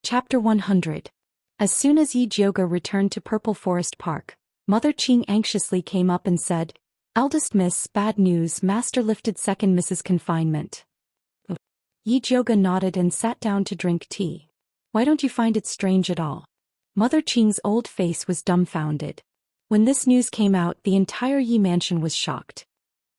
Chapter 100. As soon as Yi Jioge returned to Purple Forest Park, Mother Qing anxiously came up and said, "Eldest Miss, bad news, Master lifted second Miss's confinement." Yi Jioge nodded and sat down to drink tea. "Why don't you find it strange at all?" Mother Qing's old face was dumbfounded. When this news came out, the entire Yi mansion was shocked.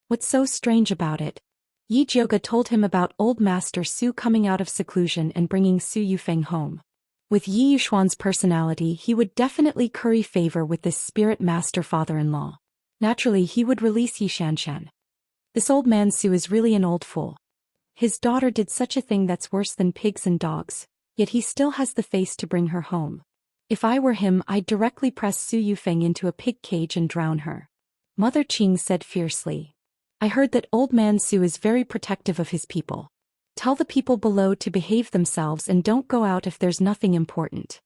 "What's so strange about it?" Yi Jioge told him about old Master Su coming out of seclusion and bringing Su Yufeng home. With Yi Yuxuan's personality, he would definitely curry favor with this spirit master father-in-law. Naturally, he would release Yi Xianxia. This old man Su is really an old fool. His daughter did such a thing that's worse than pigs and dogs, yet he still has the face to bring her home. If I were him, I'd directly press Su Yufeng into a pig cage and drown her. Mother Qing said fiercely. "I heard that old man Su is very protective of his people. Tell the people below to behave themselves and don't go out if there's nothing important."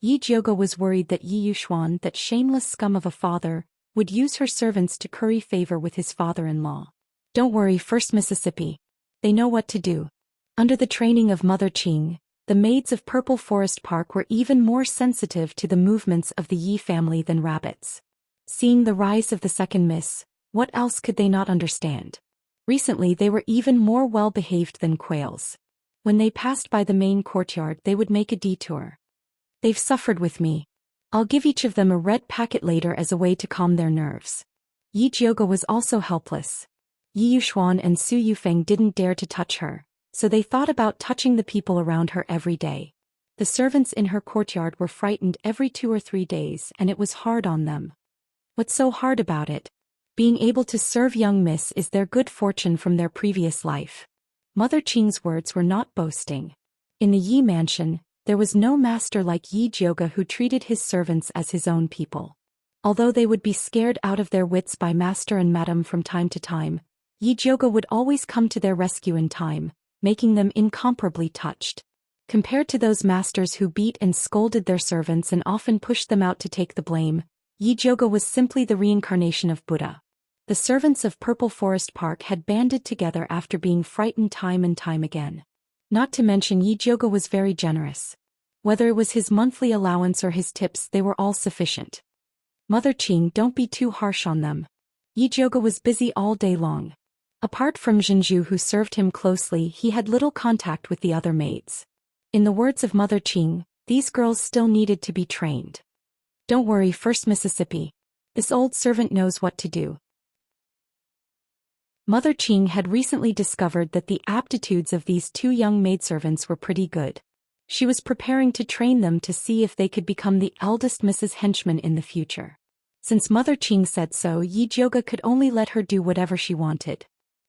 Yi Jioge was worried that Yi Yuxuan, that shameless scum of a father, would use her servants to curry favor with his father-in-law. "Don't worry, First Mississippi. They know what to do." Under the training of Mother Qing, the maids of Purple Forest Park were even more sensitive to the movements of the Yi family than rabbits. Seeing the rise of the second Miss, what else could they not understand? Recently they were even more well-behaved than quails. When they passed by the main courtyard, they would make a detour. "They've suffered with me. I'll give each of them a red packet later as a way to calm their nerves." Yi Jioge was also helpless. Yi Yuxuan and Su Yufeng didn't dare to touch her, so they thought about touching the people around her every day. The servants in her courtyard were frightened every 2 or 3 days, and it was hard on them. What's so hard about it? Being able to serve young Miss is their good fortune from their previous life. Mother Qing's words were not boasting. In the Yi mansion, there was no master like Yi Jioge who treated his servants as his own people. Although they would be scared out of their wits by Master and Madam from time to time, Yi Jioge would always come to their rescue in time, making them incomparably touched. Compared to those masters who beat and scolded their servants and often pushed them out to take the blame, Yi Jioge was simply the reincarnation of Buddha. The servants of Purple Forest Park had banded together after being frightened time and time again. Not to mention Yi Jioge was very generous. Whether it was his monthly allowance or his tips, they were all sufficient. "Mother Qing, don't be too harsh on them." Yi Jioge was busy all day long. Apart from Zhenju, who served him closely, he had little contact with the other maids. In the words of Mother Qing, these girls still needed to be trained. "Don't worry, First Mississippi. This old servant knows what to do." Mother Qing had recently discovered that the aptitudes of these 2 young maidservants were pretty good. She was preparing to train them to see if they could become the eldest Mrs. Henchmen in the future. Since Mother Qing said so, Yi Jioge could only let her do whatever she wanted.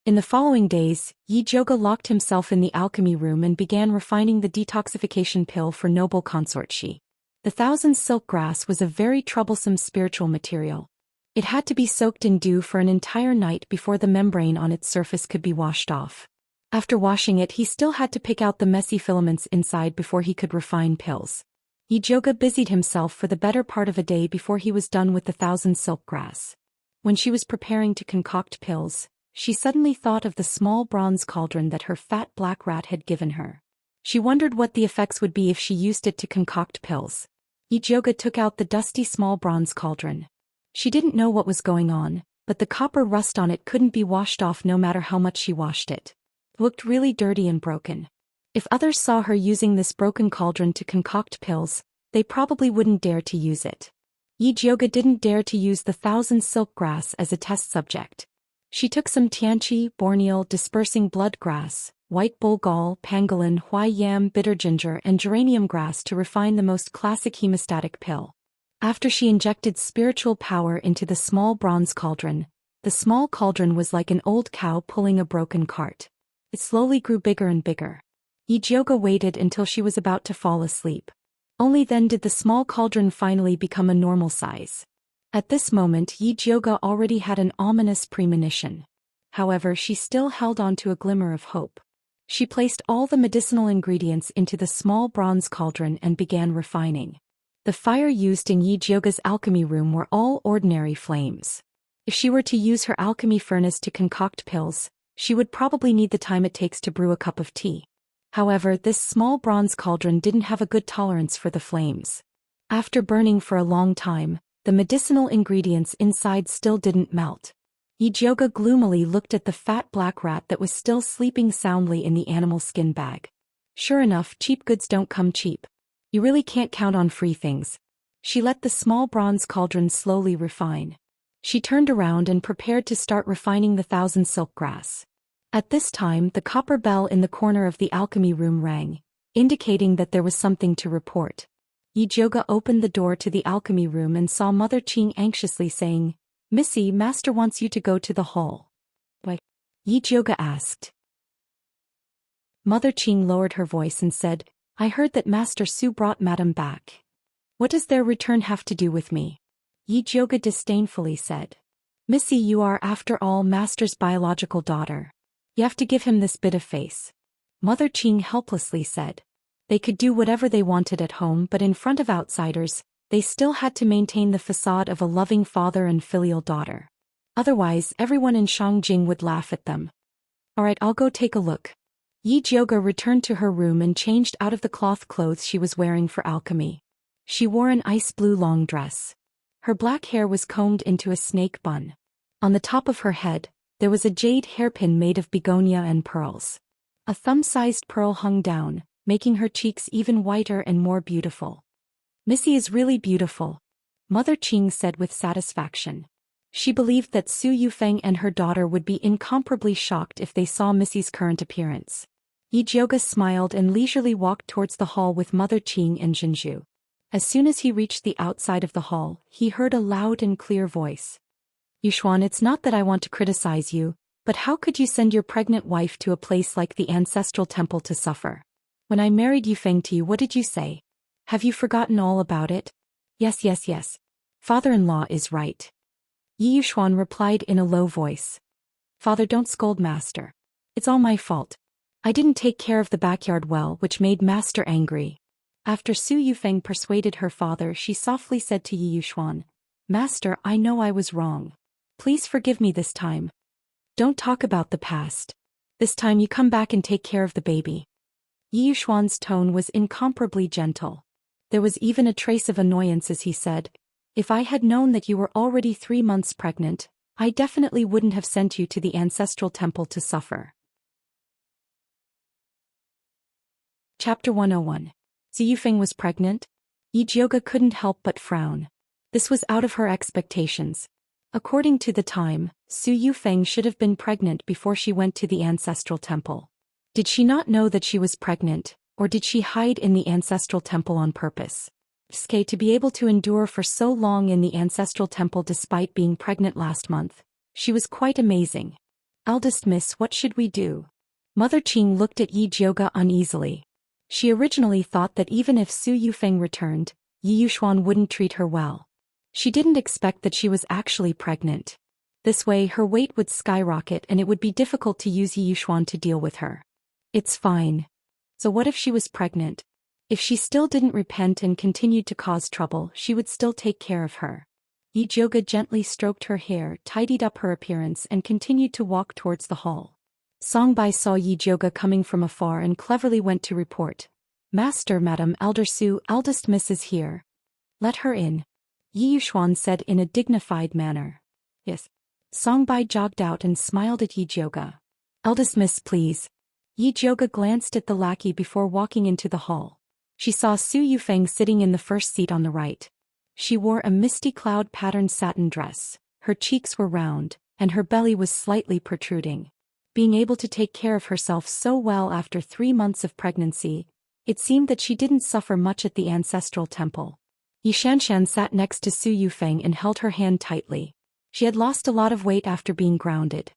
In the following days, Yi Jioge locked himself in the alchemy room and began refining the detoxification pill for noble consort Shi. The 1,000 silk grass was a very troublesome spiritual material. It had to be soaked in dew for an entire night before the membrane on its surface could be washed off. After washing it, he still had to pick out the messy filaments inside before he could refine pills. Yi Jioge busied himself for the better part of a day before he was done with the 1,000 silk grass. When she was preparing to concoct pills, she suddenly thought of the small bronze cauldron that her fat black rat had given her. She wondered what the effects would be if she used it to concoct pills. Yi Jioge took out the dusty small bronze cauldron. She didn't know what was going on, but the copper rust on it couldn't be washed off no matter how much she washed it. It looked really dirty and broken. If others saw her using this broken cauldron to concoct pills, they probably wouldn't dare to use it. Yi Jioge didn't dare to use the 1,000 silk grass as a test subject. She took some tianqi, borneal, dispersing blood grass, white bulgal, pangolin, huai yam, bitter ginger, and geranium grass to refine the most classic hemostatic pill. After she injected spiritual power into the small bronze cauldron, the small cauldron was like an old cow pulling a broken cart. It slowly grew bigger and bigger. Yi Jioge waited until she was about to fall asleep. Only then did the small cauldron finally become a normal size. At this moment, Yi Jioge already had an ominous premonition. However, she still held on to a glimmer of hope. She placed all the medicinal ingredients into the small bronze cauldron and began refining. The fire used in Yi Jioge's alchemy room were all ordinary flames. If she were to use her alchemy furnace to concoct pills, she would probably need the time it takes to brew a cup of tea. However, this small bronze cauldron didn't have a good tolerance for the flames. After burning for a long time, the medicinal ingredients inside still didn't melt. Yijioga gloomily looked at the fat black rat that was still sleeping soundly in the animal skin bag. Sure enough, cheap goods don't come cheap. You really can't count on free things. She let the small bronze cauldron slowly refine. She turned around and prepared to start refining the 1,000 silk grass. At this time, the copper bell in the corner of the alchemy room rang, indicating that there was something to report. Yijioga opened the door to the alchemy room and saw Mother Qing anxiously saying, "Missy, Master wants you to go to the hall." "Why?" Yijioga asked. Mother Qing lowered her voice and said, "I heard that Master Su brought Madam back." "What does their return have to do with me?" Yijioga disdainfully said. "Missy, you are after all Master's biological daughter. You have to give him this bit of face." Mother Qing helplessly said. They could do whatever they wanted at home, but in front of outsiders, they still had to maintain the facade of a loving father and filial daughter. Otherwise, everyone in Shangjing would laugh at them. "Alright, I'll go take a look." Yijioga returned to her room and changed out of the cloth clothes she was wearing for alchemy. She wore an ice blue long dress. Her black hair was combed into a snake bun. On the top of her head, there was a jade hairpin made of begonia and pearls. A thumb-sized pearl hung down, making her cheeks even whiter and more beautiful. "Missy is really beautiful," Mother Qing said with satisfaction. She believed that Su Yufeng and her daughter would be incomparably shocked if they saw Missy's current appearance. Yijioga smiled and leisurely walked towards the hall with Mother Qing and Jinzhu. As soon as he reached the outside of the hall, he heard a loud and clear voice. "Yushuan, it's not that I want to criticize you, but how could you send your pregnant wife to a place like the ancestral temple to suffer? When I married Yufeng to you, what did you say? Have you forgotten all about it?" Yes. Father-in-law is right." Yi Yushuan replied in a low voice. "Father, don't scold Master. It's all my fault. I didn't take care of the backyard well, which made Master angry." After Su Yufeng persuaded her father, she softly said to Yi Yushuan, "Master, I know I was wrong. Please forgive me this time. Don't talk about the past. This time you come back and take care of the baby." Yi Yushuan's tone was incomparably gentle. There was even a trace of annoyance as he said, "If I had known that you were already 3 months pregnant, I definitely wouldn't have sent you to the ancestral temple to suffer." Chapter 101. Su Yufeng was pregnant? Yijioga couldn't help but frown. This was out of her expectations. According to the time, Su Yufeng should have been pregnant before she went to the ancestral temple. Did she not know that she was pregnant, or did she hide in the ancestral temple on purpose? To be able to endure for so long in the ancestral temple despite being pregnant last month, she was quite amazing. "Eldest miss, what should we do?" Mother Qing looked at Yijioga uneasily. She originally thought that even if Su Yufeng returned, Yi Yushuan wouldn't treat her well. She didn't expect that she was actually pregnant. This way her weight would skyrocket and it would be difficult to use Yi Yushuan to deal with her. "It's fine." So what if she was pregnant? If she still didn't repent and continued to cause trouble, she would still take care of her. Yijioga gently stroked her hair, tidied up her appearance and continued to walk towards the hall. Songbai saw Yijioga coming from afar and cleverly went to report. "Master, Madam, Elder Su, eldest miss is here." "Let her in," Yi Yushuan said in a dignified manner. "Yes." Songbai jogged out and smiled at Yijioga. "Eldest miss, please." Yijioga glanced at the lackey before walking into the hall. She saw Su Yufeng sitting in the first seat on the right. She wore a misty cloud patterned satin dress, her cheeks were round, and her belly was slightly protruding. Being able to take care of herself so well after 3 months of pregnancy, it seemed that she didn't suffer much at the ancestral temple. Xianxia sat next to Su Yufeng and held her hand tightly. She had lost a lot of weight after being grounded.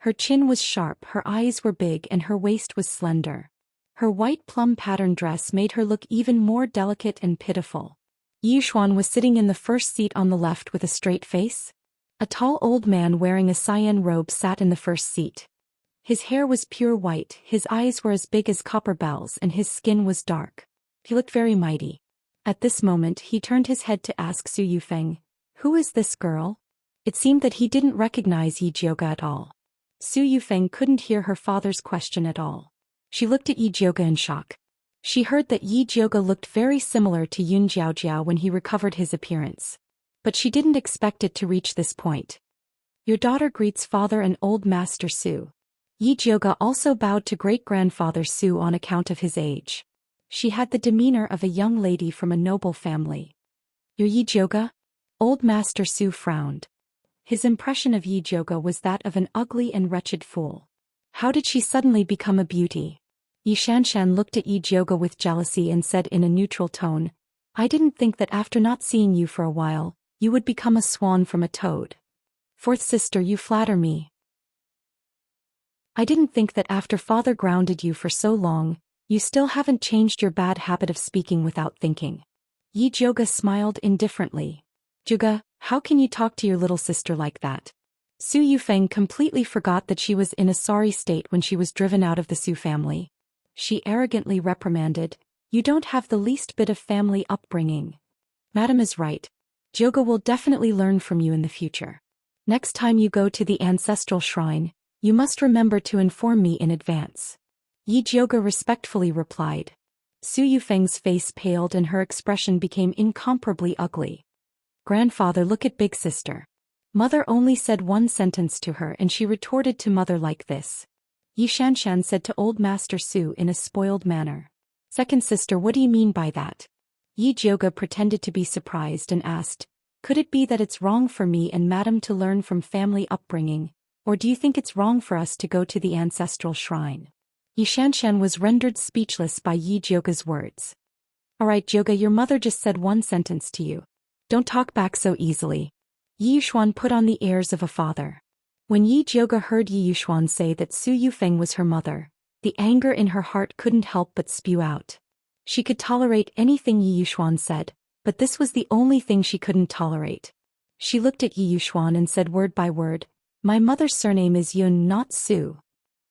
Her chin was sharp, her eyes were big and her waist was slender. Her white plum pattern dress made her look even more delicate and pitiful. Yi Yushuan was sitting in the first seat on the left with a straight face. A tall old man wearing a cyan robe sat in the first seat. His hair was pure white, his eyes were as big as copper bells and his skin was dark. He looked very mighty. At this moment he turned his head to ask Su Yufeng, "Who is this girl?" It seemed that he didn't recognize Yijioga at all. Su Yufeng couldn't hear her father's question at all. She looked at Yi Jioge in shock. She heard that Yi Jioge looked very similar to Yun Jiaojiao when he recovered his appearance. But she didn't expect it to reach this point. Your daughter greets father and old Master Su. Yi Jioge also bowed to great-grandfather Su on account of his age. She had the demeanor of a young lady from a noble family. You're Yi Jioge? Old Master Su frowned. His impression of Yi Jioge was that of an ugly and wretched fool. How did she suddenly become a beauty? Xianxia looked at Yi Jioge with jealousy and said in a neutral tone, I didn't think that after not seeing you for a while, you would become a swan from a toad. Fourth sister, you flatter me. I didn't think that after father grounded you for so long, you still haven't changed your bad habit of speaking without thinking. Yi Jioge smiled indifferently. Jioge, how can you talk to your little sister like that? Su Yufeng completely forgot that she was in a sorry state when she was driven out of the Su family. She arrogantly reprimanded, You don't have the least bit of family upbringing. Madam is right. Jioge will definitely learn from you in the future. Next time you go to the ancestral shrine, you must remember to inform me in advance. Yi Jioge respectfully replied. Su Yufeng's face paled and her expression became incomparably ugly. Grandfather, look at big sister. Mother only said one sentence to her and she retorted to mother like this. Yi Xianxia said to old Master Su in a spoiled manner. Second sister, what do you mean by that? Yi Jioge pretended to be surprised and asked, Could it be that it's wrong for me and madam to learn from family upbringing, or do you think it's wrong for us to go to the ancestral shrine? Yi Xianxia was rendered speechless by Yi Jioge's words. Alright Jioge, your mother just said one sentence to you. Don't talk back so easily. Yi Yuxuan put on the airs of a father. When Yi Jioge heard Yi Yuxuan say that Su Yufeng was her mother, the anger in her heart couldn't help but spew out. She could tolerate anything Yi Yuxuan said, but this was the only thing she couldn't tolerate. She looked at Yi Yuxuan and said word by word, My mother's surname is Yun, not Su.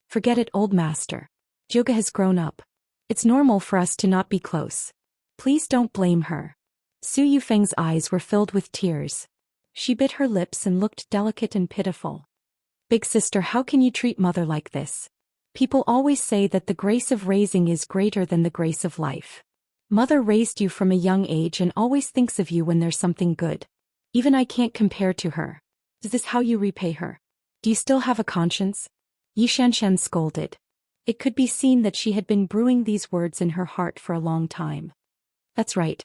Forget it, old master. Jioge has grown up. It's normal for us to not be close. Please don't blame her. Su Yufeng's eyes were filled with tears. She bit her lips and looked delicate and pitiful. Big sister, how can you treat mother like this? People always say that the grace of raising is greater than the grace of life. Mother raised you from a young age and always thinks of you when there's something good. Even I can't compare to her. Is this how you repay her? Do you still have a conscience? Yi Xianxia scolded. It could be seen that she had been brewing these words in her heart for a long time. That's right.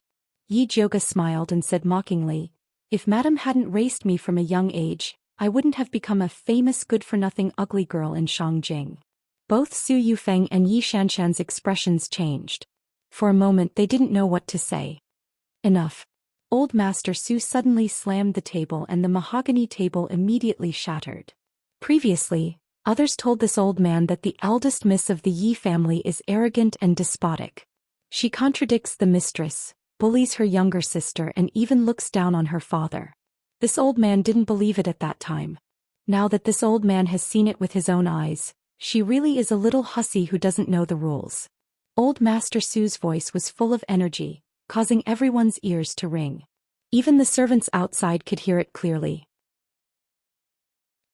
Yi Jioge smiled and said mockingly, If madam hadn't raised me from a young age, I wouldn't have become a famous good-for-nothing ugly girl in Shangjing. Both Su Yufeng and Yi Xianxia's expressions changed. For a moment they didn't know what to say. Enough. Old Master Su suddenly slammed the table and the mahogany table immediately shattered. Previously, others told this old man that the eldest miss of the Yi family is arrogant and despotic. She contradicts the mistress, bullies her younger sister and even looks down on her father. This old man didn't believe it at that time. Now that this old man has seen it with his own eyes, she really is a little hussy who doesn't know the rules. Old Master Su's voice was full of energy, causing everyone's ears to ring. Even the servants outside could hear it clearly.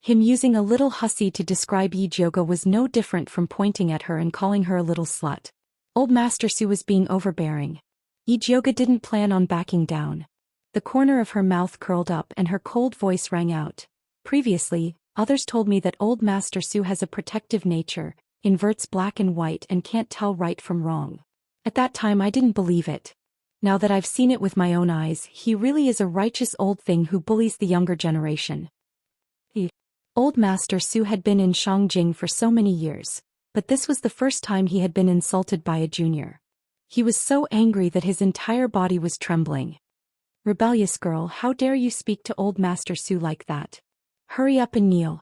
Him using a little hussy to describe Yi Jioge was no different from pointing at her and calling her a little slut. Old Master Su was being overbearing. Yi Jioge didn't plan on backing down. The corner of her mouth curled up and her cold voice rang out. Previously, others told me that old Master Su has a protective nature, inverts black and white and can't tell right from wrong. At that time I didn't believe it. Now that I've seen it with my own eyes, he really is a righteous old thing who bullies the younger generation. Old Master Su had been in Shangjing for so many years, but this was the first time he had been insulted by a junior. He was so angry that his entire body was trembling. Rebellious girl, how dare you speak to old Master Su like that? Hurry up and kneel.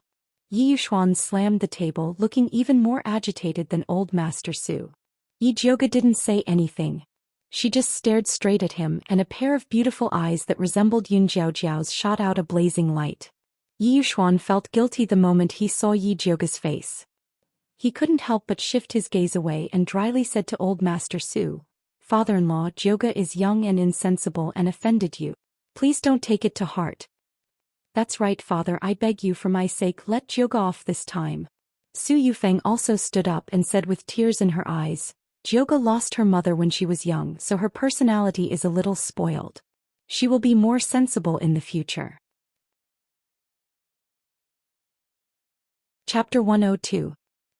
Yi Yuxuan slammed the table, looking even more agitated than old Master Su. Yi Jioge didn't say anything. She just stared straight at him and a pair of beautiful eyes that resembled Yun Jiaojiao's shot out a blazing light. Yi Yuxuan felt guilty the moment he saw Yi Jioge's face. He couldn't help but shift his gaze away and dryly said to old Master Su, Father-in-law, Jioge is young and insensible and offended you. Please don't take it to heart. That's right, father, I beg you for my sake, let Jioge off this time. Su Yufeng also stood up and said with tears in her eyes, Jioga lost her mother when she was young, so her personality is a little spoiled. She will be more sensible in the future. Chapter 102.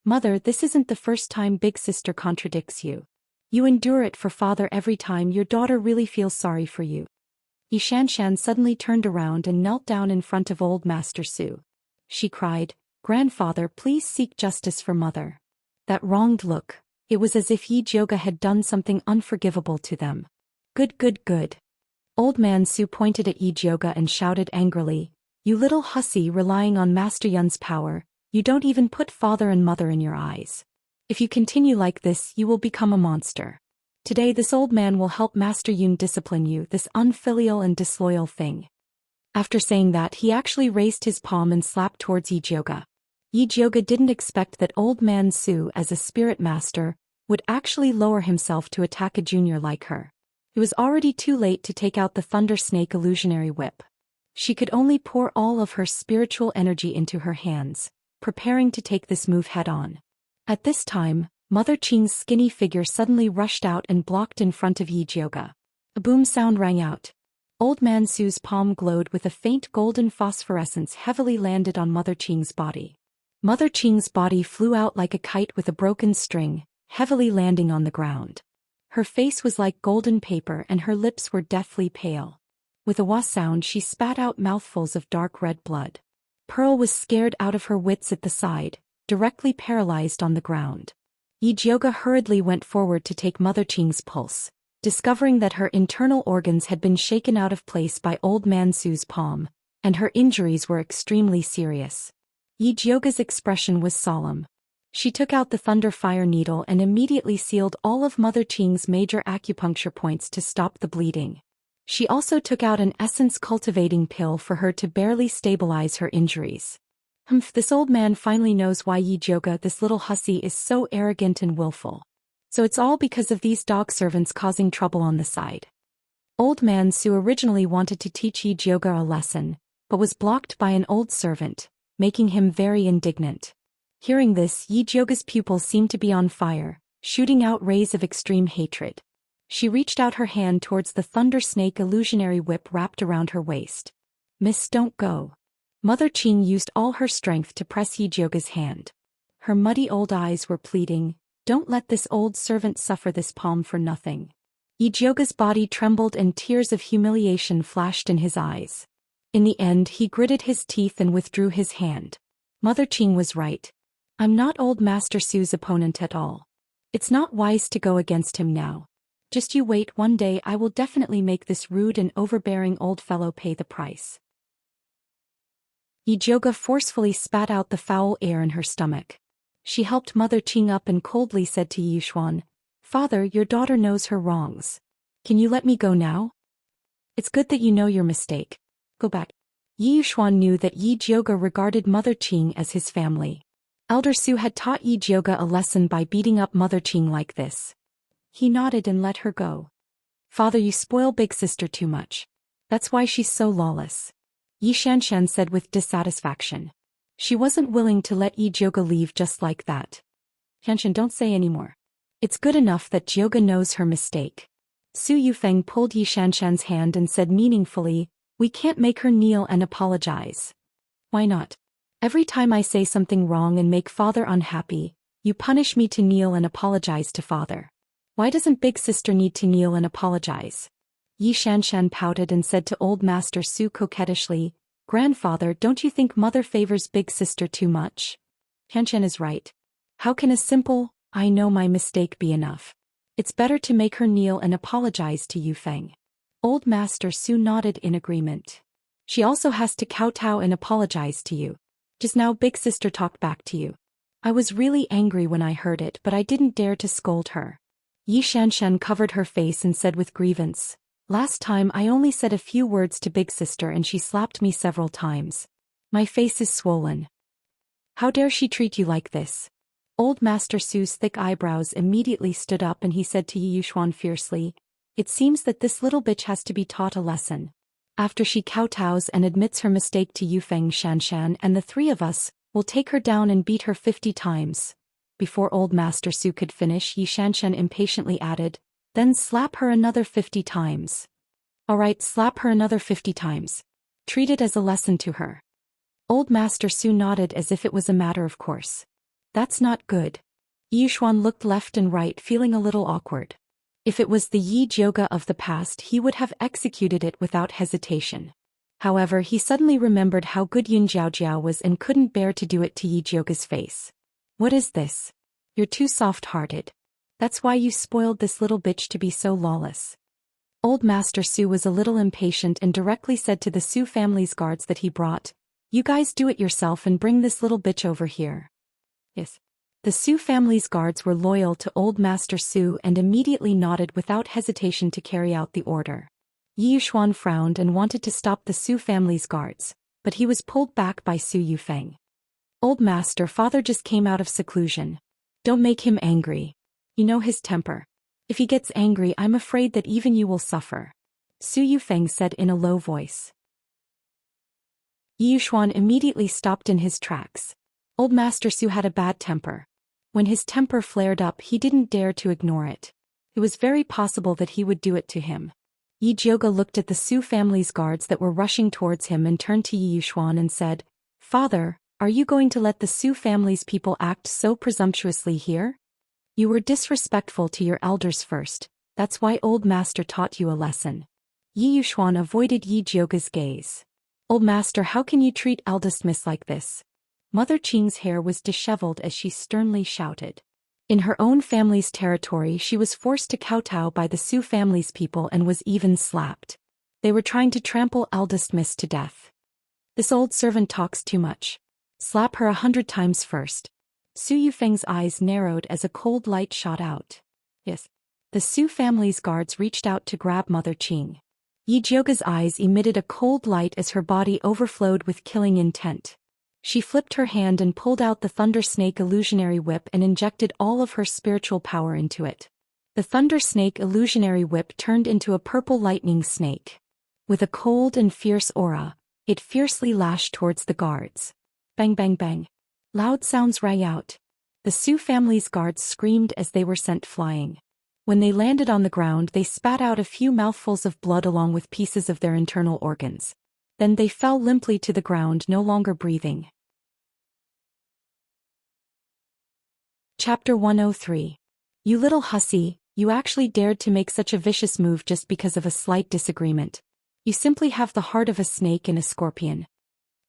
Mother, this isn't the first time big sister contradicts you. You endure it for father every time your daughter really feels sorry for you. Xianxia suddenly turned around and knelt down in front of old Master Su. She cried, Grandfather, please seek justice for mother. That wronged look, it was as if Jioga had done something unforgivable to them. Good. Old man Su pointed at Jioga and shouted angrily, You little hussy relying on Master Yun's power, you don't even put father and mother in your eyes. If you continue like this, you will become a monster. Today this old man will help Master Yun discipline you, this unfilial and disloyal thing. After saying that, he actually raised his palm and slapped towards Jioga. Jioga didn't expect that old man Su, as a spirit master, would actually lower himself to attack a junior like her. It was already too late to take out the Thunder Snake illusionary whip. She could only pour all of her spiritual energy into her hands, preparing to take this move head-on. At this time, Mother Qing's skinny figure suddenly rushed out and blocked in front of Jioga. A boom sound rang out. Old man Su's palm glowed with a faint golden phosphorescence heavily landed on Mother Qing's body. Mother Qing's body flew out like a kite with a broken string, heavily landing on the ground. Her face was like golden paper and her lips were deathly pale. With a wah sound, she spat out mouthfuls of dark red blood. Pearl was scared out of her wits at the side, directly paralyzed on the ground. Jioga hurriedly went forward to take Mother Qing's pulse, discovering that her internal organs had been shaken out of place by old man Su's palm, and her injuries were extremely serious. Jioga's expression was solemn. She took out the thunder fire needle and immediately sealed all of Mother Qing's major acupuncture points to stop the bleeding. She also took out an essence cultivating pill for her to barely stabilize her injuries. This old man finally knows why Jioga, this little hussy, is so arrogant and willful. So it's all because of these dog servants causing trouble on the side. Old man Su originally wanted to teach Jioga a lesson, but was blocked by an old servant, making him very indignant. Hearing this, Jioga's pupils seemed to be on fire, shooting out rays of extreme hatred. She reached out her hand towards the Thunder Snake illusionary whip wrapped around her waist. Miss, don't go. Mother Qing used all her strength to press Jioga's hand. Her muddy old eyes were pleading, Don't let this old servant suffer this palm for nothing. Jioga's body trembled and tears of humiliation flashed in his eyes. In the end, he gritted his teeth and withdrew his hand. Mother Qing was right. I'm not old Master Su's opponent at all. It's not wise to go against him now. Just you wait, one day I will definitely make this rude and overbearing old fellow pay the price. Jioga forcefully spat out the foul air in her stomach. She helped Mother Qing up and coldly said to Yushuan, Father, your daughter knows her wrongs. Can you let me go now? It's good that you know your mistake. Go back. Yushuan knew that Jioga regarded Mother Qing as his family. Elder Su had taught Jioga a lesson by beating up Mother Qing like this. He nodded and let her go. Father, you spoil big sister too much. That's why she's so lawless. Xianxia said with dissatisfaction. She wasn't willing to let Jioga leave just like that. Xianxia, don't say any more. It's good enough that Jioga knows her mistake. Su Yufeng pulled Xianxia's hand and said meaningfully, We can't make her kneel and apologize. Why not? Every time I say something wrong and make father unhappy, you punish me to kneel and apologize to father. Why doesn't big sister need to kneel and apologize? Xianxia pouted and said to old Master Su coquettishly, Grandfather, don't you think mother favors big sister too much? Xianxia is right. How can a simple, I know my mistake be enough? It's better to make her kneel and apologize to Yufeng. Old Master Su nodded in agreement. She also has to kowtow and apologize to you. Just now big sister talked back to you. I was really angry when I heard it, but I didn't dare to scold her. Xianxia covered her face and said with grievance, Last time I only said a few words to big sister and she slapped me several times. My face is swollen. How dare she treat you like this? Old Master Su's thick eyebrows immediately stood up and he said to Yushuan fiercely, It seems that this little bitch has to be taught a lesson. After she kowtows and admits her mistake to Yufeng Xianxia and the three of us, We'll take her down and beat her 50 times. Before old Master Su could finish, Xianxia impatiently added, then slap her another 50 times. Alright, slap her another 50 times. Treat it as a lesson to her. Old Master Su nodded as if it was a matter of course. That's not good. Yushuan looked left and right, feeling a little awkward. If it was the Yi Jioga of the past, he would have executed it without hesitation. However, he suddenly remembered how good Yun Jiaojiao was and couldn't bear to do it to Yi Jioga's face. What is this? You're too soft-hearted. That's why you spoiled this little bitch to be so lawless. Old Master Su was a little impatient and directly said to the Su family's guards that he brought, "You guys do it yourself and bring this little bitch over here." Yes. The Su family's guards were loyal to Old Master Su and immediately nodded without hesitation to carry out the order. Yi Yushuan frowned and wanted to stop the Su family's guards, but he was pulled back by Su Yufeng. Old Master, father just came out of seclusion. Don't make him angry. You know his temper. If he gets angry, I'm afraid that even you will suffer. Su Yufeng said in a low voice. Yi Yushuan immediately stopped in his tracks. Old Master Su had a bad temper. When his temper flared up, he didn't dare to ignore it. It was very possible that he would do it to him. Yi Jioga looked at the Su family's guards that were rushing towards him and turned to Yi Yushuan and said, "Father, are you going to let the Su family's people act so presumptuously here? You were disrespectful to your elders first, that's why Old Master taught you a lesson." Yi Yushuan avoided Yi Jioga's gaze. "Old Master, how can you treat eldest miss like this?" Mother Qing's hair was disheveled as she sternly shouted. In her own family's territory, she was forced to kowtow by the Su family's people and was even slapped. They were trying to trample eldest miss to death. This old servant talks too much. Slap her 100 times first. Su Yufeng's eyes narrowed as a cold light shot out. Yes. The Su family's guards reached out to grab Mother Qing. Yi Jioga's eyes emitted a cold light as her body overflowed with killing intent. She flipped her hand and pulled out the Thunder Snake illusionary whip and injected all of her spiritual power into it. The Thunder Snake illusionary whip turned into a purple lightning snake. With a cold and fierce aura, it fiercely lashed towards the guards. Bang bang bang. Loud sounds rang out. The Su family's guards screamed as they were sent flying. When they landed on the ground, they spat out a few mouthfuls of blood along with pieces of their internal organs. Then they fell limply to the ground, no longer breathing. Chapter 103. You little hussy, you actually dared to make such a vicious move just because of a slight disagreement. You simply have the heart of a snake and a scorpion.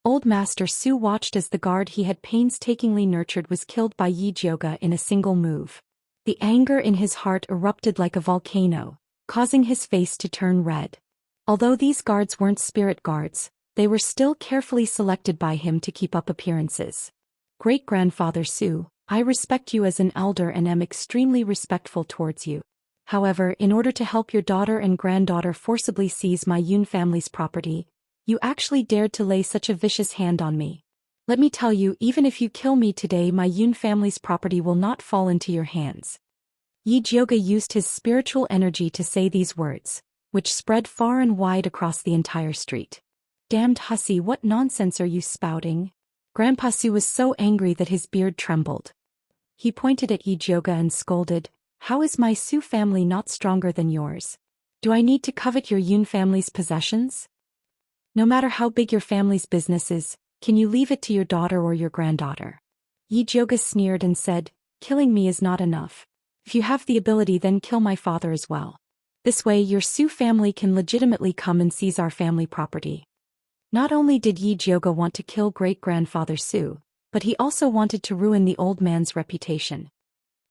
Old Master Su watched as the guard he had painstakingly nurtured was killed by Yi Jioga in a single move. The anger in his heart erupted like a volcano, causing his face to turn red. Although these guards weren't spirit guards, they were still carefully selected by him to keep up appearances. Great-grandfather Su, I respect you as an elder and am extremely respectful towards you. However, in order to help your daughter and granddaughter forcibly seize my Yun family's property, you actually dared to lay such a vicious hand on me. Let me tell you, even if you kill me today, my Yun family's property will not fall into your hands. Yi Jioga used his spiritual energy to say these words, which spread far and wide across the entire street. Damned hussy, what nonsense are you spouting? Grandpa Su was so angry that his beard trembled. He pointed at Yi Jioga and scolded, "How is my Su family not stronger than yours? Do I need to covet your Yun family's possessions? No matter how big your family's business is, can you leave it to your daughter or your granddaughter?" Yi Jioga sneered and said, "Killing me is not enough. If you have the ability, then kill my father as well. This way your Su family can legitimately come and seize our family property." Not only did Yi Jioga want to kill great-grandfather Su, but he also wanted to ruin the old man's reputation.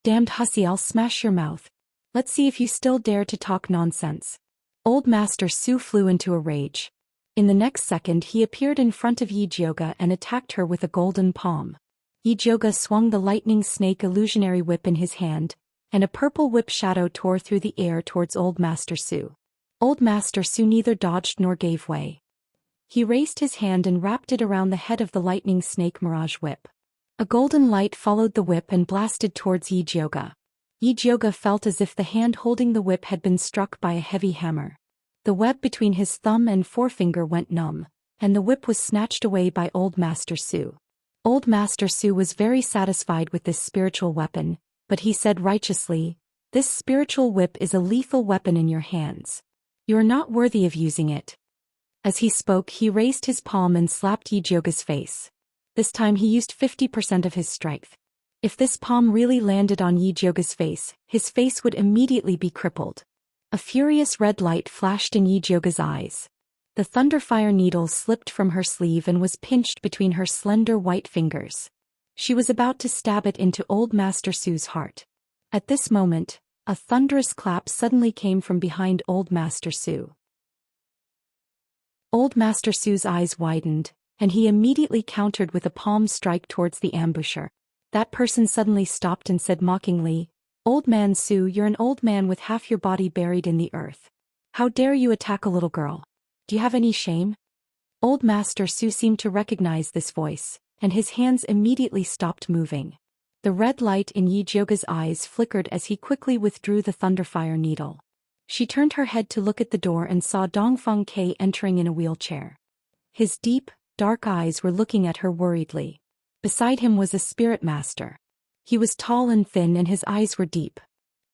Damned hussy, I'll smash your mouth. Let's see if you still dare to talk nonsense. Old Master Su flew into a rage. In the next second he appeared in front of Yi Jioga and attacked her with a golden palm. Yi Jioga swung the lightning snake illusionary whip in his hand, and a purple whip shadow tore through the air towards Old Master Su. Old Master Su neither dodged nor gave way. He raised his hand and wrapped it around the head of the lightning snake mirage whip. A golden light followed the whip and blasted towards Yi Jioga. Yi Jioga felt as if the hand holding the whip had been struck by a heavy hammer. The web between his thumb and forefinger went numb, and the whip was snatched away by Old Master Su. Old Master Su was very satisfied with this spiritual weapon, but he said righteously, "This spiritual whip is a lethal weapon in your hands. You are not worthy of using it." As he spoke, he raised his palm and slapped Yi Jioga's face. This time he used 50% of his strength. If this palm really landed on Yi Jioga's face, his face would immediately be crippled. A furious red light flashed in Yi Jioga's eyes. The thunderfire needle slipped from her sleeve and was pinched between her slender white fingers. She was about to stab it into Old Master Su's heart. At this moment, a thunderous clap suddenly came from behind Old Master Su. Old Master Su's eyes widened, and he immediately countered with a palm strike towards the ambusher. That person suddenly stopped and said mockingly, "Old Man Su, you're an old man with half your body buried in the earth. How dare you attack a little girl? Do you have any shame?" Old Master Su seemed to recognize this voice, and his hands immediately stopped moving. The red light in Yi Jioga's eyes flickered as he quickly withdrew the thunderfire needle. She turned her head to look at the door and saw Dongfeng Ke entering in a wheelchair. His deep, dark eyes were looking at her worriedly. Beside him was a spirit master. He was tall and thin and his eyes were deep.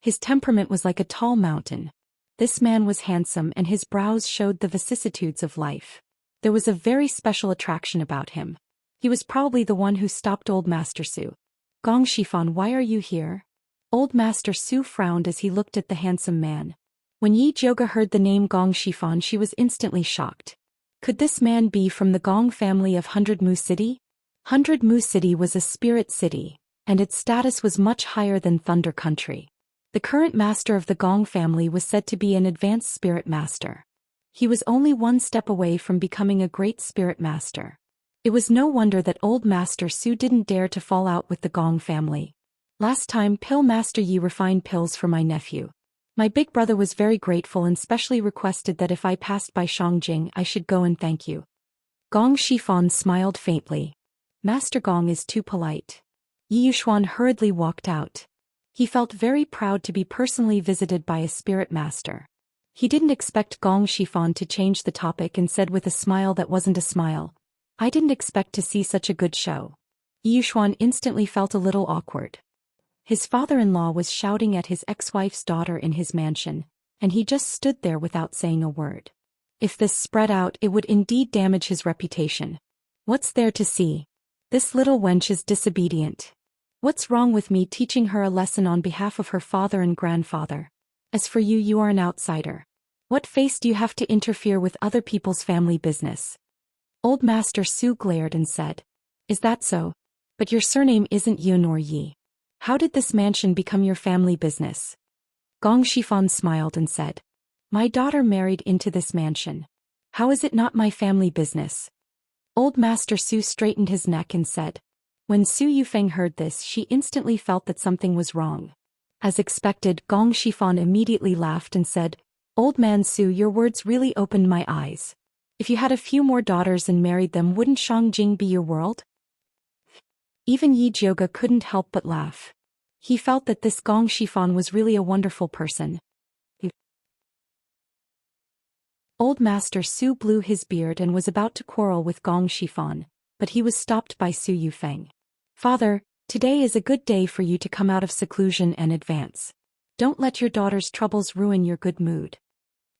His temperament was like a tall mountain. This man was handsome and his brows showed the vicissitudes of life. There was a very special attraction about him. He was probably the one who stopped Old Master Su. "Gong Shifan, why are you here?" Old Master Su frowned as he looked at the handsome man. When Yi Jioga heard the name Gong Shifan, she was instantly shocked. Could this man be from the Gong family of 100 Mu City? 100 Mu City was a spirit city, and its status was much higher than Thunder Country. The current master of the Gong family was said to be an advanced spirit master. He was only one step away from becoming a great spirit master. It was no wonder that Old Master Su didn't dare to fall out with the Gong family. "Last time Pill Master Yi refined pills for my nephew. My big brother was very grateful and specially requested that if I passed by Shangjing I should go and thank you." Gong Shifan smiled faintly. "Master Gong is too polite." Yi Yuxuan hurriedly walked out. He felt very proud to be personally visited by a spirit master. He didn't expect Gong Shifan to change the topic and said with a smile that wasn't a smile, "I didn't expect to see such a good show." Yi Yuxuan instantly felt a little awkward. His father-in-law was shouting at his ex-wife's daughter in his mansion, and he just stood there without saying a word. If this spread out, it would indeed damage his reputation. What's there to see? This little wench is disobedient. What's wrong with me teaching her a lesson on behalf of her father and grandfather? As for you, you are an outsider. What face do you have to interfere with other people's family business? Old Master Su glared and said, "Is that so? But your surname isn't Yu nor Yi. How did this mansion become your family business?" Gong Shifan smiled and said, "My daughter married into this mansion. How is it not my family business?" Old Master Su straightened his neck and said. When Su Yufeng heard this, she instantly felt that something was wrong. As expected, Gong Shifan immediately laughed and said, "Old man Su, your words really opened my eyes. If you had a few more daughters and married them, wouldn't Shangjing be your world?" Even Yi Jioga couldn't help but laugh. He felt that this Gong Shifan was really a wonderful person. Old Master Su blew his beard and was about to quarrel with Gong Shifan, but he was stopped by Su Yufeng. "Father, today is a good day for you to come out of seclusion and advance. Don't let your daughter's troubles ruin your good mood."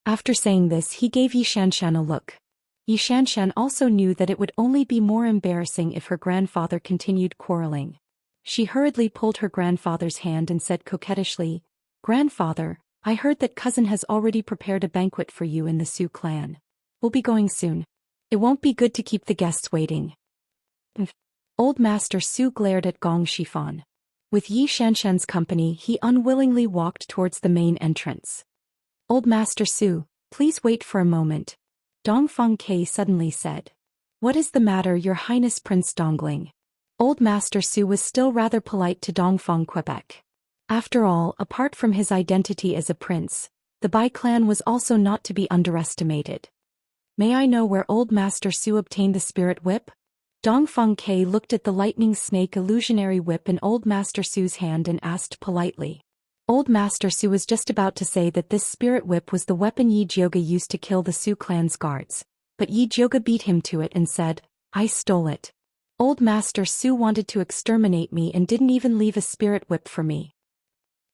After saying this, he gave Yi Xianxian a look. Yi Xianxian also knew that it would only be more embarrassing if her grandfather continued quarreling. She hurriedly pulled her grandfather's hand and said coquettishly, "Grandfather, I heard that cousin has already prepared a banquet for you in the Su clan. We'll be going soon. It won't be good to keep the guests waiting." Old Master Su glared at Gong Shifan. With Yi Xianxian's company, he unwillingly walked towards the main entrance. "Old Master Su, please wait for a moment," Dongfeng Ke suddenly said. "What is the matter, Your Highness Prince Dongling?" Old Master Su was still rather polite to Dongfeng Quebec. After all, apart from his identity as a prince, the Bai clan was also not to be underestimated. "May I know where Old Master Su obtained the spirit whip?" Dongfeng Ke looked at the lightning snake illusionary whip in Old Master Su's hand and asked politely. Old Master Su was just about to say that this spirit whip was the weapon Yi Jioga used to kill the Su clan's guards, but Yi Jioga beat him to it and said, "I stole it." Old Master Su wanted to exterminate me and didn't even leave a spirit whip for me.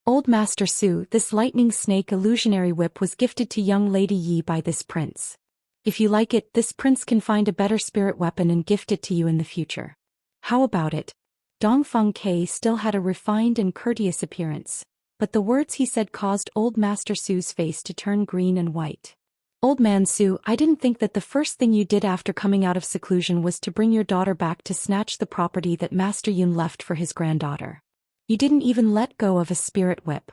Old Master Su, this lightning snake illusionary whip was gifted to young Lady Yi by this prince. If you like it, this prince can find a better spirit weapon and gift it to you in the future. How about it? Dongfeng Ke still had a refined and courteous appearance, but the words he said caused Old Master Su's face to turn green and white. Old Man Su, I didn't think that the first thing you did after coming out of seclusion was to bring your daughter back to snatch the property that Master Yun left for his granddaughter. You didn't even let go of a spirit whip.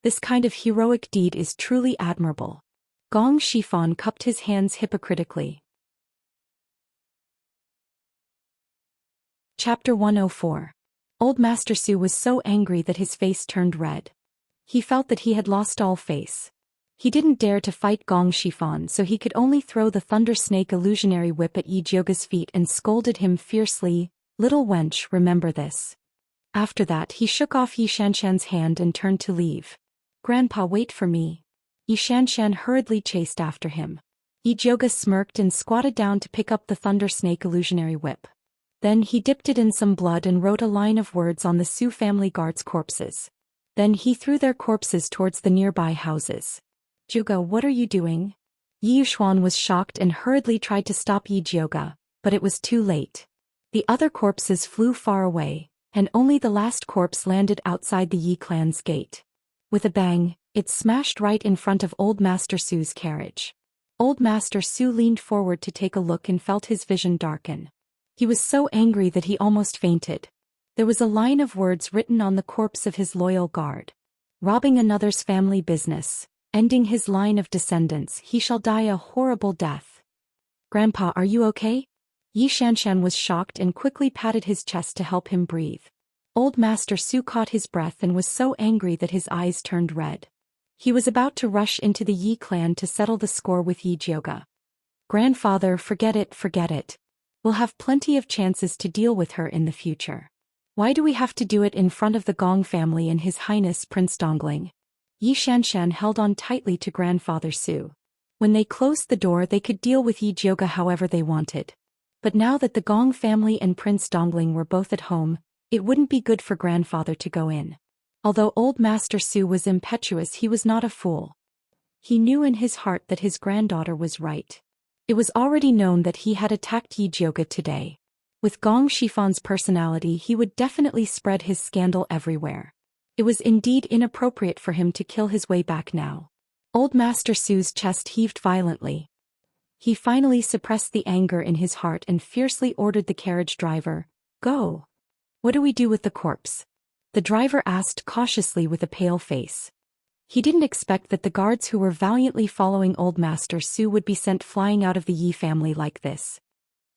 This kind of heroic deed is truly admirable. Gong Shifan cupped his hands hypocritically. Chapter 104. Old Master Su was so angry that his face turned red. He felt that he had lost all face. He didn't dare to fight Gong Shifan, so he could only throw the Thunder Snake illusionary whip at Yi Jioga's feet and scolded him fiercely, "Little wench, remember this." After that he shook off Yi Xianxian's hand and turned to leave. "Grandpa, wait for me." Yi Xianxian hurriedly chased after him. Yi Jioga smirked and squatted down to pick up the Thunder Snake illusionary whip. Then he dipped it in some blood and wrote a line of words on the Su family guards' corpses. Then he threw their corpses towards the nearby houses. "Jioga, what are you doing?" Yi Yuxuan was shocked and hurriedly tried to stop Yi Jioga, but it was too late. The other corpses flew far away, and only the last corpse landed outside the Yi clan's gate. With a bang, it smashed right in front of Old Master Su's carriage. Old Master Su leaned forward to take a look and felt his vision darken. He was so angry that he almost fainted. There was a line of words written on the corpse of his loyal guard. "Robbing another's family business, ending his line of descendants, he shall die a horrible death." "Grandpa, are you okay?" Yi Xianxian was shocked and quickly patted his chest to help him breathe. Old Master Su caught his breath and was so angry that his eyes turned red. He was about to rush into the Yi clan to settle the score with Yi Jioga. "Grandfather, forget it, forget it. We'll have plenty of chances to deal with her in the future. Why do we have to do it in front of the Gong family and His Highness Prince Dongling?" Yi Xianxian held on tightly to Grandfather Su. When they closed the door, they could deal with Yi Jioga however they wanted. But now that the Gong family and Prince Dongling were both at home, it wouldn't be good for Grandfather to go in. Although Old Master Su was impetuous, he was not a fool. He knew in his heart that his granddaughter was right. It was already known that he had attacked Yi Jioga today. With Gong Shifan's personality, he would definitely spread his scandal everywhere. It was indeed inappropriate for him to kill his way back now. Old Master Su's chest heaved violently. He finally suppressed the anger in his heart and fiercely ordered the carriage driver, "Go." "What do we do with the corpse?" the driver asked cautiously with a pale face. He didn't expect that the guards who were valiantly following Old Master Su would be sent flying out of the Yi family like this.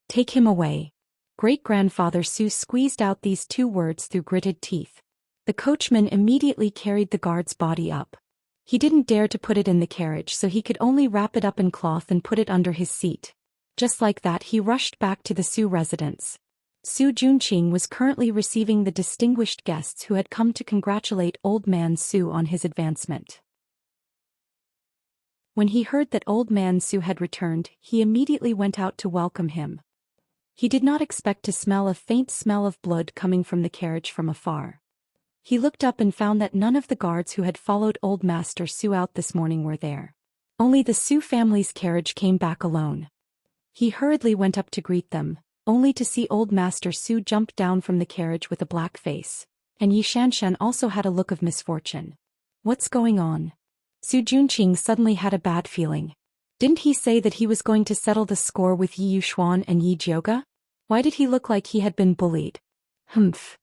"Take him away." Great-grandfather Su squeezed out these two words through gritted teeth. The coachman immediately carried the guard's body up. He didn't dare to put it in the carriage, so he could only wrap it up in cloth and put it under his seat. Just like that, he rushed back to the Su residence. Su Junqing was currently receiving the distinguished guests who had come to congratulate Old Man Su on his advancement. When he heard that Old Man Su had returned, he immediately went out to welcome him. He did not expect to smell a faint smell of blood coming from the carriage from afar. He looked up and found that none of the guards who had followed Old Master Su out this morning were there. Only the Su family's carriage came back alone. He hurriedly went up to greet them, only to see Old Master Su jump down from the carriage with a black face, and Yi Xianxian also had a look of misfortune. "What's going on?" Su Junqing suddenly had a bad feeling. Didn't he say that he was going to settle the score with Yi Yuxuan and Yi Jioga? Why did he look like he had been bullied? Humph.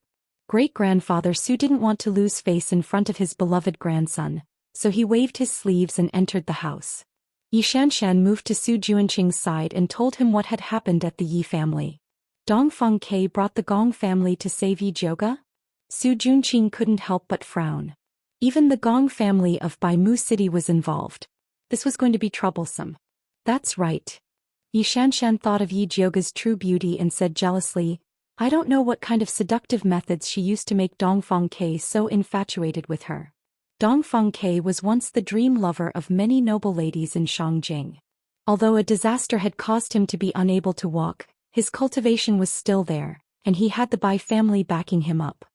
Great-grandfather Su didn't want to lose face in front of his beloved grandson, so he waved his sleeves and entered the house. Yi Xianxian moved to Su Junqing's side and told him what had happened at the Yi family. Dongfeng Ke brought the Gong family to save Yi Jioga? Su Junqing couldn't help but frown. Even the Gong family of Baimu City was involved. This was going to be troublesome. That's right. Yi Xianxian thought of Yi Jioga's true beauty and said jealously, "I don't know what kind of seductive methods she used to make Dongfeng Ke so infatuated with her." Dongfeng Ke was once the dream lover of many noble ladies in Shangjing. Although a disaster had caused him to be unable to walk, his cultivation was still there, and he had the Bai family backing him up.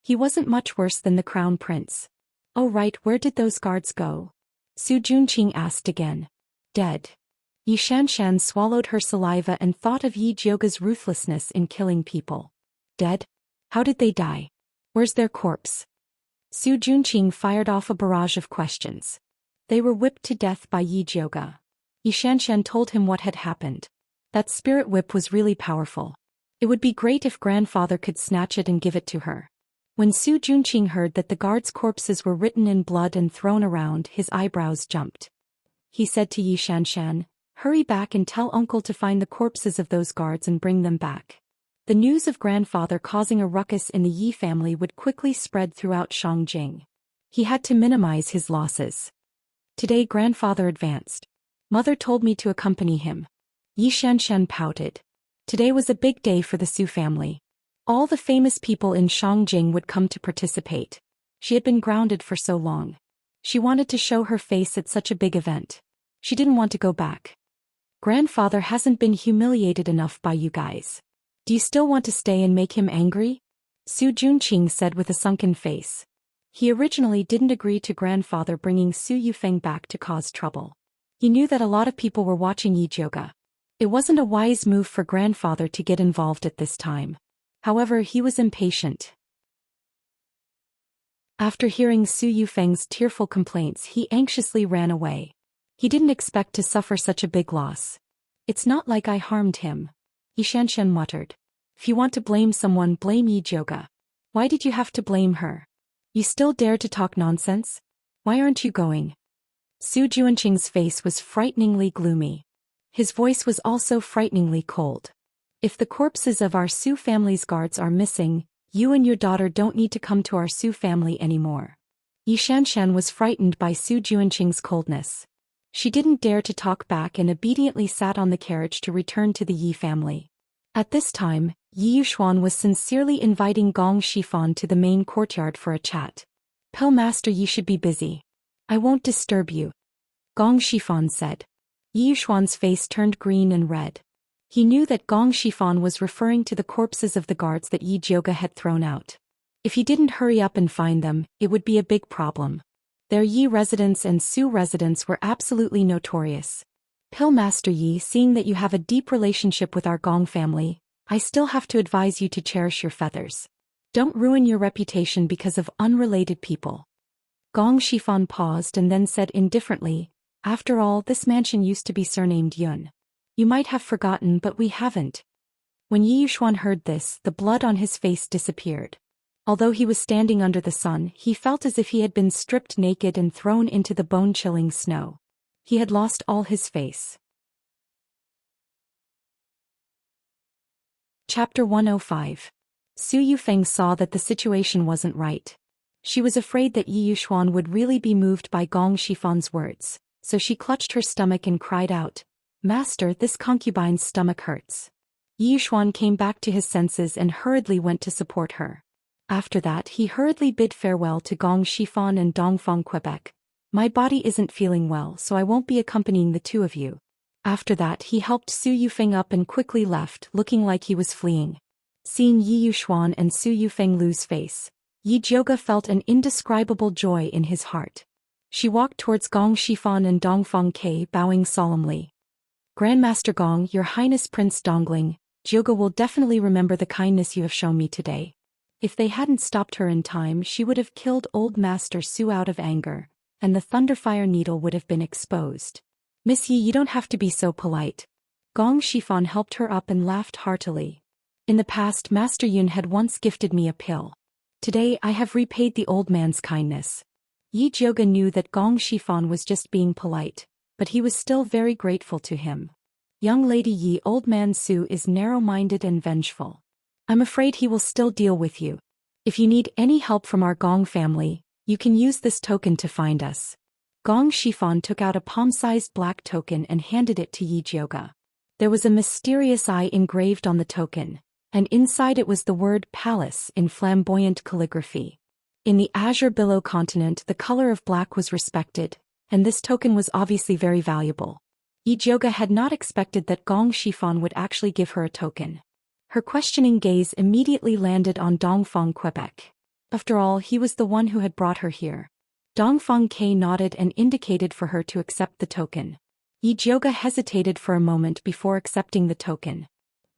He wasn't much worse than the crown prince. Oh right, where did those guards go? Su Junqing asked again. Dead. Xianxia swallowed her saliva and thought of Yi Jiuge's ruthlessness in killing people. Dead? How did they die? Where's their corpse? Su Junqing fired off a barrage of questions. They were whipped to death by Yi Jiuge. Xianxia told him what had happened. That spirit whip was really powerful. It would be great if grandfather could snatch it and give it to her. When Su Junqing heard that the guards' corpses were written in blood and thrown around, his eyebrows jumped. He said to Xianxia, "Hurry back and tell uncle to find the corpses of those guards and bring them back." The news of grandfather causing a ruckus in the Yi family would quickly spread throughout Shangjing. He had to minimize his losses. Today grandfather advanced. Mother told me to accompany him. Xianxia pouted. Today was a big day for the Su family. All the famous people in Shangjing would come to participate. She had been grounded for so long. She wanted to show her face at such a big event. She didn't want to go back. Grandfather hasn't been humiliated enough by you guys. Do you still want to stay and make him angry? Su Junqing said with a sunken face. He originally didn't agree to grandfather bringing Su Yufeng back to cause trouble. He knew that a lot of people were watching Yi Jiuge. It wasn't a wise move for grandfather to get involved at this time. However, he was impatient. After hearing Su Yufeng's tearful complaints, he anxiously ran away. He didn't expect to suffer such a big loss. It's not like I harmed him. Xianxia muttered. If you want to blame someone, blame Yi Jiuge. Why did you have to blame her? You still dare to talk nonsense? Why aren't you going? Su Junqing's face was frighteningly gloomy. His voice was also frighteningly cold. If the corpses of our Su family's guards are missing, you and your daughter don't need to come to our Su family anymore. Xianxia was frightened by Su Junqing's coldness. She didn't dare to talk back and obediently sat on the carriage to return to the Yi family. At this time, Yi Yuxuan was sincerely inviting Gong Shifan to the main courtyard for a chat. Pill Master, you should be busy. I won't disturb you. Gong Shifan said. Yi Yuxuan's face turned green and red. He knew that Gong Shifan was referring to the corpses of the guards that Yi Jiuge had thrown out. If he didn't hurry up and find them, it would be a big problem. Their Yi residents and Su residents were absolutely notorious. Pill Master Yi, seeing that you have a deep relationship with our Gong family, I still have to advise you to cherish your feathers. Don't ruin your reputation because of unrelated people. Gong Shifan paused and then said indifferently, after all, this mansion used to be surnamed Yun. You might have forgotten, but we haven't. When Yi Yuxuan heard this, the blood on his face disappeared. Although he was standing under the sun, he felt as if he had been stripped naked and thrown into the bone-chilling snow. He had lost all his face. Chapter 105. Su Yufeng saw that the situation wasn't right. She was afraid that Yi Yuxuan would really be moved by Gong Shifan's words, so she clutched her stomach and cried out, "Master, this concubine's stomach hurts." Yi Yuxuan came back to his senses and hurriedly went to support her. After that, he hurriedly bid farewell to Gong Shifan and Dongfang Quebec. My body isn't feeling well, so I won't be accompanying the two of you. After that, he helped Su Yufeng up and quickly left, looking like he was fleeing. Seeing Yi Yuxuan and Su Yufeng lose face, Yi Jiuge felt an indescribable joy in his heart. She walked towards Gong Shifan and Dongfang Ke, bowing solemnly. Grandmaster Gong, Your Highness Prince Dongling, Jiuge will definitely remember the kindness you have shown me today. If they hadn't stopped her in time, she would have killed old Master Su out of anger, and the Thunderfire Needle would have been exposed. Miss Yi, you don't have to be so polite. Gong Shifan helped her up and laughed heartily. In the past, Master Yun had once gifted me a pill. Today I have repaid the old man's kindness. Yi Jiuge knew that Gong Shifan was just being polite, but he was still very grateful to him. Young Lady Yi, old man Su is narrow-minded and vengeful. I'm afraid he will still deal with you. If you need any help from our Gong family, you can use this token to find us. Gong Shifan took out a palm-sized black token and handed it to Yi Jiuge. There was a mysterious eye engraved on the token, and inside it was the word palace in flamboyant calligraphy. In the Azure Billow continent, the color of black was respected, and this token was obviously very valuable. Yi Jiuge had not expected that Gong Shifan would actually give her a token. Her questioning gaze immediately landed on Dongfang Quebec. After all, he was the one who had brought her here. Dongfang Ke nodded and indicated for her to accept the token. Yi Jiuge hesitated for a moment before accepting the token.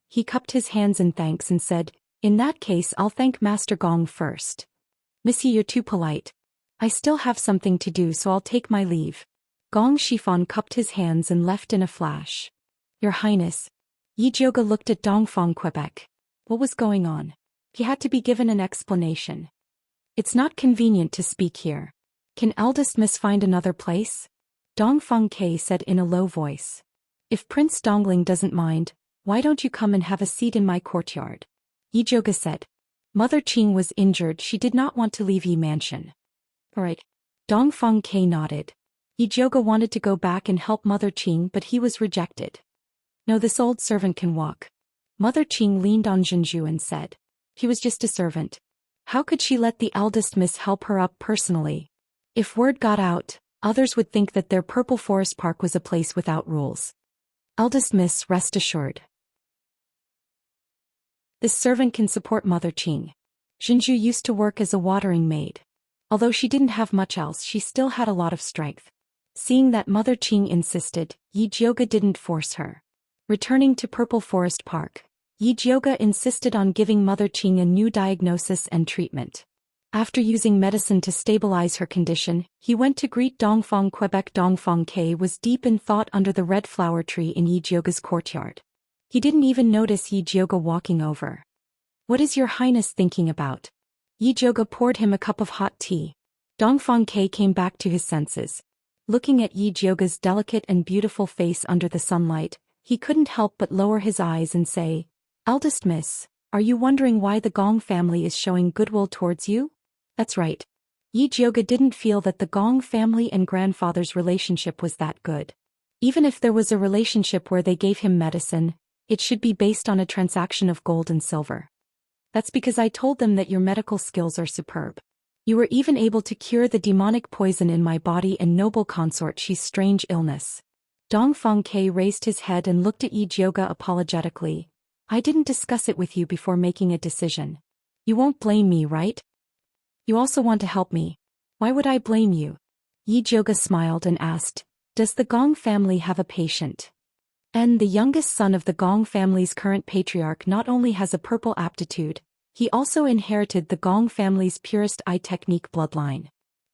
He cupped his hands in thanks and said, "In that case I'll thank Master Gong first." "Missy, you're too polite. I still have something to do, so I'll take my leave." Gong Shifan cupped his hands and left in a flash. "Your Highness." Yi Jiuge looked at Dongfang Quebec. What was going on? He had to be given an explanation. "It's not convenient to speak here. Can eldest miss find another place?" Dongfang Ke said in a low voice. "If Prince Dongling doesn't mind, why don't you come and have a seat in my courtyard?" Yi Jiuge said. Mother Qing was injured, she did not want to leave Yi Mansion. "All right." Dongfang Ke nodded. Yi Jiuge wanted to go back and help Mother Qing, but he was rejected. "No, this old servant can walk." Mother Qing leaned on Zhenju and said. "He was just a servant. How could she let the eldest miss help her up personally? If word got out, others would think that their Purple Forest Park was a place without rules. Eldest miss, rest assured. This servant can support Mother Qing." Zhenju used to work as a watering maid. Although she didn't have much else, she still had a lot of strength. Seeing that Mother Qing insisted, Yi Jiuge didn't force her. Returning to Purple Forest Park, Yi Jiuge insisted on giving Mother Qing a new diagnosis and treatment. After using medicine to stabilize her condition, he went to greet Dongfang Quebec. Dongfang Ke was deep in thought under the red flower tree in Yi Jiuge's courtyard. He didn't even notice Yi Jiuge walking over. "What is your Highness thinking about?" Yi Jiuge poured him a cup of hot tea. Dongfang Ke came back to his senses. Looking at Yi Jiuge's delicate and beautiful face under the sunlight, he couldn't help but lower his eyes and say, "Eldest miss, are you wondering why the Gong family is showing goodwill towards you?" "That's right." Yi Jiuge didn't feel that the Gong family and grandfather's relationship was that good. Even if there was a relationship where they gave him medicine, it should be based on a transaction of gold and silver. "That's because I told them that your medical skills are superb. You were even able to cure the demonic poison in my body and noble consort Xi's strange illness." Dongfang Ke raised his head and looked at Yi Jiuge apologetically. "I didn't discuss it with you before making a decision. You won't blame me, right? You also want to help me. Why would I blame you?" Yi Jiuge smiled and asked, "Does the Gong family have a patient?" And the youngest son of the Gong family's current patriarch not only has a purple aptitude, he also inherited the Gong family's purest eye technique bloodline.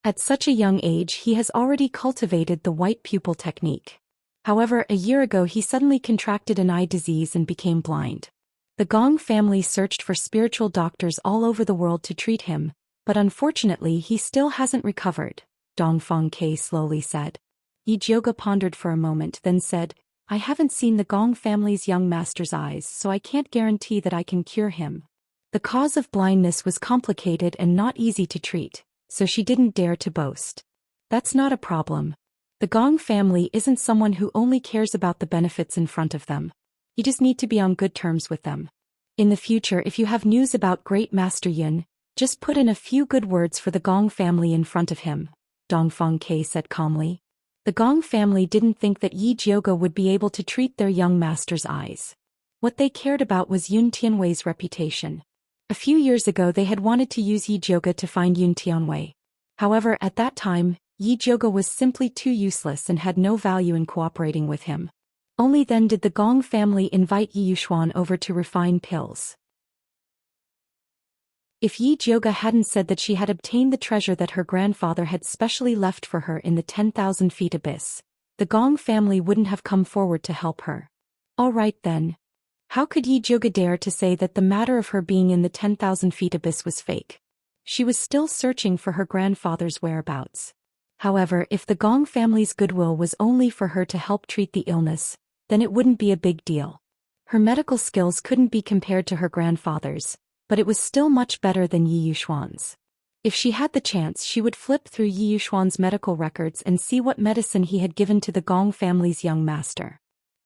At such a young age he has already cultivated the white pupil technique. However, a year ago he suddenly contracted an eye disease and became blind. The Gong family searched for spiritual doctors all over the world to treat him, but unfortunately he still hasn't recovered, Dongfang Ke slowly said. Yi Jiuge pondered for a moment, then said, "I haven't seen the Gong family's young master's eyes, so I can't guarantee that I can cure him." The cause of blindness was complicated and not easy to treat, so she didn't dare to boast. "That's not a problem. The Gong family isn't someone who only cares about the benefits in front of them. You just need to be on good terms with them. In the future, if you have news about Great Master Yun, just put in a few good words for the Gong family in front of him," Dongfang Ke said calmly. The Gong family didn't think that Yi Jiuge would be able to treat their young master's eyes. What they cared about was Yun Tianwei's reputation. A few years ago they had wanted to use Yi Jiuge to find Yun Tianwei. However, at that time, Yi Jiuge was simply too useless and had no value in cooperating with him. Only then did the Gong family invite Yi Yuxuan over to refine pills. If Yi Jiuge hadn't said that she had obtained the treasure that her grandfather had specially left for her in the 10,000 feet abyss, the Gong family wouldn't have come forward to help her. All right then. How could Yi Jiuge dare to say that the matter of her being in the 10,000 feet abyss was fake? She was still searching for her grandfather's whereabouts. However, if the Gong family's goodwill was only for her to help treat the illness, then it wouldn't be a big deal. Her medical skills couldn't be compared to her grandfather's, but it was still much better than Yi Yuxuan's. If she had the chance, she would flip through Yi Yuxuan's medical records and see what medicine he had given to the Gong family's young master.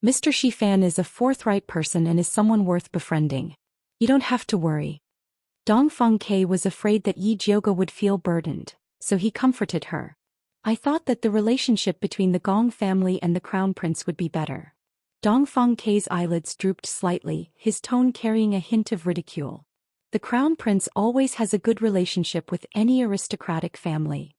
Mr. Shifan is a forthright person and is someone worth befriending. You don't have to worry. Dongfang Ke was afraid that Yi Jiuge would feel burdened, so he comforted her. I thought that the relationship between the Gong family and the Crown Prince would be better. Dongfeng Kei's eyelids drooped slightly, his tone carrying a hint of ridicule. The crown prince always has a good relationship with any aristocratic family.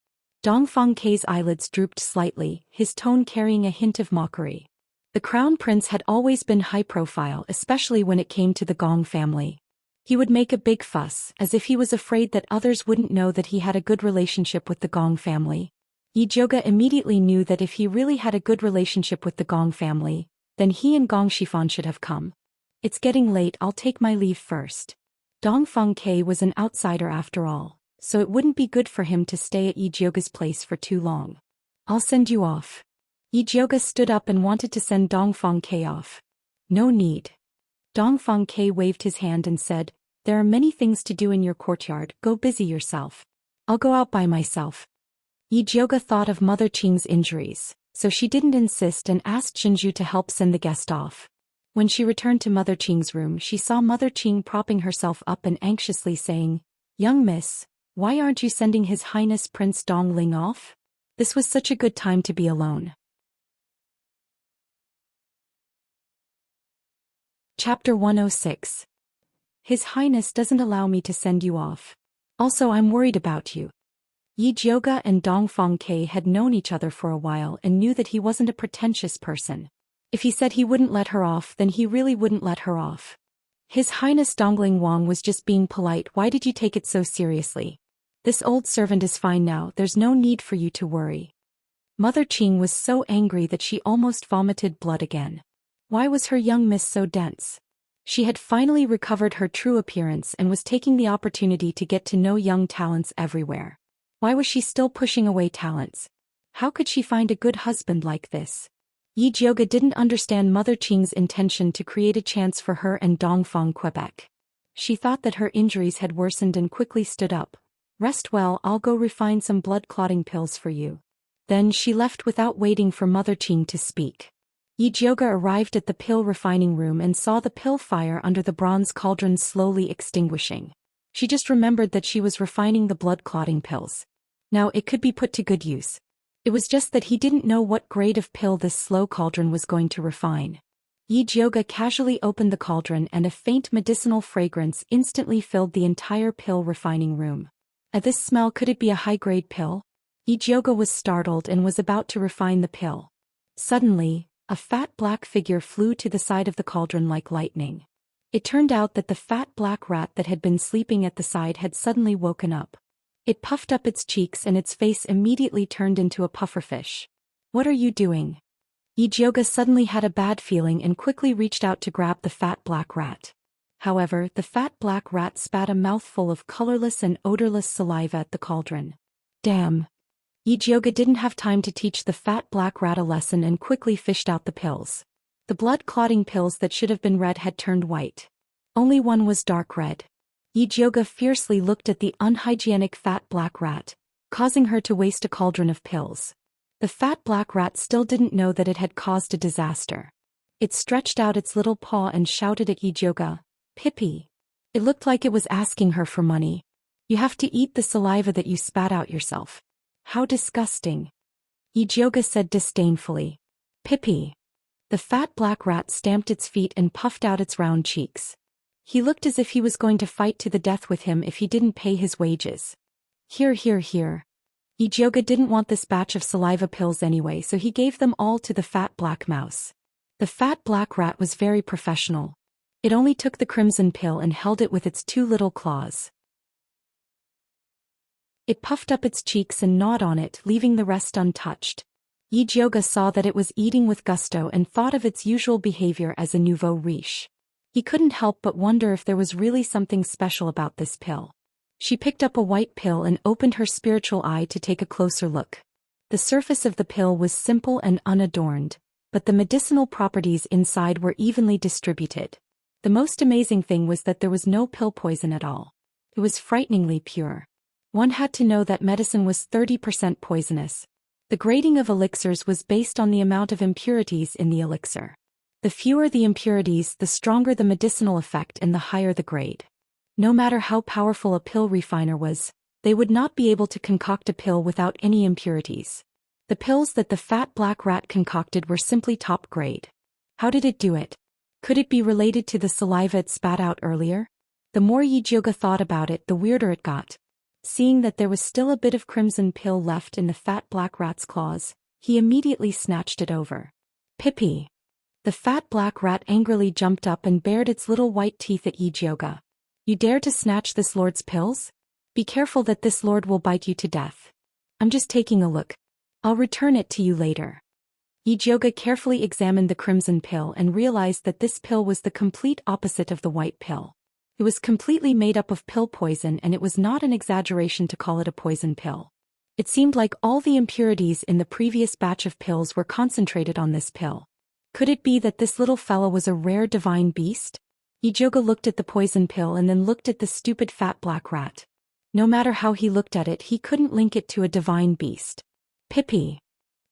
Dongfeng Kei's eyelids drooped slightly, his tone carrying a hint of mockery. The crown prince had always been high profile, especially when it came to the Gong family. He would make a big fuss, as if he was afraid that others wouldn't know that he had a good relationship with the Gong family. Yi Jiuge immediately knew that if he really had a good relationship with the Gong family, then he and Gong Shifan should have come. It's getting late, I'll take my leave first. Dongfeng Kei was an outsider after all, so it wouldn't be good for him to stay at Yi Jiuge's place for too long. I'll send you off. Yi Jiuge stood up and wanted to send Dongfeng Kei off. No need. Dongfeng Kei waved his hand and said, there are many things to do in your courtyard, go busy yourself. I'll go out by myself. Yi Jiuge thought of Mother Qing's injuries, so she didn't insist and asked Xinju to help send the guest off. When she returned to Mother Qing's room, she saw Mother Qing propping herself up and anxiously saying, young miss, why aren't you sending His Highness Prince Dongling off? This was such a good time to be alone. Chapter 106. His Highness doesn't allow me to send you off. Also, I'm worried about you. Yi Jiuge and Dongfeng Kei had known each other for a while and knew that he wasn't a pretentious person. If he said he wouldn't let her off, then he really wouldn't let her off. His Highness Dongling Wang was just being polite. Why did you take it so seriously? This old servant is fine now, there's no need for you to worry. Mother Qing was so angry that she almost vomited blood again. Why was her young miss so dense? She had finally recovered her true appearance and was taking the opportunity to get to know young talents everywhere. Why was she still pushing away talents? How could she find a good husband like this? Yi Jiuge didn't understand Mother Qing's intention to create a chance for her and Dongfeng Quebec. She thought that her injuries had worsened and quickly stood up. Rest well, I'll go refine some blood-clotting pills for you. Then she left without waiting for Mother Qing to speak. Yi Jiuge arrived at the pill refining room and saw the pill fire under the bronze cauldron slowly extinguishing. She just remembered that she was refining the blood-clotting pills. Now it could be put to good use. It was just that he didn't know what grade of pill this slow cauldron was going to refine. Yi Jiuge casually opened the cauldron and a faint medicinal fragrance instantly filled the entire pill refining room. At this smell, could it be a high-grade pill? Yi Jiuge was startled and was about to refine the pill. Suddenly, a fat black figure flew to the side of the cauldron like lightning. It turned out that the fat black rat that had been sleeping at the side had suddenly woken up. It puffed up its cheeks and its face immediately turned into a pufferfish. What are you doing? Yi Jiuge suddenly had a bad feeling and quickly reached out to grab the fat black rat. However, the fat black rat spat a mouthful of colorless and odorless saliva at the cauldron. Damn! Yi Jiuge didn't have time to teach the fat black rat a lesson and quickly fished out the pills. The blood-clotting pills that should have been red had turned white. Only one was dark red. Yi Jiuge fiercely looked at the unhygienic fat black rat, causing her to waste a cauldron of pills. The fat black rat still didn't know that it had caused a disaster. It stretched out its little paw and shouted at Yi Jiuge, "Pippi." It looked like it was asking her for money. You have to eat the saliva that you spat out yourself. How disgusting. Yi Jiuge said disdainfully. Pippi. The fat black rat stamped its feet and puffed out its round cheeks. He looked as if he was going to fight to the death with him if he didn't pay his wages. Here. Yi Jiuge didn't want this batch of saliva pills anyway, so he gave them all to the fat black mouse. The fat black rat was very professional. It only took the crimson pill and held it with its two little claws. It puffed up its cheeks and gnawed on it, leaving the rest untouched. Yi Jiuge saw that it was eating with gusto and thought of its usual behavior as a nouveau riche. He couldn't help but wonder if there was really something special about this pill. She picked up a white pill and opened her spiritual eye to take a closer look. The surface of the pill was simple and unadorned, but the medicinal properties inside were evenly distributed. The most amazing thing was that there was no pill poison at all. It was frighteningly pure. One had to know that medicine was 30% poisonous. The grading of elixirs was based on the amount of impurities in the elixir. The fewer the impurities, the stronger the medicinal effect and the higher the grade. No matter how powerful a pill refiner was, they would not be able to concoct a pill without any impurities. The pills that the fat black rat concocted were simply top grade. How did it do it? Could it be related to the saliva it spat out earlier? The more Yijioga thought about it, the weirder it got. Seeing that there was still a bit of crimson pill left in the fat black rat's claws, he immediately snatched it over. Pippi! The fat black rat angrily jumped up and bared its little white teeth at Yijioga. You dare to snatch this lord's pills? Be careful that this lord will bite you to death. I'm just taking a look. I'll return it to you later. Yijioga carefully examined the crimson pill and realized that this pill was the complete opposite of the white pill. It was completely made up of pill poison, and it was not an exaggeration to call it a poison pill. It seemed like all the impurities in the previous batch of pills were concentrated on this pill. Could it be that this little fella was a rare divine beast? Yijioga looked at the poison pill and then looked at the stupid fat black rat. No matter how he looked at it, he couldn't link it to a divine beast. Pippi!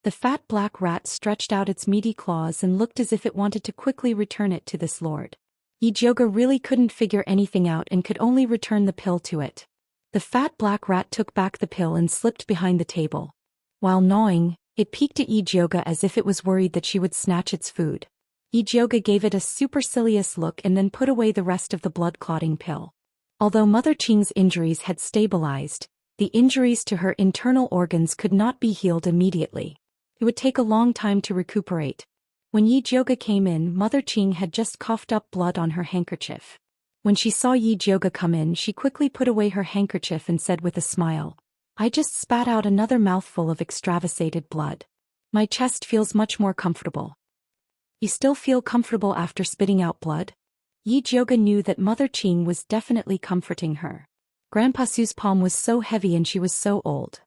The fat black rat stretched out its meaty claws and looked as if it wanted to quickly return it to this lord. Yijioga really couldn't figure anything out and could only return the pill to it. The fat black rat took back the pill and slipped behind the table. While gnawing, it peeked at Yijioga as if it was worried that she would snatch its food. Yijioga gave it a supercilious look and then put away the rest of the blood-clotting pill. Although Mother Qing's injuries had stabilized, the injuries to her internal organs could not be healed immediately. It would take a long time to recuperate. When Yijioga came in, Mother Qing had just coughed up blood on her handkerchief. When she saw Yijioga come in, she quickly put away her handkerchief and said with a smile, I just spat out another mouthful of extravasated blood. My chest feels much more comfortable. You still feel comfortable after spitting out blood? Yijioga knew that Mother Qing was definitely comforting her. Grandpa Su's palm was so heavy and she was so old.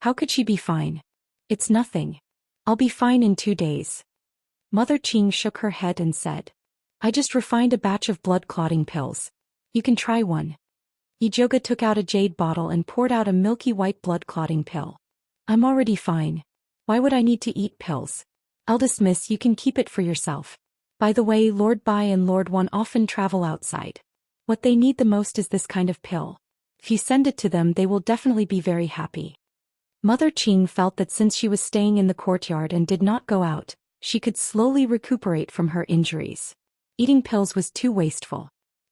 How could she be fine? It's nothing. I'll be fine in 2 days. Mother Qing shook her head and said, I just refined a batch of blood-clotting pills. You can try one. Yijioga took out a jade bottle and poured out a milky white blood-clotting pill. I'm already fine. Why would I need to eat pills? Eldest miss, you can keep it for yourself. By the way, Lord Bai and Lord Wan often travel outside. What they need the most is this kind of pill. If you send it to them, they will definitely be very happy. Mother Qing felt that since she was staying in the courtyard and did not go out, she could slowly recuperate from her injuries. Eating pills was too wasteful.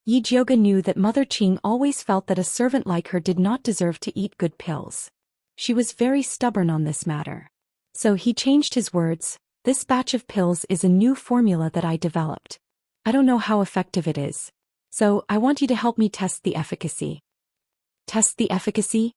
Yijioga knew that Mother Qing always felt that a servant like her did not deserve to eat good pills. She was very stubborn on this matter. So he changed his words, this batch of pills is a new formula that I developed. I don't know how effective it is. So I want you to help me test the efficacy. Test the efficacy?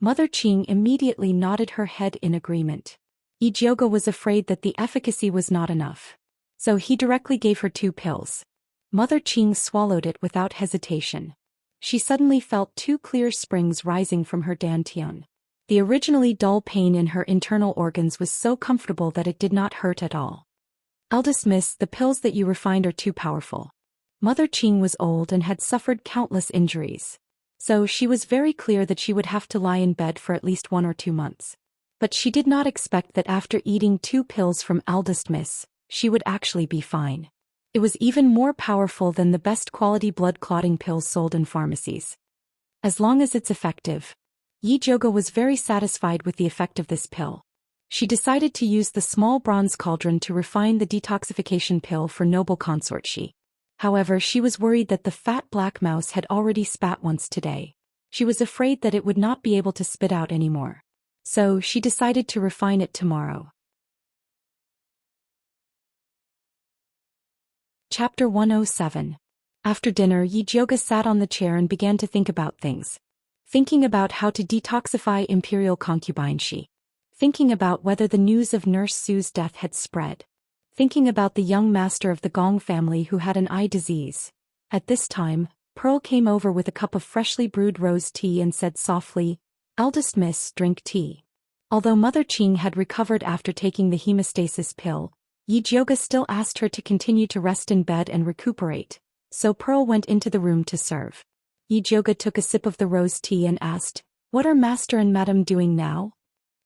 Mother Qing immediately nodded her head in agreement. Yijioga was afraid that the efficacy was not enough. So he directly gave her 2 pills. Mother Qing swallowed it without hesitation. She suddenly felt 2 clear springs rising from her dantian. The originally dull pain in her internal organs was so comfortable that it did not hurt at all. Eldest miss, the pills that you refined are too powerful. Mother Qing was old and had suffered countless injuries. So she was very clear that she would have to lie in bed for at least 1 or 2 months. But she did not expect that after eating 2 pills from Eldest Miss, she would actually be fine. It was even more powerful than the best quality blood-clotting pills sold in pharmacies. As long as it's effective. Yijioga was very satisfied with the effect of this pill. She decided to use the small bronze cauldron to refine the detoxification pill for noble consort Shi. However, she was worried that the fat black mouse had already spat once today. She was afraid that it would not be able to spit out anymore. So she decided to refine it tomorrow. Chapter 107. After dinner, Yijioga sat on the chair and began to think about things. Thinking about how to detoxify Imperial concubine Shi. Thinking about whether the news of Nurse Su's death had spread. Thinking about the young master of the Gong family who had an eye disease. At this time, Pearl came over with a cup of freshly brewed rose tea and said softly, "Eldest miss, drink tea." Although Mother Qing had recovered after taking the hemostasis pill, Yijioga still asked her to continue to rest in bed and recuperate, so Pearl went into the room to serve. Yijioga took a sip of the rose tea and asked, "What are Master and Madam doing now?"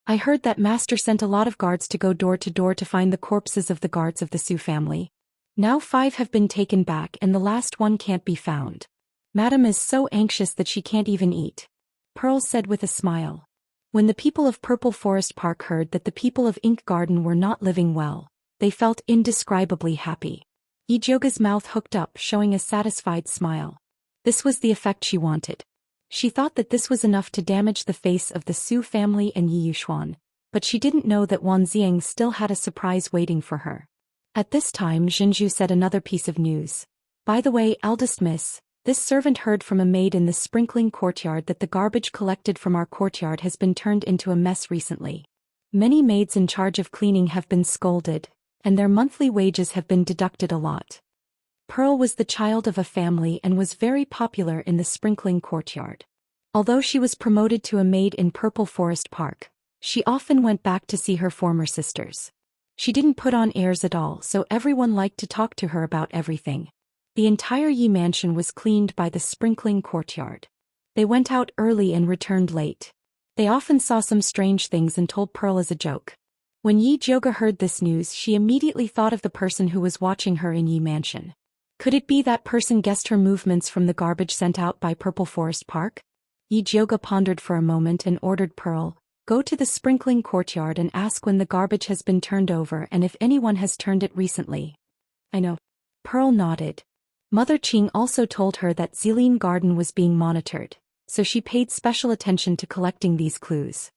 "I heard that Master sent a lot of guards to go door to door to find the corpses of the guards of the Su family. Now 5 have been taken back and the last one can't be found. Madam is so anxious that she can't even eat," Pearl said with a smile. When the people of Purple Forest Park heard that the people of Ink Garden were not living well, they felt indescribably happy. Yijioga's mouth hooked up, showing a satisfied smile. This was the effect she wanted. She thought that this was enough to damage the face of the Su family and Yi Yuxuan, but she didn't know that Wan Xiang still had a surprise waiting for her. At this time Zhenju said another piece of news. By the way, eldest miss, this servant heard from a maid in the sprinkling courtyard that the garbage collected from our courtyard has been turned into a mess recently. Many maids in charge of cleaning have been scolded, and their monthly wages have been deducted a lot. Pearl was the child of a family and was very popular in the sprinkling courtyard. Although she was promoted to a maid in Purple Forest Park, she often went back to see her former sisters. She didn't put on airs at all, so everyone liked to talk to her about everything. The entire Yi mansion was cleaned by the sprinkling courtyard. They went out early and returned late. They often saw some strange things and told Pearl as a joke. When Yi Jioga heard this news, she immediately thought of the person who was watching her in Yi mansion. Could it be that person guessed her movements from the garbage sent out by Purple Forest Park? Yi Jioga pondered for a moment and ordered Pearl, "Go to the sprinkling courtyard and ask when the garbage has been turned over and if anyone has turned it recently." "I know." Pearl nodded. Mother Qing also told her that Xilin Garden was being monitored, so she paid special attention to collecting these clues.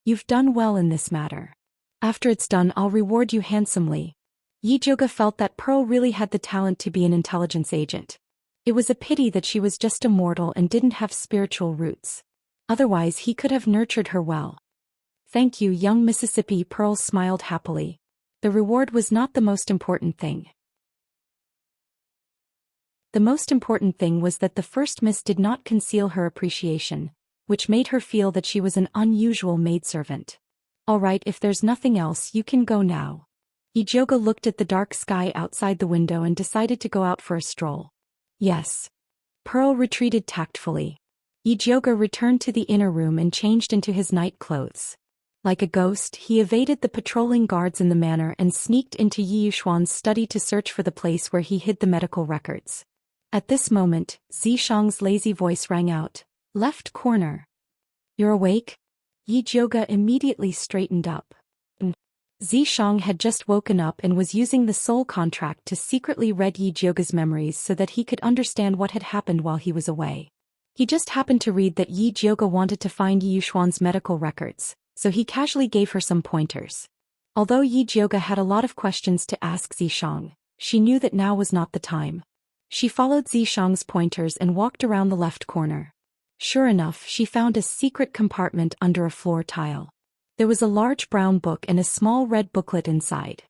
"You've done well in this matter. After it's done, I'll reward you handsomely." Yi Jioga felt that Pearl really had the talent to be an intelligence agent. It was a pity that she was just a mortal and didn't have spiritual roots. Otherwise he could have nurtured her well. "Thank you, young Mississippi." Pearl smiled happily. The reward was not the most important thing. The most important thing was that the first miss did not conceal her appreciation, which made her feel that she was an unusual maidservant. "All right, if there's nothing else, you can go now." Yi Jioga looked at the dark sky outside the window and decided to go out for a stroll. "Yes." Pearl retreated tactfully. Yi Jioga returned to the inner room and changed into his night clothes. Like a ghost, he evaded the patrolling guards in the manor and sneaked into Yi Yuxuan's study to search for the place where he hid the medical records. At this moment, Zishang's lazy voice rang out. "Left corner." "You're awake?" Yi Jioga immediately straightened up. Zishang had just woken up and was using the soul contract to secretly read Yi Jioga's memories so that he could understand what had happened while he was away. He just happened to read that Yi Jioga wanted to find Yi Yuxuan's medical records, so he casually gave her some pointers. Although Yi Jioga had a lot of questions to ask Zishang, she knew that now was not the time. She followed Zishang's pointers and walked around the left corner. Sure enough, she found a secret compartment under a floor tile. There was a large brown book and a small red booklet inside.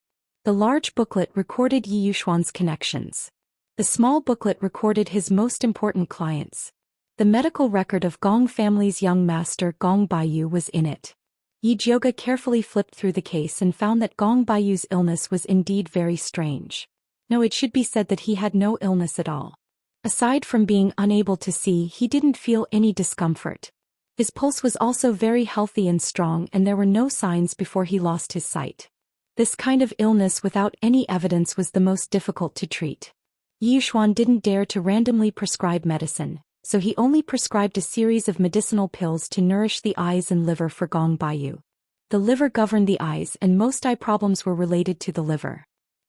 The large booklet recorded Yi Yuxuan's connections. The small booklet recorded his most important clients. The medical record of Gong family's young master Gong Baiyu was in it. Yi Jioga carefully flipped through the case and found that Gong Baiyu's illness was indeed very strange. No, it should be said that he had no illness at all. Aside from being unable to see, he didn't feel any discomfort. His pulse was also very healthy and strong, and there were no signs before he lost his sight. This kind of illness without any evidence was the most difficult to treat. Yi Yuxuan didn't dare to randomly prescribe medicine, so he only prescribed a series of medicinal pills to nourish the eyes and liver for Gong Baiyu. The liver governed the eyes, and most eye problems were related to the liver.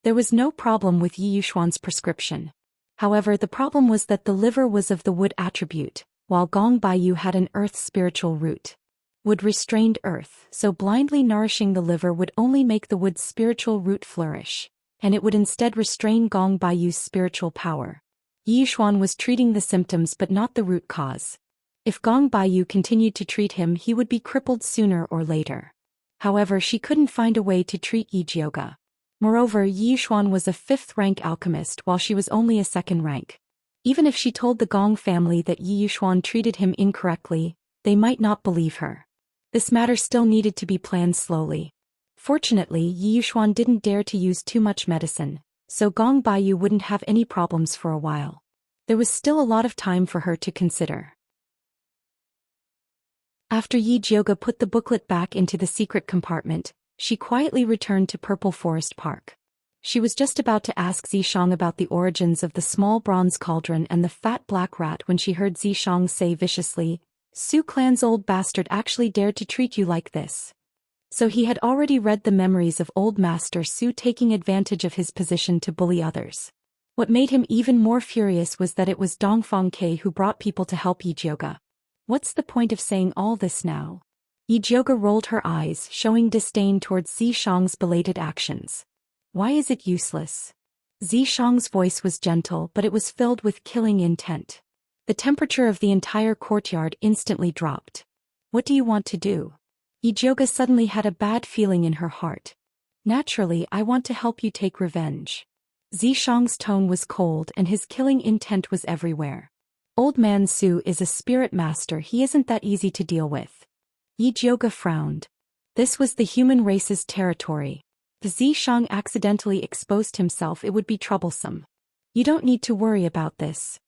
There was no problem with Yi Yuxuan's prescription. However, the problem was that the liver was of the wood attribute, while Gong Baiyu had an earth spiritual root. Wood restrained earth, so blindly nourishing the liver would only make the wood's spiritual root flourish, and it would instead restrain Gong Baiyu's spiritual power. Yi Yuxuan was treating the symptoms but not the root cause. If Gong Baiyu continued to treat him, he would be crippled sooner or later. However, she couldn't find a way to treat Yi Jioga. Moreover, Yi Yuxuan was a 5th-rank alchemist while she was only a 2nd rank. Even if she told the Gong family that Yi Yuxuan treated him incorrectly, they might not believe her. This matter still needed to be planned slowly. Fortunately, Yi Yuxuan didn't dare to use too much medicine, so Gong Baiyu wouldn't have any problems for a while. There was still a lot of time for her to consider. After Yi Jioga put the booklet back into the secret compartment, she quietly returned to Purple Forest Park. She was just about to ask Zishang about the origins of the small bronze cauldron and the fat black rat when she heard Zishang say viciously, Su clan's old bastard actually dared to treat you like this. So he had already read the memories of old Master Su taking advantage of his position to bully others. What made him even more furious was that it was Dongfang Ke who brought people to help Yi Jioge. What's the point of saying all this now? Yi Jioge rolled her eyes, showing disdain towards Zishang's belated actions. Why is it useless? Zishang's voice was gentle, but it was filled with killing intent. The temperature of the entire courtyard instantly dropped. What do you want to do? Yi Jioge suddenly had a bad feeling in her heart. Naturally, I want to help you take revenge. Zishang's tone was cold and his killing intent was everywhere. Old man Su is a spirit master, he isn't that easy to deal with. Yi Jioge frowned. This was the human race's territory. If Zishang accidentally exposed himself, it would be troublesome. You don't need to worry about this.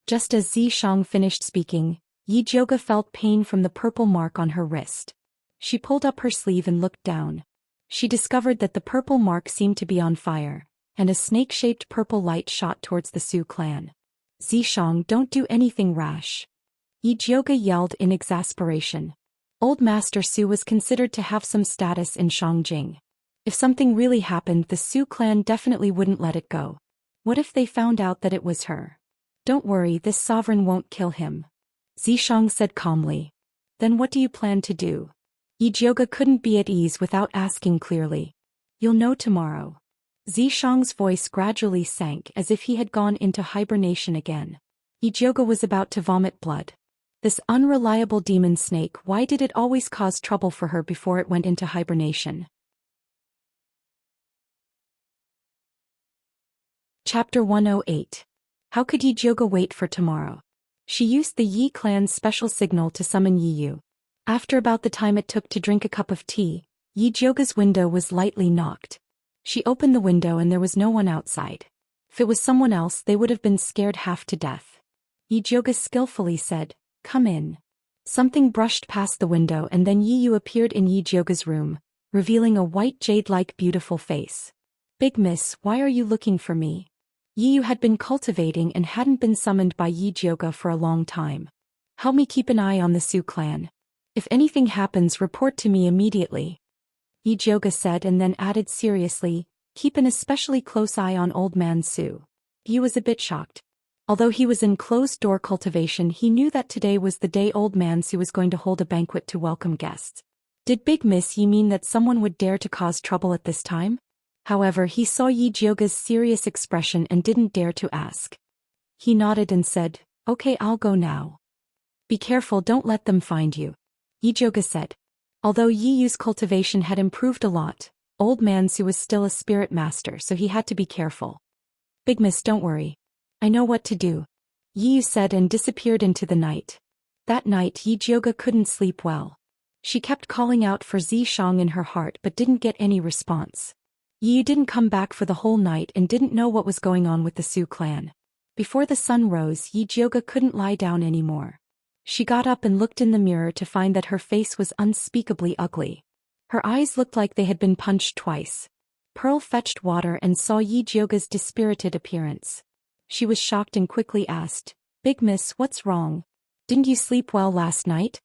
Just as Zishang finished speaking, Yi Jioge felt pain from the purple mark on her wrist. She pulled up her sleeve and looked down. She discovered that the purple mark seemed to be on fire, and a snake-shaped purple light shot towards the Su clan. Zishang, don't do anything rash. Yi Jioge yelled in exasperation. Old Master Su was considered to have some status in Shangjing. If something really happened, the Su clan definitely wouldn't let it go. What if they found out that it was her? Don't worry, this sovereign won't kill him. Zishang said calmly. Then what do you plan to do? Yi Jioge couldn't be at ease without asking clearly. You'll know tomorrow. Zishang's voice gradually sank as if he had gone into hibernation again. Yi Jioge was about to vomit blood. This unreliable demon snake, why did it always cause trouble for her before it went into hibernation? Chapter 108. How could Yi Jioge wait for tomorrow? She used the Yi clan's special signal to summon Yi Yu. After about the time it took to drink a cup of tea, Yi Jioge's window was lightly knocked. She opened the window and there was no one outside. If it was someone else, they would have been scared half to death. Yi Jioge skillfully said, "Come in." Something brushed past the window and then Yi Yu appeared in Yi Jioge's room, revealing a white jade-like beautiful face. "Big Miss, why are you looking for me?" Yi Yu had been cultivating and hadn't been summoned by Yi Jioge for a long time. "Help me keep an eye on the Su clan. If anything happens, report to me immediately," Yi Jioge said, and then added seriously, "Keep an especially close eye on old man Su." He was a bit shocked. Although he was in closed-door cultivation, he knew that today was the day old man Su was going to hold a banquet to welcome guests. Did Big Miss Yi mean that someone would dare to cause trouble at this time? However, he saw Yi Jioge's serious expression and didn't dare to ask. He nodded and said, "Okay, I'll go now." "Be careful, don't let them find you," Yi Jioge said. Although Yi Yu's cultivation had improved a lot, old man Su was still a spirit master, so he had to be careful. "Big Miss, don't worry. I know what to do," Yi Yu said and disappeared into the night. That night Yi Jioge couldn't sleep well. She kept calling out for Zishang in her heart but didn't get any response. Yi Yu didn't come back for the whole night and didn't know what was going on with the Su clan. Before the sun rose, Yi Jioge couldn't lie down anymore. She got up and looked in the mirror to find that her face was unspeakably ugly. Her eyes looked like they had been punched twice. Pearl fetched water and saw Yi Jioge's dispirited appearance. She was shocked and quickly asked, "Big Miss, what's wrong? Didn't you sleep well last night?"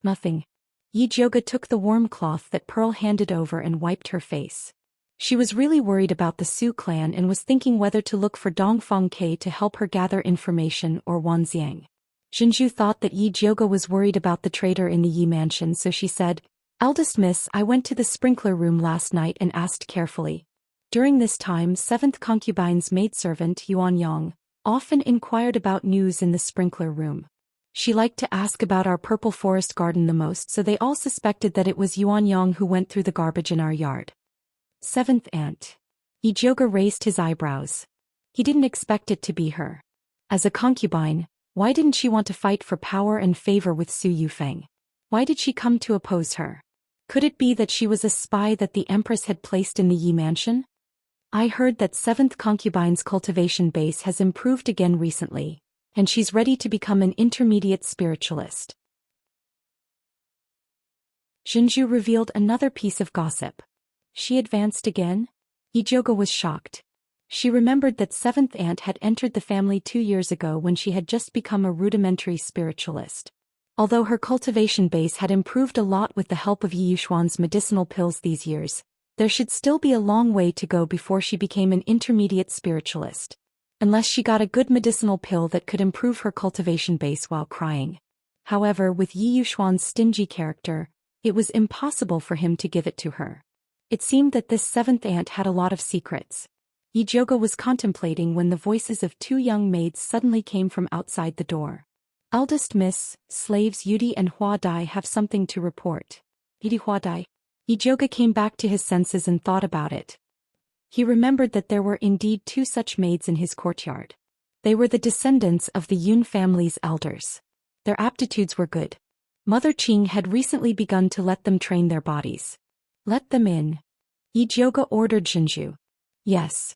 "Nothing." Yi Jioge took the warm cloth that Pearl handed over and wiped her face. She was really worried about the Su clan and was thinking whether to look for Dongfang Ke to help her gather information or Wanxiang. Zhenzhu thought that Yi Jioge was worried about the traitor in the Yi mansion, so she said, "Eldest Miss, I went to the sprinkler room last night and asked carefully." During this time, 7th concubine's maidservant Yuan Yang often inquired about news in the sprinkler room. She liked to ask about our purple forest garden the most, so they all suspected that it was Yuan Yang who went through the garbage in our yard. 7th aunt. Yi Jioge raised his eyebrows. He didn't expect it to be her. As a concubine, why didn't she want to fight for power and favor with Su Yufeng? Why did she come to oppose her? Could it be that she was a spy that the Empress had placed in the Yi mansion? "I heard that 7th concubine's cultivation base has improved again recently, and she's ready to become an intermediate spiritualist." Zhenzhu revealed another piece of gossip. She advanced again? Yi Jioge was shocked. She remembered that 7th aunt had entered the family 2 years ago when she had just become a rudimentary spiritualist. Although her cultivation base had improved a lot with the help of Yi Yuxuan's medicinal pills these years, there should still be a long way to go before she became an intermediate spiritualist. Unless she got a good medicinal pill that could improve her cultivation base while crying. However, with Yi Yuxuan's stingy character, it was impossible for him to give it to her. It seemed that this seventh aunt had a lot of secrets. Yi Zhouge was contemplating when the voices of two young maids suddenly came from outside the door. Eldest Miss, slaves Yudi and Hua Dai have something to report. Yudi Hua Dai. Yi Zhouge came back to his senses and thought about it. He remembered that there were indeed two such maids in his courtyard. They were the descendants of the Yun family's elders. Their aptitudes were good. Mother Qing had recently begun to let them train their bodies. Let them in. Yi Zhouge ordered Zhenju. Yes.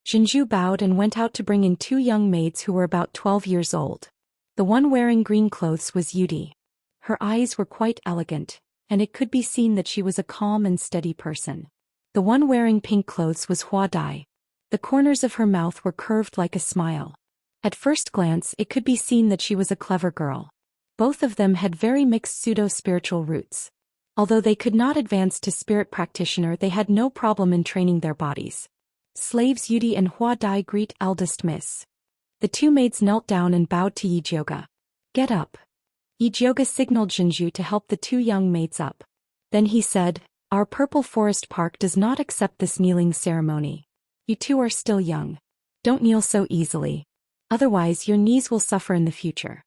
Zhenju bowed and went out to bring in two young maids who were about 12 years old. The one wearing green clothes was Yudi. Her eyes were quite elegant, and it could be seen that she was a calm and steady person. The one wearing pink clothes was Hua Dai. The corners of her mouth were curved like a smile. At first glance it could be seen that she was a clever girl. Both of them had very mixed pseudo-spiritual roots. Although they could not advance to spirit practitioner, they had no problem in training their bodies. Slaves Yudi and Hua Dai greet eldest miss. The two maids knelt down and bowed to Yi Zhouge. Get up. Yi Zhouge signaled Zhenju to help the two young maids up. Then he said, our Purple Forest Park does not accept this kneeling ceremony. You two are still young. Don't kneel so easily. Otherwise your knees will suffer in the future.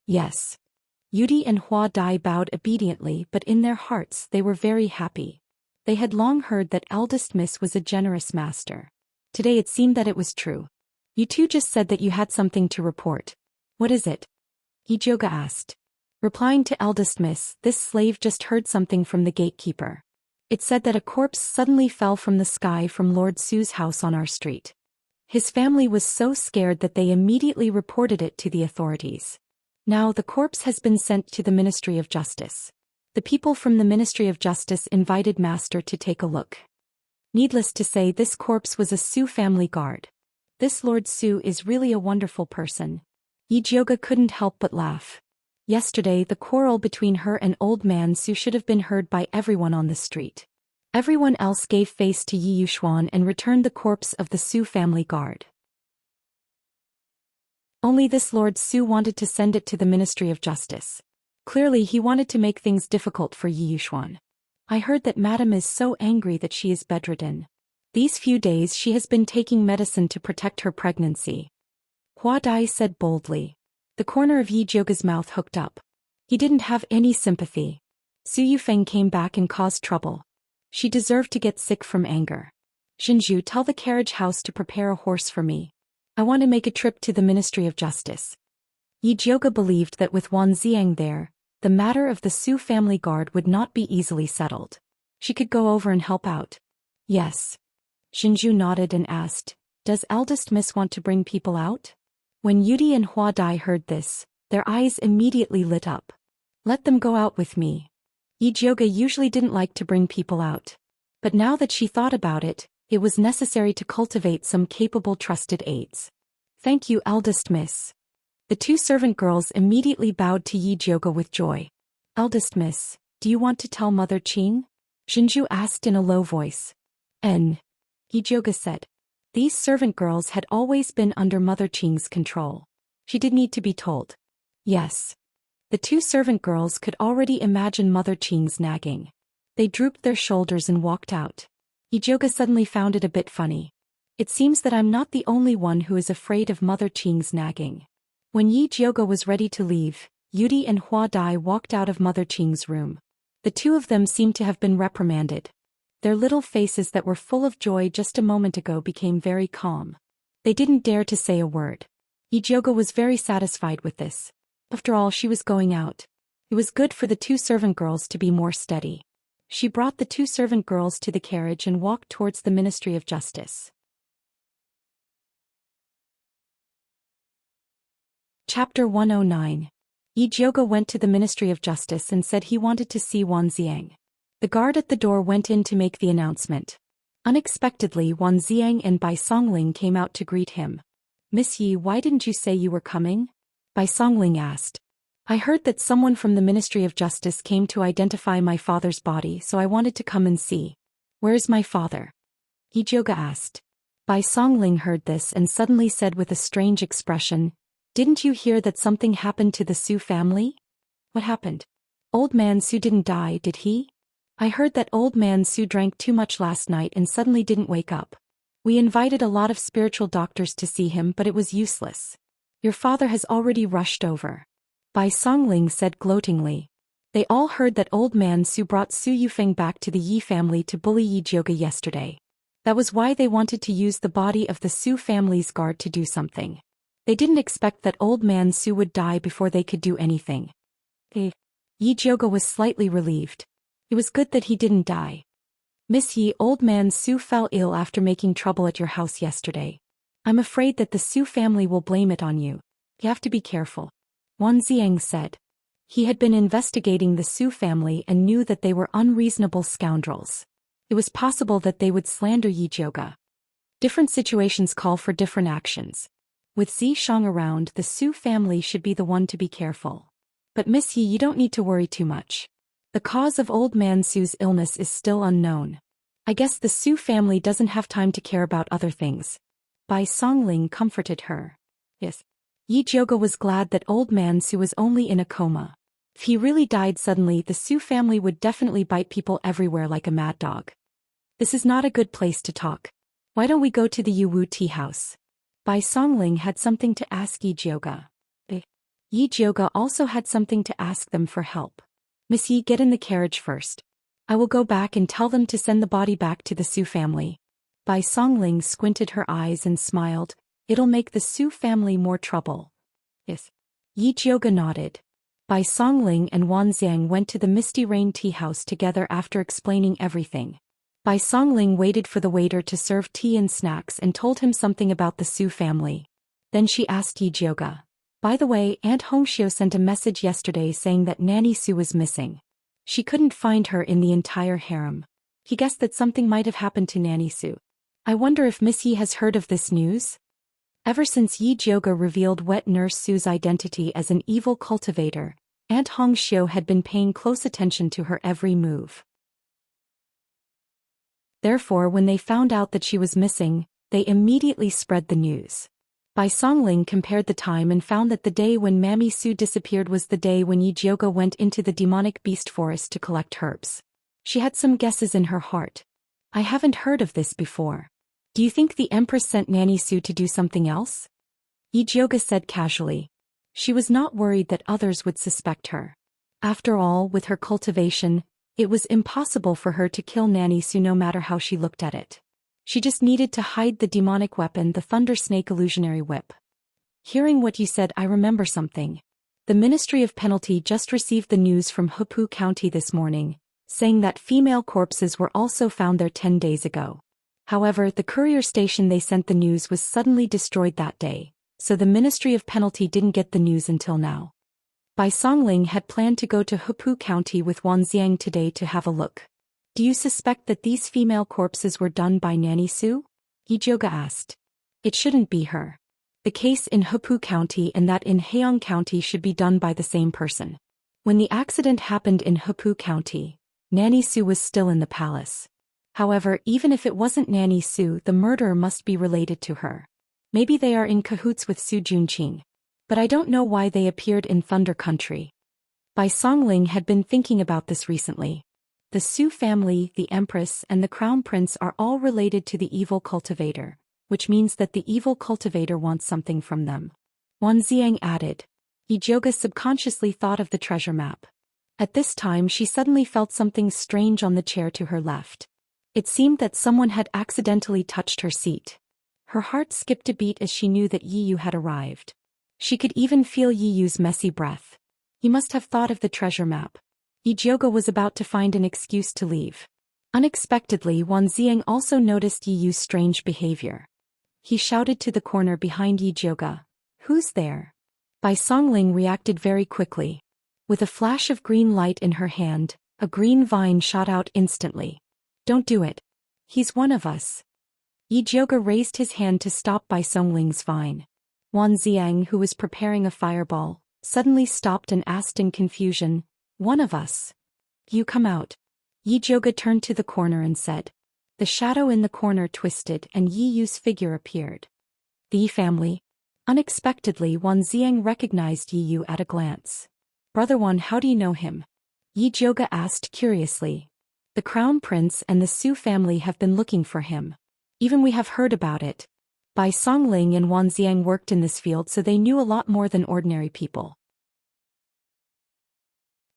Yes. Yudi and Hua Dai bowed obediently, but in their hearts they were very happy. They had long heard that eldest miss was a generous master. Today it seemed that it was true. You two just said that you had something to report. What is it? Yi Zhouge asked. Replying to eldest miss, this slave just heard something from the gatekeeper. It said that a corpse suddenly fell from the sky from Lord Su's house on our street. His family was so scared that they immediately reported it to the authorities. Now the corpse has been sent to the Ministry of Justice. The people from the Ministry of Justice invited Master to take a look. Needless to say, this corpse was a Su family guard. This Lord Su is really a wonderful person. Yi Zhouge couldn't help but laugh. Yesterday the quarrel between her and old man Su should have been heard by everyone on the street. Everyone else gave face to Yi Yuxuan and returned the corpse of the Su family guard. Only this Lord Su wanted to send it to the Ministry of Justice. Clearly he wanted to make things difficult for Yi Yuxuan. I heard that Madame is so angry that she is bedridden. These few days she has been taking medicine to protect her pregnancy. Hua Dai said boldly. The corner of Yi Zhouge's mouth hooked up. He didn't have any sympathy. Su Yufeng came back and caused trouble. She deserved to get sick from anger. Zhenju, tell the carriage house to prepare a horse for me. I want to make a trip to the Ministry of Justice. Yi Zhouge believed that with Wan Xiang there, the matter of the Su family guard would not be easily settled. She could go over and help out. Yes. Zhenju nodded and asked, does eldest miss want to bring people out? When Yudi and Hua Dai heard this, their eyes immediately lit up. Let them go out with me. Yi Zhouge usually didn't like to bring people out. But now that she thought about it, it was necessary to cultivate some capable trusted aides. Thank you, eldest miss. The two servant girls immediately bowed to Yi Zhouge with joy. Eldest miss, do you want to tell Mother Qing? Zhenju asked in a low voice. Yi Zhouge said. These servant girls had always been under Mother Qing's control. She did need to be told. Yes. The two servant girls could already imagine Mother Qing's nagging. They drooped their shoulders and walked out. Yi Zhouge suddenly found it a bit funny. It seems that I'm not the only one who is afraid of Mother Qing's nagging. When Yi Zhouge was ready to leave, Yudi and Hua Dai walked out of Mother Qing's room. The two of them seemed to have been reprimanded. Their little faces that were full of joy just a moment ago became very calm. They didn't dare to say a word. Yi Zhouge was very satisfied with this. After all, she was going out. It was good for the two servant girls to be more steady. She brought the two servant girls to the carriage and walked towards the Ministry of Justice. Chapter 109. Yi Zhouge went to the Ministry of Justice and said he wanted to see Wan Xiang. The guard at the door went in to make the announcement. Unexpectedly, Wan Xiang and Bai Songling came out to greet him. Miss Yi, why didn't you say you were coming? Bai Songling asked. I heard that someone from the Ministry of Justice came to identify my father's body, so I wanted to come and see. Where's my father? Yijioga asked. Bai Songling heard this and suddenly said with a strange expression, "Didn't you hear that something happened to the Su family?" "What happened?" "Old man Su didn't die, did he?" "I heard that old man Su drank too much last night and suddenly didn't wake up. We invited a lot of spiritual doctors to see him, but it was useless. Your father has already rushed over," Bai Songling said gloatingly. They all heard that old man Su brought Su Yufeng back to the Yi family to bully Yijioga yesterday. That was why they wanted to use the body of the Su family's guard to do something. They didn't expect that old man Su would die before they could do anything. Yijioga was slightly relieved. It was good that he didn't die. "Miss Yi, old man Su fell ill after making trouble at your house yesterday. I'm afraid that the Su family will blame it on you. You have to be careful," Wan Ziang said. He had been investigating the Su family and knew that they were unreasonable scoundrels. It was possible that they would slander Yijioga. Different situations call for different actions. With Zishang around, the Su family should be the one to be careful. But Miss Yi, you don't need to worry too much. The cause of old man Su's illness is still unknown. I guess the Su family doesn't have time to care about other things. Bai Songling comforted her. Yes. Yijioga was glad that old man Su was only in a coma. If he really died suddenly, the Su family would definitely bite people everywhere like a mad dog. "This is not a good place to talk. Why don't we go to the Yuwu tea house?" Bai Songling had something to ask Yijioga. Yijioga also had something to ask them for help. "Miss Yi, get in the carriage first. I will go back and tell them to send the body back to the Su family." Bai Songling squinted her eyes and smiled. "It'll make the Su family more trouble." Yes. Yijioga nodded. Bai Songling and Wan Xiang went to the Misty Rain tea house together after explaining everything. Bai Songling waited for the waiter to serve tea and snacks and told him something about the Su family. Then she asked Yijioga, "By the way, Aunt Hongxiu sent a message yesterday saying that Nanny Su was missing. She couldn't find her in the entire harem. He guessed that something might have happened to Nanny Su. I wonder if Miss Yi has heard of this news?" Ever since Yijioga revealed wet nurse Su's identity as an evil cultivator, Aunt Hongxiu had been paying close attention to her every move. Therefore, when they found out that she was missing, they immediately spread the news. Bai Songling compared the time and found that the day when Mammy Su disappeared was the day when Yijioga went into the demonic beast forest to collect herbs. She had some guesses in her heart. "I haven't heard of this before. Do you think the Empress sent Nanny Su to do something else?" Yijioga said casually. She was not worried that others would suspect her. After all, with her cultivation, it was impossible for her to kill Nanny Su no matter how she looked at it. She just needed to hide the demonic weapon, the Thunder Snake illusionary whip. "Hearing what you said, I remember something. The Ministry of Penalty just received the news from Hupu County this morning, saying that female corpses were also found there 10 days ago. However, the courier station they sent the news was suddenly destroyed that day, so the Ministry of Penalty didn't get the news until now." Bai Songling had planned to go to Hupu County with Wan Xiang today to have a look. "Do you suspect that these female corpses were done by Nanny Su?" Yijioga asked. "It shouldn't be her. The case in Hupu County and that in Heong County should be done by the same person. When the accident happened in Hupu County, Nanny Su was still in the palace. However, even if it wasn't Nanny Su, the murderer must be related to her. Maybe they are in cahoots with Su Junqing. But I don't know why they appeared in Thunder Country." Bai Songling had been thinking about this recently. The Su family, the Empress, and the Crown Prince are all related to the evil cultivator, which means that the evil cultivator wants something from them. Wan Xiang added. Yijioga subconsciously thought of the treasure map. At this time she suddenly felt something strange on the chair to her left. It seemed that someone had accidentally touched her seat. Her heart skipped a beat as she knew that Yiyu had arrived. She could even feel Yiyu's messy breath. He must have thought of the treasure map. Yijioga was about to find an excuse to leave. Unexpectedly, Wan Xiang also noticed Yiyu's strange behavior. He shouted to the corner behind Yijioga, "Who's there?" Bai Songling reacted very quickly. With a flash of green light in her hand, a green vine shot out instantly. "Don't do it. He's one of us." Yijioga raised his hand to stop Bai Songling's vine. Wan Xiang, who was preparing a fireball, suddenly stopped and asked in confusion, "One of us? You come out." Yi Zhouge turned to the corner and said. The shadow in the corner twisted and Yi Yu's figure appeared. The Yi family. Unexpectedly, Wan Ziang recognized Yi Yu at a glance. "Brother Wan, how do you know him?" Yi Zhouge asked curiously. "The Crown Prince and the Su family have been looking for him. Even we have heard about it. Bai Songling and Wan Ziang worked in this field, so they knew a lot more than ordinary people."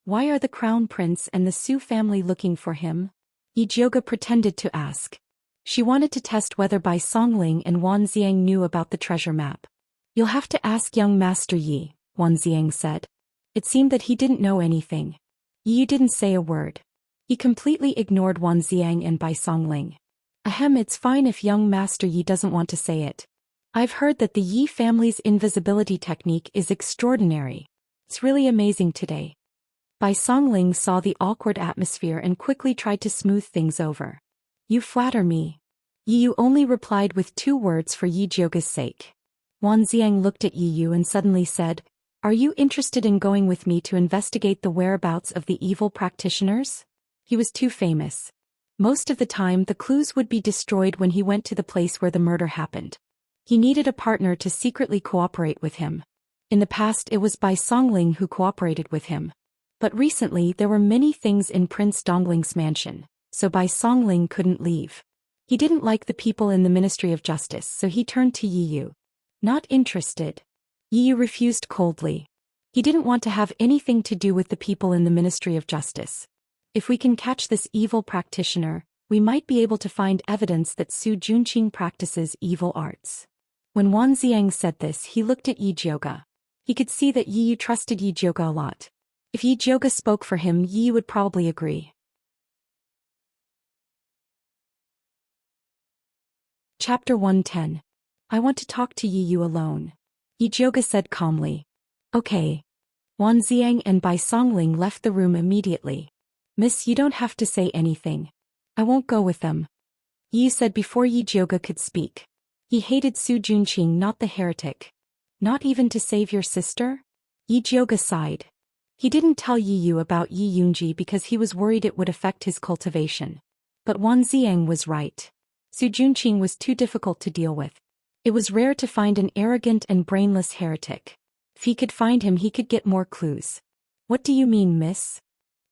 "Why are the Crown Prince and the Su family looking for him?" Yi Zhouge pretended to ask. She wanted to test whether Bai Songling and Wan Ziang knew about the treasure map. "You'll have to ask young Master Yi," Wan Ziang said. It seemed that he didn't know anything. Yi Yu didn't say a word. He completely ignored Wan Ziang and Bai Songling. "Ahem, it's fine if young Master Yi doesn't want to say it. I've heard that the Yi family's invisibility technique is extraordinary. It's really amazing today." Bai Songling saw the awkward atmosphere and quickly tried to smooth things over. "You flatter me." Yi Yu only replied with 2 words for Yi Zhouge's sake. Wan Ziang looked at Yi Yu and suddenly said, "Are you interested in going with me to investigate the whereabouts of the evil practitioners?" He was too famous. Most of the time the clues would be destroyed when he went to the place where the murder happened. He needed a partner to secretly cooperate with him. In the past it was Bai Songling who cooperated with him. But recently there were many things in Prince Dongling's mansion, so Bai Songling couldn't leave. He didn't like the people in the Ministry of Justice, so he turned to Yi Yu. "Not interested." Yi Yu refused coldly. He didn't want to have anything to do with the people in the Ministry of Justice. "If we can catch this evil practitioner, we might be able to find evidence that Su Junqing practices evil arts." When Wan Ziang said this, he looked at Yi Zhouge. He could see that Yi Yu trusted Yi Zhouge a lot. If Yi Zhouge spoke for him, Yi Yu would probably agree. Chapter 110. I want to talk to Yi Yu alone. Yi Zhouge said calmly. "Okay." Wan Ziang and Bai Songling left the room immediately. "Miss, you don't have to say anything. I won't go with them," Yi Yu said before Yi Zhouge could speak. He hated Su Junqing, not the heretic. "Not even to save your sister?" Yi Zhouge sighed. He didn't tell Yi Yu about Yi Yunji because he was worried it would affect his cultivation. But Wan Ziang was right. Su Junqing was too difficult to deal with. It was rare to find an arrogant and brainless heretic. If he could find him, he could get more clues. "What do you mean, miss?"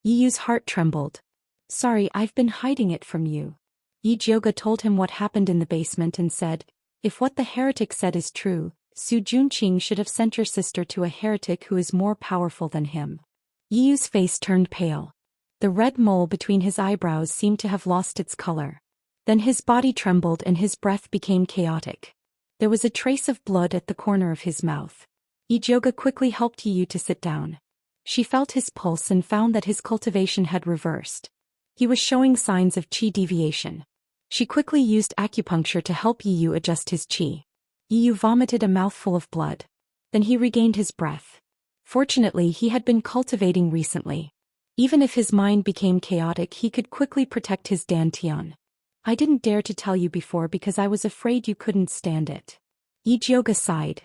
Yi Yu's heart trembled. "Sorry, I've been hiding it from you." Yi Zhouge told him what happened in the basement and said, "If what the heretic said is true, Su Junqing should have sent your sister to a heretic who is more powerful than him." Yi Yu's face turned pale. The red mole between his eyebrows seemed to have lost its color. Then his body trembled and his breath became chaotic. There was a trace of blood at the corner of his mouth. Yi Zhouge quickly helped Yi Yu to sit down. She felt his pulse and found that his cultivation had reversed. He was showing signs of qi deviation. She quickly used acupuncture to help Yi Yu adjust his qi. Yi Yu vomited a mouthful of blood. Then he regained his breath. Fortunately, he had been cultivating recently. Even if his mind became chaotic, he could quickly protect his dantian. "I didn't dare to tell you before because I was afraid you couldn't stand it." Yi Zhouge sighed.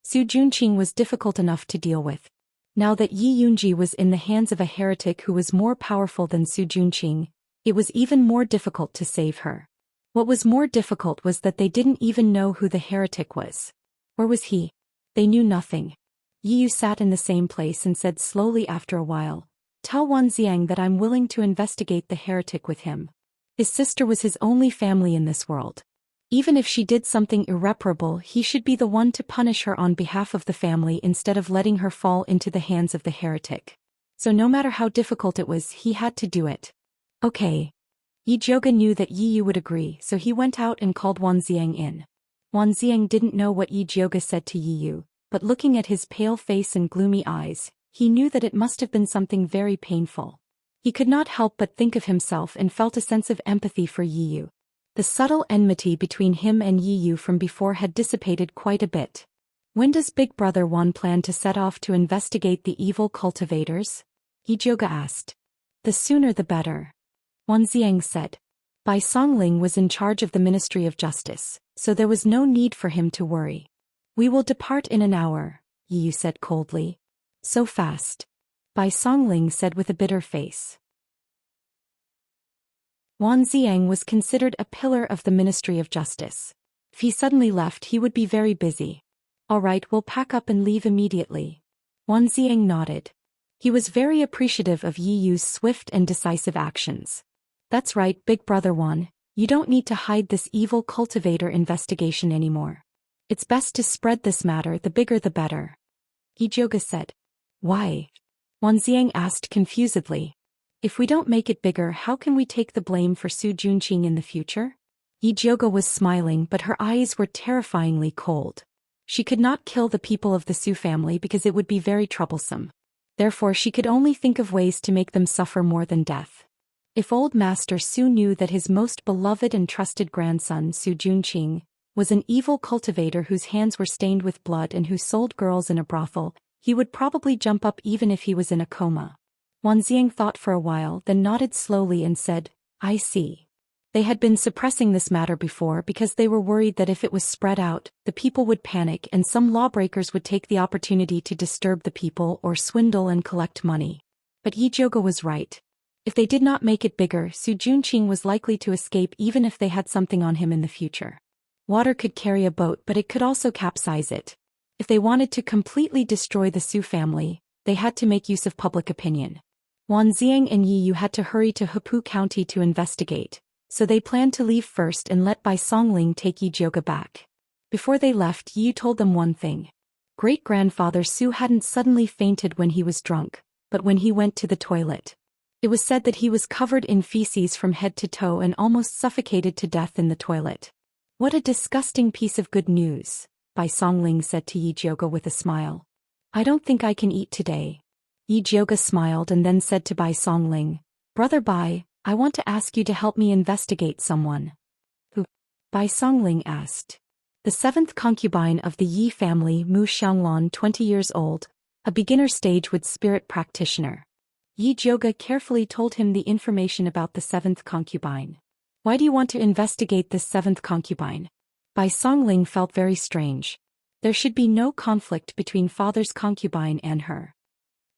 Su Junqing was difficult enough to deal with. Now that Yi Yunji was in the hands of a heretic who was more powerful than Su Junqing, it was even more difficult to save her. What was more difficult was that they didn't even know who the heretic was. Or was he? They knew nothing. Yi Yu sat in the same place and said slowly after a while, "Tell Wan Ziang that I'm willing to investigate the heretic with him. His sister was his only family in this world. Even if she did something irreparable, he should be the one to punish her on behalf of the family instead of letting her fall into the hands of the heretic. So no matter how difficult it was, he had to do it." "Okay." Yi Zhouge knew that Yi Yu would agree, so he went out and called Wan Ziang in. Wan Ziang didn't know what Yi Zhouge said to Yi Yu, but looking at his pale face and gloomy eyes, he knew that it must have been something very painful. He could not help but think of himself and felt a sense of empathy for Yi Yu. The subtle enmity between him and Yi Yu from before had dissipated quite a bit. "When does Big Brother Wan plan to set off to investigate the evil cultivators?" Yi Zhouge asked. "The sooner the better," Wan Ziang said. Bai Songling was in charge of the Ministry of Justice, so there was no need for him to worry. "We will depart in an hour," Yi Yu said coldly. So fast. Bai Songling said with a bitter face. Wan Ziang was considered a pillar of the Ministry of Justice. If he suddenly left, he would be very busy. All right, we'll pack up and leave immediately. Wan Ziang nodded. He was very appreciative of Yi Yu's swift and decisive actions. That's right, big brother Wan, you don't need to hide this evil cultivator investigation anymore. It's best to spread this matter, the bigger the better. Yi Zhouge said. Why? Wan Ziang asked confusedly. If we don't make it bigger, how can we take the blame for Su Junqing in the future? Yi Zhouge was smiling, but her eyes were terrifyingly cold. She could not kill the people of the Su family because it would be very troublesome. Therefore she could only think of ways to make them suffer more than death. If old Master Su knew that his most beloved and trusted grandson Su Junqing was an evil cultivator whose hands were stained with blood and who sold girls in a brothel, he would probably jump up even if he was in a coma. Wan Ziang thought for a while, then nodded slowly and said, I see. They had been suppressing this matter before because they were worried that if it was spread out, the people would panic and some lawbreakers would take the opportunity to disturb the people or swindle and collect money. But Yi Zhouge was right. If they did not make it bigger, Su Junqing was likely to escape even if they had something on him in the future. Water could carry a boat, but it could also capsize it. If they wanted to completely destroy the Su family, they had to make use of public opinion. Wan Ziang and Yi Yu had to hurry to Hepu County to investigate, so they planned to leave first and let Bai Songling take Yi Zhouge back. Before they left, Yi Yu told them one thing. Great-grandfather Su hadn't suddenly fainted when he was drunk, but when he went to the toilet. It was said that he was covered in feces from head to toe and almost suffocated to death in the toilet. What a disgusting piece of good news, Bai Songling said to Yi Zhouge with a smile. I don't think I can eat today. Yi Zhouge smiled and then said to Bai Songling, Brother Bai, I want to ask you to help me investigate someone. Who? Bai Songling asked. The seventh concubine of the Yi family, Mu Xianglan, 20 years old, a beginner stage with spirit practitioner. Yi Zhouge carefully told him the information about the seventh concubine. Why do you want to investigate this seventh concubine? Bai Songling felt very strange. There should be no conflict between father's concubine and her.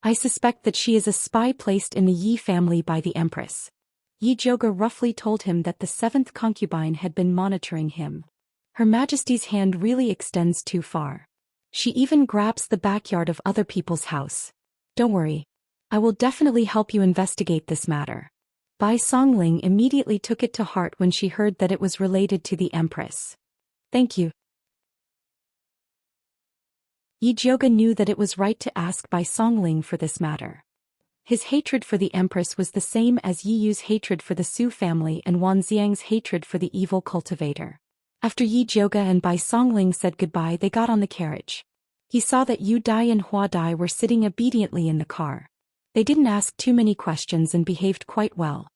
I suspect that she is a spy placed in the Yi family by the Empress. Yi Zhouge roughly told him that the seventh concubine had been monitoring him. Her Majesty's hand really extends too far. She even grabs the backyard of other people's house. Don't worry. I will definitely help you investigate this matter. Bai Songling immediately took it to heart when she heard that it was related to the Empress. Thank you. Yi Zhouge knew that it was right to ask Bai Songling for this matter. His hatred for the Empress was the same as Yi Yu's hatred for the Su family and Wan Ziang's hatred for the evil cultivator. After Yi Zhouge and Bai Songling said goodbye, they got on the carriage. He saw that Yu Dai and Hua Dai were sitting obediently in the car. They didn't ask too many questions and behaved quite well.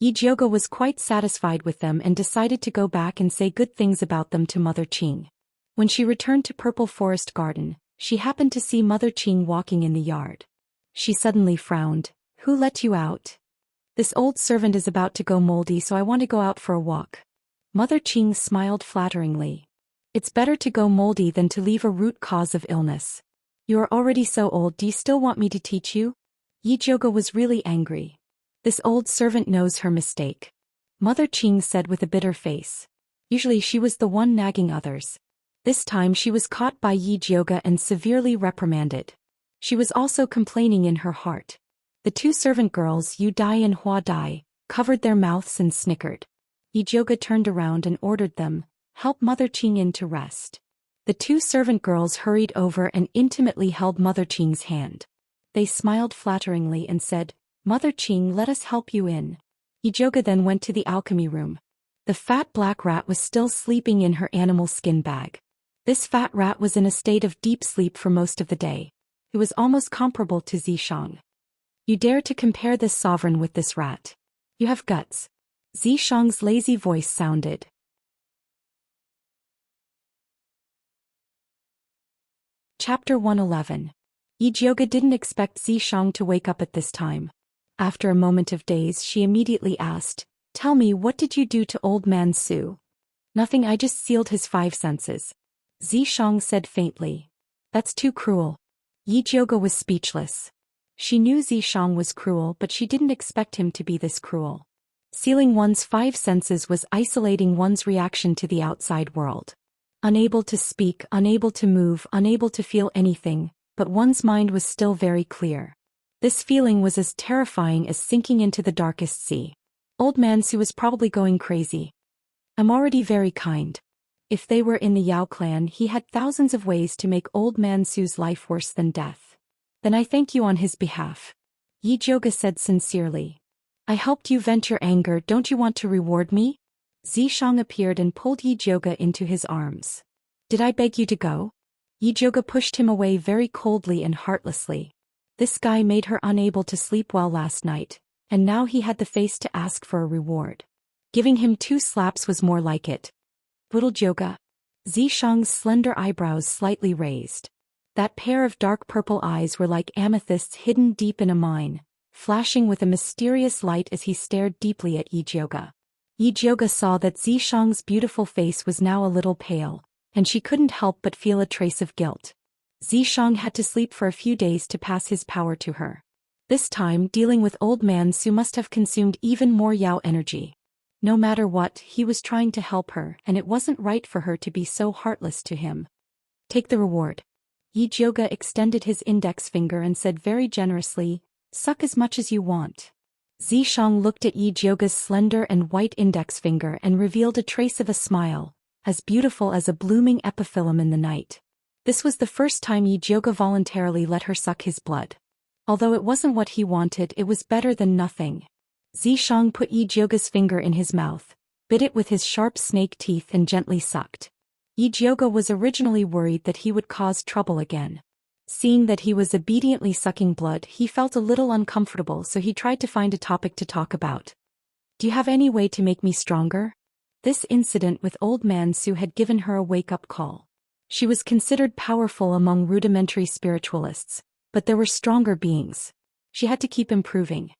Yi Zhouge was quite satisfied with them and decided to go back and say good things about them to Mother Qing. When she returned to Purple Forest Garden, she happened to see Mother Qing walking in the yard. She suddenly frowned. Who let you out? This old servant is about to go moldy, so I want to go out for a walk. Mother Qing smiled flatteringly. It's better to go moldy than to leave a root cause of illness. You are already so old, do you still want me to teach you? Yi Zhouge was really angry. This old servant knows her mistake. Mother Qing said with a bitter face. Usually she was the one nagging others. This time she was caught by Yi Zhouge and severely reprimanded. She was also complaining in her heart. The two servant girls, Yu Dai and Hua Dai, covered their mouths and snickered. Yi Zhouge turned around and ordered them, help Mother Qing in to rest. The two servant girls hurried over and intimately held Mother Qing's hand. They smiled flatteringly and said, Mother Qing, let us help you in. Yi Zhouge then went to the alchemy room. The fat black rat was still sleeping in her animal skin bag. This fat rat was in a state of deep sleep for most of the day. It was almost comparable to Zishang. You dare to compare this sovereign with this rat? You have guts. Zishang's lazy voice sounded. Chapter 111. Yi Zhouge didn't expect Zishang to wake up at this time. After a moment of daze, she immediately asked, Tell me, what did you do to old man Su? Nothing, I just sealed his 5 senses. Zishang said faintly. That's too cruel. Yi Jiuge was speechless. She knew Zishang was cruel, but she didn't expect him to be this cruel. Sealing one's five senses was isolating one's reaction to the outside world. Unable to speak, unable to move, unable to feel anything, but one's mind was still very clear. This feeling was as terrifying as sinking into the darkest sea. Old Man Su was probably going crazy. I'm already very kind. If they were in the Yao clan, he had thousands of ways to make Old Man Su's life worse than death. Then I thank you on his behalf. Yi Jiuge said sincerely. I helped you vent your anger, don't you want to reward me? Zishang appeared and pulled Yi Jiuge into his arms. Did I beg you to go? Yi Jiuge pushed him away very coldly and heartlessly. This guy made her unable to sleep well last night, and now he had the face to ask for a reward. Giving him 2 slaps was more like it. Little Jiuge. Zishang's slender eyebrows slightly raised. That pair of dark purple eyes were like amethysts hidden deep in a mine, flashing with a mysterious light as he stared deeply at Yi Jiuge. Yi Jiuge saw that Zishang's beautiful face was now a little pale, and she couldn't help but feel a trace of guilt. Zishang had to sleep for a few days to pass his power to her. This time, dealing with Old Man Su must have consumed even more Yao energy. No matter what, he was trying to help her, and it wasn't right for her to be so heartless to him. Take the reward. Yi Jiuge extended his index finger and said very generously, suck as much as you want. Zishang looked at Yi Jiuge's slender and white index finger and revealed a trace of a smile, as beautiful as a blooming epiphyllum in the night. This was the first time Yi Jiuge voluntarily let her suck his blood. Although it wasn't what he wanted, it was better than nothing. Zishang put Yi Jiuge's finger in his mouth, bit it with his sharp snake teeth and gently sucked. Yi Jiuge was originally worried that he would cause trouble again. Seeing that he was obediently sucking blood, he felt a little uncomfortable, so he tried to find a topic to talk about. Do you have any way to make me stronger? This incident with Old Man Su had given her a wake-up call. She was considered powerful among rudimentary spiritualists, but there were stronger beings. She had to keep improving.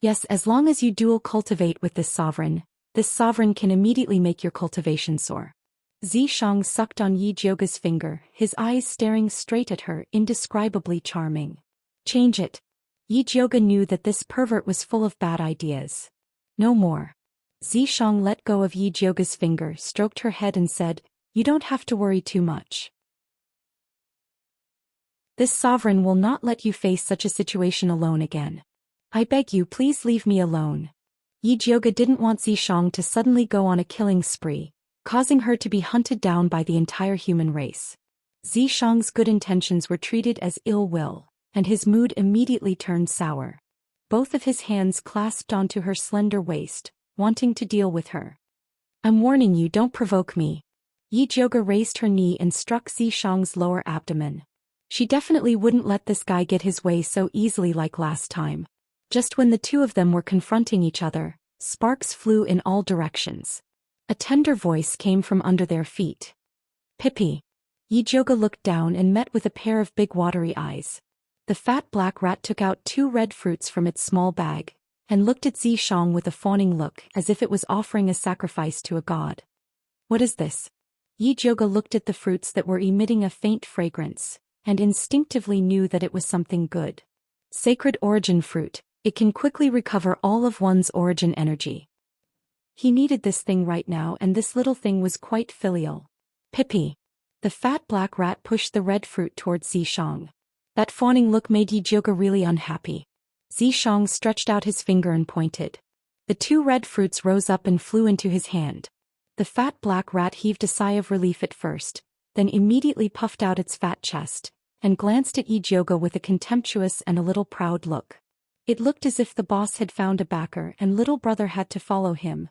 Yes, as long as you dual cultivate with this sovereign can immediately make your cultivation soar. Zishang sucked on Yi Jiuge's finger, his eyes staring straight at her, indescribably charming. Change it. Yi Jiuge knew that this pervert was full of bad ideas. No more. Zishang let go of Yi Jiuge's finger, stroked her head and said, you don't have to worry too much. This sovereign will not let you face such a situation alone again. I beg you, please leave me alone. Yi Jiuge didn't want Zishang to suddenly go on a killing spree, causing her to be hunted down by the entire human race. Zishang's good intentions were treated as ill will, and his mood immediately turned sour. Both of his hands clasped onto her slender waist, wanting to deal with her. I'm warning you, don't provoke me. Yi Jiuge raised her knee and struck Zishang's lower abdomen. She definitely wouldn't let this guy get his way so easily like last time. Just when the two of them were confronting each other, sparks flew in all directions. A tender voice came from under their feet. Pippi. Yi Jiuge looked down and met with a pair of big watery eyes. The fat black rat took out 2 red fruits from its small bag, and looked at Zishang with a fawning look as if it was offering a sacrifice to a god. What is this? Yi Jiuge looked at the fruits that were emitting a faint fragrance, and instinctively knew that it was something good. Sacred origin fruit, it can quickly recover all of one's origin energy. He needed this thing right now, and this little thing was quite filial. Pippi. The fat black rat pushed the red fruit towards Zishang. That fawning look made Yi Jiuge really unhappy. Zishang stretched out his finger and pointed. The 2 red fruits rose up and flew into his hand. The fat black rat heaved a sigh of relief at first, then immediately puffed out its fat chest, and glanced at Yi Jiuge with a contemptuous and a little proud look. It looked as if the boss had found a backer and little brother had to follow him.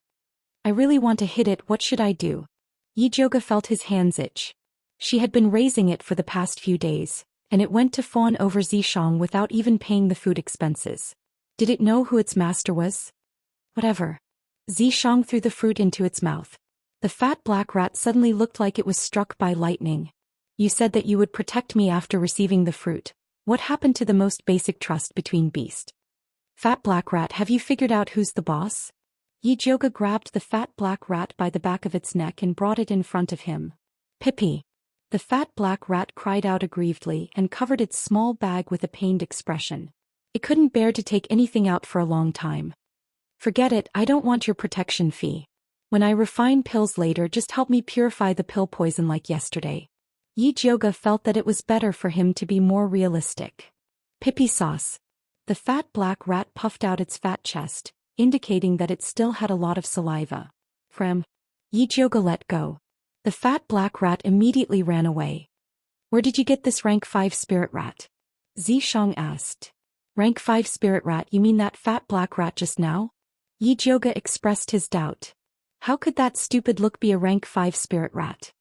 I really want to hit it, what should I do? Yi Jiuge felt his hands itch. She had been raising it for the past few days, and it went to fawn over Zishang without even paying the food expenses. Did it know who its master was? Whatever. Zishang threw the fruit into its mouth. The fat black rat suddenly looked like it was struck by lightning. You said that you would protect me after receiving the fruit. What happened to the most basic trust between beast? Fat black rat, have you figured out who's the boss? Yi Jiuge grabbed the fat black rat by the back of its neck and brought it in front of him. Pippi. The fat black rat cried out aggrievedly and covered its small bag with a pained expression. It couldn't bear to take anything out for a long time. Forget it, I don't want your protection fee. When I refine pills later, just help me purify the pill poison like yesterday. Yi Jioga felt that it was better for him to be more realistic. Pippy sauce. The fat black rat puffed out its fat chest, indicating that it still had a lot of saliva. Yi Jioga let go. The fat black rat immediately ran away. Where did you get this rank 5 spirit rat? Zhou Xian asked. Rank 5 spirit rat, you mean that fat black rat just now? Yi Jioga expressed his doubt. How could that stupid look be a rank 5 spirit rat?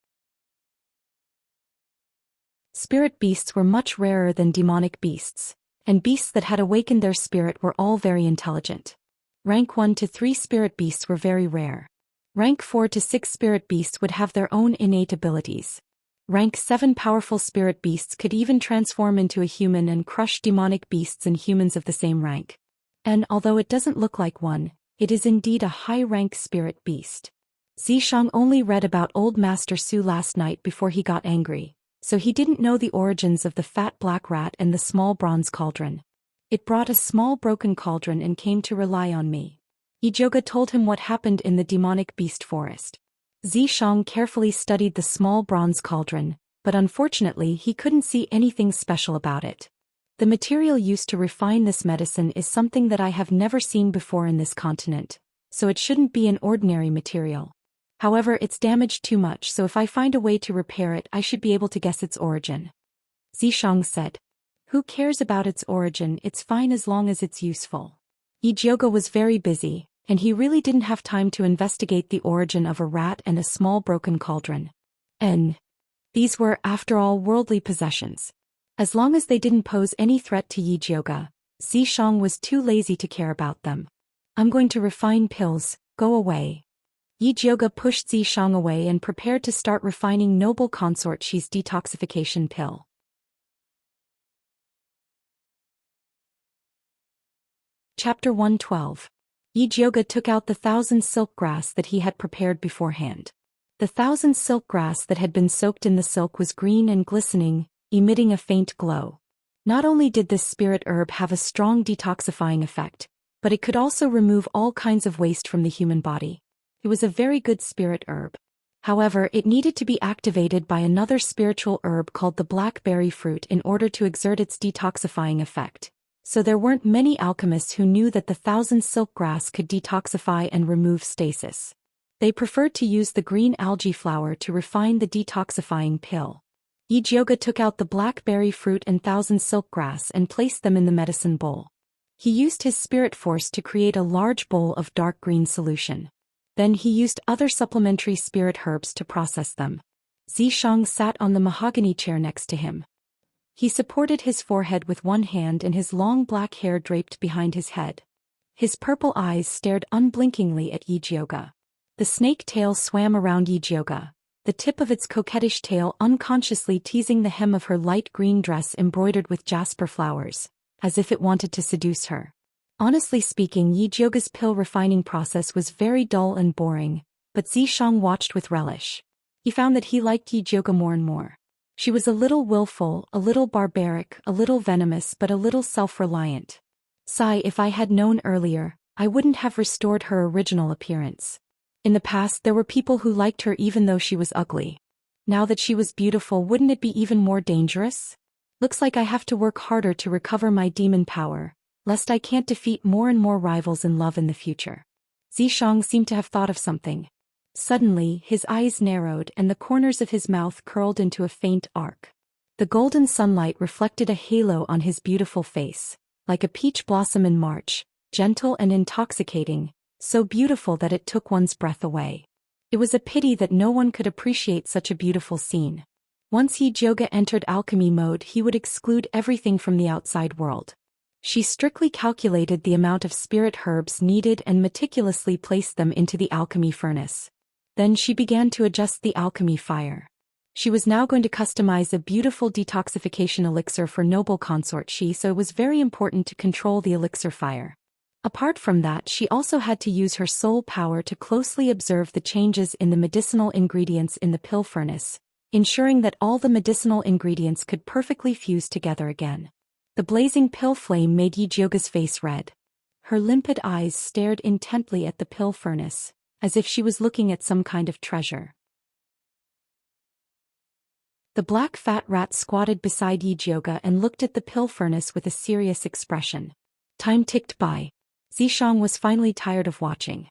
Spirit beasts were much rarer than demonic beasts, and beasts that had awakened their spirit were all very intelligent. Rank 1 to 3 spirit beasts were very rare. Rank 4 to 6 spirit beasts would have their own innate abilities. Rank 7 powerful spirit beasts could even transform into a human and crush demonic beasts and humans of the same rank. And although it doesn't look like one, it is indeed a high-rank spirit beast. Zishang only read about old Master Su last night before he got angry, so he didn't know the origins of the fat black rat and the small bronze cauldron. It brought a small broken cauldron and came to rely on me. Yi Jioga told him what happened in the demonic beast forest. Zishang carefully studied the small bronze cauldron, but unfortunately he couldn't see anything special about it. The material used to refine this medicine is something that I have never seen before in this continent, so it shouldn't be an ordinary material. However, it's damaged too much, so if I find a way to repair it, I should be able to guess its origin. Zishang said. Who cares about its origin, it's fine as long as it's useful. Yi Jioga was very busy, and he really didn't have time to investigate the origin of a rat and a small broken cauldron. These were, after all, worldly possessions. As long as they didn't pose any threat to Yi Jioga, Zishang was too lazy to care about them. I'm going to refine pills, go away. Yi Jioga pushed Zishang away and prepared to start refining Noble Consort Shi's detoxification pill. Chapter 112. Yi Jioga took out the 1,000 silk grass that he had prepared beforehand. The 1,000 silk grass that had been soaked in the silk was green and glistening, emitting a faint glow. Not only did this spirit herb have a strong detoxifying effect, but it could also remove all kinds of waste from the human body. It was a very good spirit herb. However, it needed to be activated by another spiritual herb called the blackberry fruit in order to exert its detoxifying effect. So there weren't many alchemists who knew that the 1,000 silk grass could detoxify and remove stasis. They preferred to use the green algae flower to refine the detoxifying pill. Yi Jioga took out the blackberry fruit and 1,000 silk grass and placed them in the medicine bowl. He used his spirit force to create a large bowl of dark green solution. Then he used other supplementary spirit herbs to process them. Zishang sat on the mahogany chair next to him. He supported his forehead with one hand and his long black hair draped behind his head. His purple eyes stared unblinkingly at Yi Jioga. The snake tail swam around Yi Jioga, the tip of its coquettish tail unconsciously teasing the hem of her light green dress embroidered with jasper flowers, as if it wanted to seduce her. Honestly speaking, Yi Jioga's pill refining process was very dull and boring, but Zishang watched with relish. He found that he liked Yi Jioga more and more. She was a little willful, a little barbaric, a little venomous, but a little self-reliant. Sigh, if I had known earlier, I wouldn't have restored her original appearance. In the past there were people who liked her even though she was ugly. Now that she was beautiful, wouldn't it be even more dangerous? Looks like I have to work harder to recover my demon power, lest I can't defeat more and more rivals in love in the future. Zishang seemed to have thought of something. Suddenly, his eyes narrowed and the corners of his mouth curled into a faint arc. The golden sunlight reflected a halo on his beautiful face, like a peach blossom in March, gentle and intoxicating, so beautiful that it took one's breath away. It was a pity that no one could appreciate such a beautiful scene. Once Yi Jioga entered alchemy mode, he would exclude everything from the outside world. She strictly calculated the amount of spirit herbs needed and meticulously placed them into the alchemy furnace. Then she began to adjust the alchemy fire. She was now going to customize a beautiful detoxification elixir for Noble Consort Shi, so it was very important to control the elixir fire. Apart from that, she also had to use her soul power to closely observe the changes in the medicinal ingredients in the pill furnace, ensuring that all the medicinal ingredients could perfectly fuse together again. The blazing pill flame made Yi Jioga's face red. Her limpid eyes stared intently at the pill furnace, as if she was looking at some kind of treasure. The black fat rat squatted beside Yi Jioga and looked at the pill furnace with a serious expression. Time ticked by. Zhou Xian was finally tired of watching.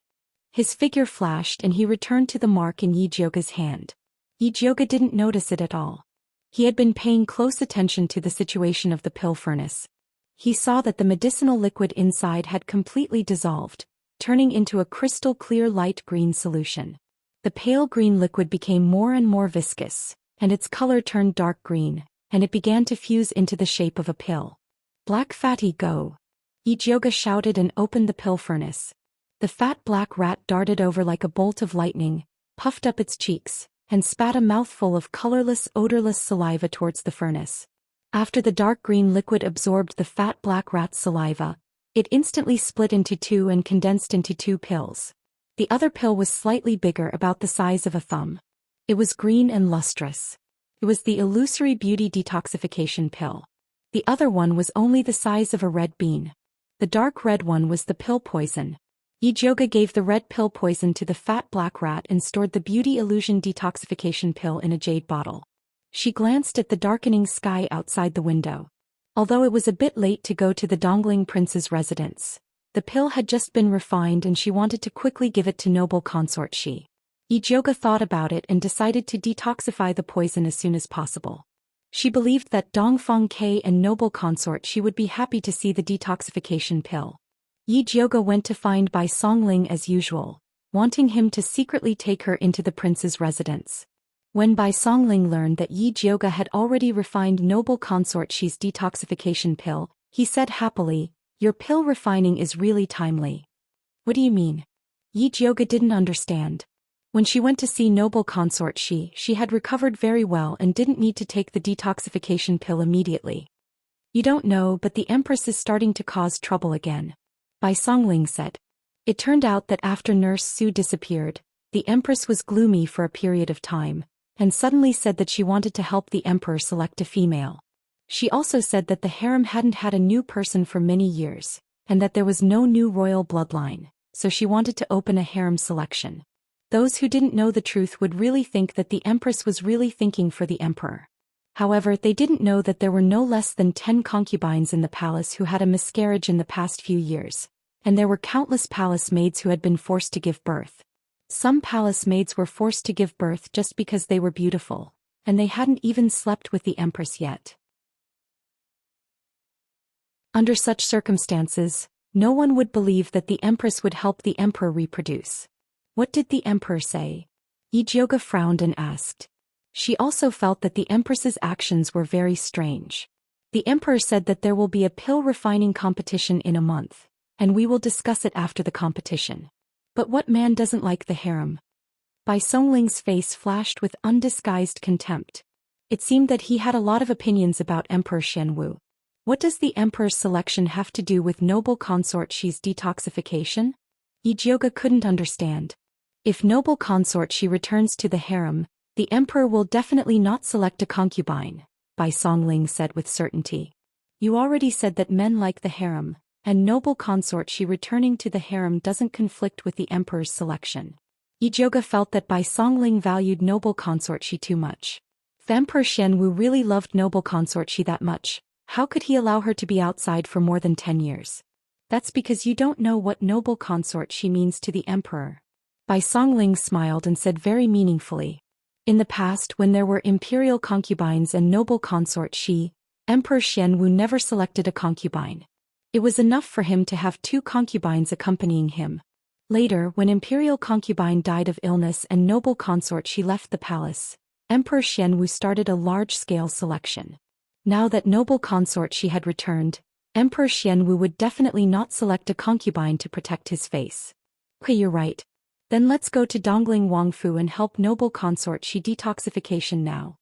His figure flashed and he returned to the mark in Yi Jioga's hand. Yi Jioga didn't notice it at all. He had been paying close attention to the situation of the pill furnace. He saw that the medicinal liquid inside had completely dissolved, turning into a crystal clear light green solution. The pale green liquid became more and more viscous, and its color turned dark green, and it began to fuse into the shape of a pill. Black fatty go! Yi Jioga shouted and opened the pill furnace. The fat black rat darted over like a bolt of lightning, puffed up its cheeks, and spat a mouthful of colorless, odorless saliva towards the furnace. After the dark green liquid absorbed the fat black rat's saliva, it instantly split into two and condensed into two pills. The other pill was slightly bigger, about the size of a thumb. It was green and lustrous. It was the illusory beauty detoxification pill. The other one was only the size of a red bean. The dark red one was the pill poison. Yi Jioga gave the red pill poison to the fat black rat and stored the beauty illusion detoxification pill in a jade bottle. She glanced at the darkening sky outside the window. Although it was a bit late to go to the Dongling prince's residence, the pill had just been refined and she wanted to quickly give it to noble consort Shi. Yi Jioga thought about it and decided to detoxify the poison as soon as possible. She believed that Dongfang Ke and noble consort Shi would be happy to see the detoxification pill. Yi Jioga went to find Bai Songling as usual, wanting him to secretly take her into the prince's residence. When Bai Songling learned that Yi Jioga had already refined noble consort Shi's detoxification pill, he said happily, "Your pill refining is really timely." "What do you mean?" Yi Jioga didn't understand. When she went to see noble consort Shi, she had recovered very well and didn't need to take the detoxification pill immediately. "You don't know, but the Empress is starting to cause trouble again," Bai Songling said. It turned out that after Nurse Su disappeared, the Empress was gloomy for a period of time, and suddenly said that she wanted to help the Emperor select a female. She also said that the harem hadn't had a new person for many years, and that there was no new royal bloodline, so she wanted to open a harem selection. Those who didn't know the truth would really think that the Empress was really thinking for the Emperor. However, they didn't know that there were no less than 10 concubines in the palace who had a miscarriage in the past few years, and there were countless palace maids who had been forced to give birth. Some palace maids were forced to give birth just because they were beautiful, and they hadn't even slept with the Empress yet. Under such circumstances, no one would believe that the Empress would help the Emperor reproduce. What did the Emperor say? Yi Jioga frowned and asked. She also felt that the Empress's actions were very strange. The Emperor said that there will be a pill refining competition in a month, and we will discuss it after the competition. But what man doesn't like the harem? Bai Songling's face flashed with undisguised contempt. It seemed that he had a lot of opinions about Emperor Xianwu. What does the Emperor's selection have to do with noble consort Shi's detoxification? Yi Jioga couldn't understand. If noble consort Shi returns to the harem, the Emperor will definitely not select a concubine, Bai Songling said with certainty. You already said that men like the harem, and noble consort Shi returning to the harem doesn't conflict with the Emperor's selection. Yi Jioga felt that Bai Songling valued noble consort Shi too much. If Emperor Xianwu really loved noble consort Shi that much, how could he allow her to be outside for more than 10 years? That's because you don't know what noble consort Shi means to the Emperor. Bai Songling smiled and said very meaningfully. In the past, when there were imperial concubines and noble consort Shi, Emperor Xianwu never selected a concubine. It was enough for him to have 2 concubines accompanying him. Later, when imperial concubine died of illness and noble consort Shi left the palace, Emperor Xianwu started a large-scale selection. Now that noble consort Shi had returned, Emperor Xianwu would definitely not select a concubine to protect his face. Okay, you're right. Then let's go to Dongling Wangfu and help noble consort Shi detoxification now.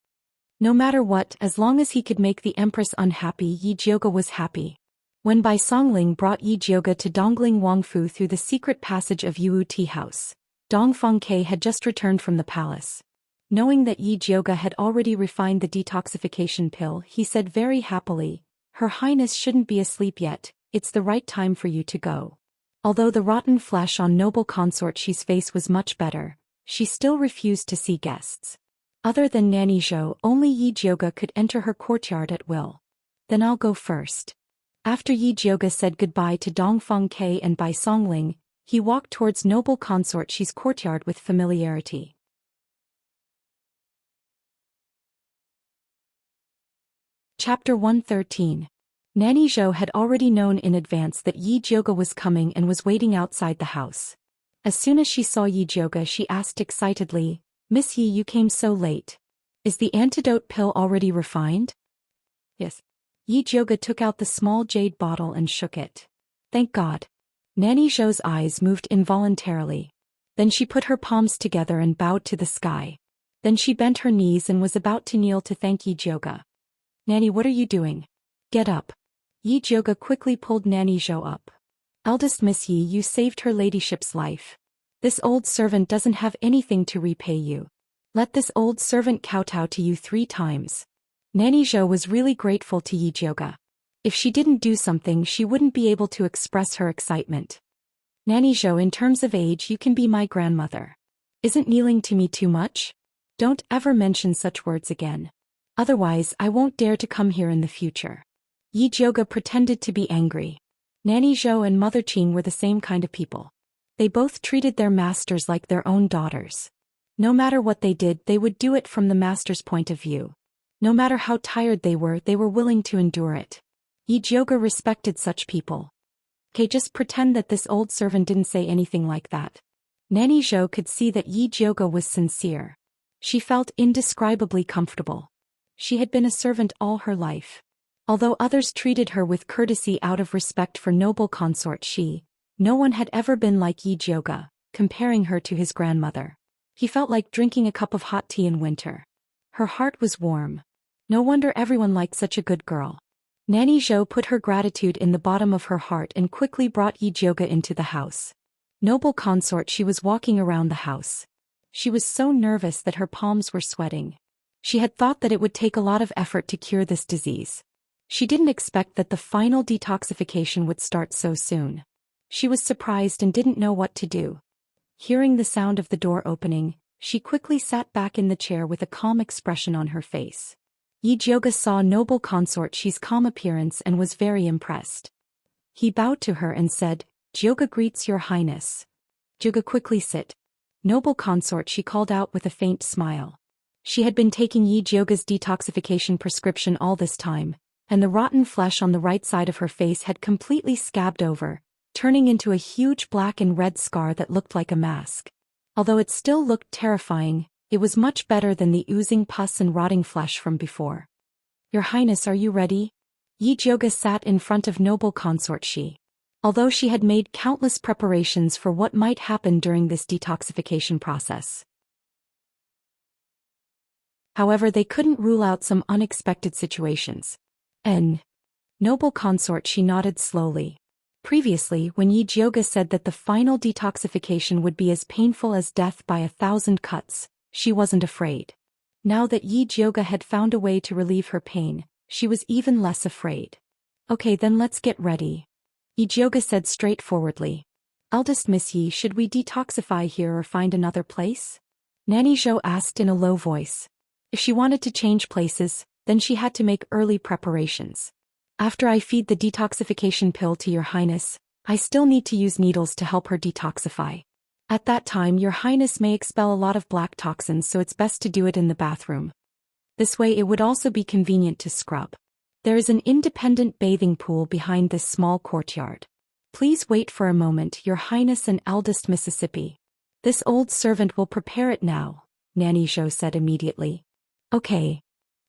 No matter what, as long as he could make the Empress unhappy, Yi Jioga was happy. When Bai Songling brought Yi Jioga to Dongling Wangfu through the secret passage of Yuwu Tea House, Dongfang Ke had just returned from the palace. Knowing that Yi Jioge had already refined the detoxification pill, he said very happily, "Her Highness shouldn't be asleep yet, it's the right time for you to go." Although the rotten flesh on noble consort Xi's face was much better, she still refused to see guests. Other than Nanny Zhou, only Yi Jioge could enter her courtyard at will. "Then I'll go first." After Yi Jioge said goodbye to Dongfeng Ke and Bai Songling, he walked towards noble consort Xi's courtyard with familiarity. Chapter 113. Nanny Zhou had already known in advance that Yi Jioge was coming and was waiting outside the house. As soon as she saw Yi Jioge, she asked excitedly, "Miss Yi, you came so late. Is the antidote pill already refined?" "Yes." Yi Jioge took out the small jade bottle and shook it. "Thank God." Nanny Zhou's eyes moved involuntarily. Then she put her palms together and bowed to the sky. Then she bent her knees and was about to kneel to thank Yi Jioge. "Nanny, what are you doing? Get up." Yi Jioge quickly pulled Nanny Zhou up. "Eldest Miss Yi, you saved her ladyship's life. This old servant doesn't have anything to repay you. Let this old servant kowtow to you 3 times. Nanny Zhou was really grateful to Yi Jioge. If she didn't do something, she wouldn't be able to express her excitement. "Nanny Zhou, in terms of age, you can be my grandmother. Isn't kneeling to me too much? Don't ever mention such words again. Otherwise, I won't dare to come here in the future." Yi Jioge pretended to be angry. Nanny Zhou and Mother Qing were the same kind of people. They both treated their masters like their own daughters. No matter what they did, they would do it from the master's point of view. No matter how tired they were willing to endure it. Yi Jioge respected such people. "Okay, just pretend that this old servant didn't say anything like that." Nanny Zhou could see that Yi Jioge was sincere. She felt indescribably comfortable. She had been a servant all her life. Although others treated her with courtesy out of respect for noble consort Xi, no one had ever been like Yi Jioge, comparing her to his grandmother. He felt like drinking a cup of hot tea in winter. Her heart was warm. No wonder everyone liked such a good girl. Nanny Zhou put her gratitude in the bottom of her heart and quickly brought Yi Jioge into the house. Noble consort Xi was walking around the house. She was so nervous that her palms were sweating. She had thought that it would take a lot of effort to cure this disease. She didn't expect that the final detoxification would start so soon. She was surprised and didn't know what to do. Hearing the sound of the door opening, she quickly sat back in the chair with a calm expression on her face. Yi Jioge saw noble consort Xi's calm appearance and was very impressed. He bowed to her and said, "Jioge greets your highness." "Jioge, quickly sit." Noble consort Xi called out with a faint smile. She had been taking Yi Jioge's detoxification prescription all this time, and the rotten flesh on the right side of her face had completely scabbed over, turning into a huge black and red scar that looked like a mask. Although it still looked terrifying, it was much better than the oozing pus and rotting flesh from before. "Your Highness, are you ready?" Yi Jioge sat in front of noble consort Xi. Although she had made countless preparations for what might happen during this detoxification process. However, they couldn't rule out some unexpected situations. Noble consort Xi nodded slowly. Previously, when Yi Jioge said that the final detoxification would be as painful as death by 1,000 cuts, she wasn't afraid. Now that Yi Jioge had found a way to relieve her pain, she was even less afraid. "Okay, then let's get ready." Yi Jioge said straightforwardly. "Eldest Miss Yi, should we detoxify here or find another place?" Nanny Zhou asked in a low voice. If she wanted to change places, then she had to make early preparations. "After I feed the detoxification pill to your highness, I still need to use needles to help her detoxify. At that time your highness may expel a lot of black toxins, so it's best to do it in the bathroom. This way it would also be convenient to scrub. There is an independent bathing pool behind this small courtyard. Please wait for a moment, your highness and eldest Mississippi. This old servant will prepare it now," Nanny Zhou said immediately. "Okay."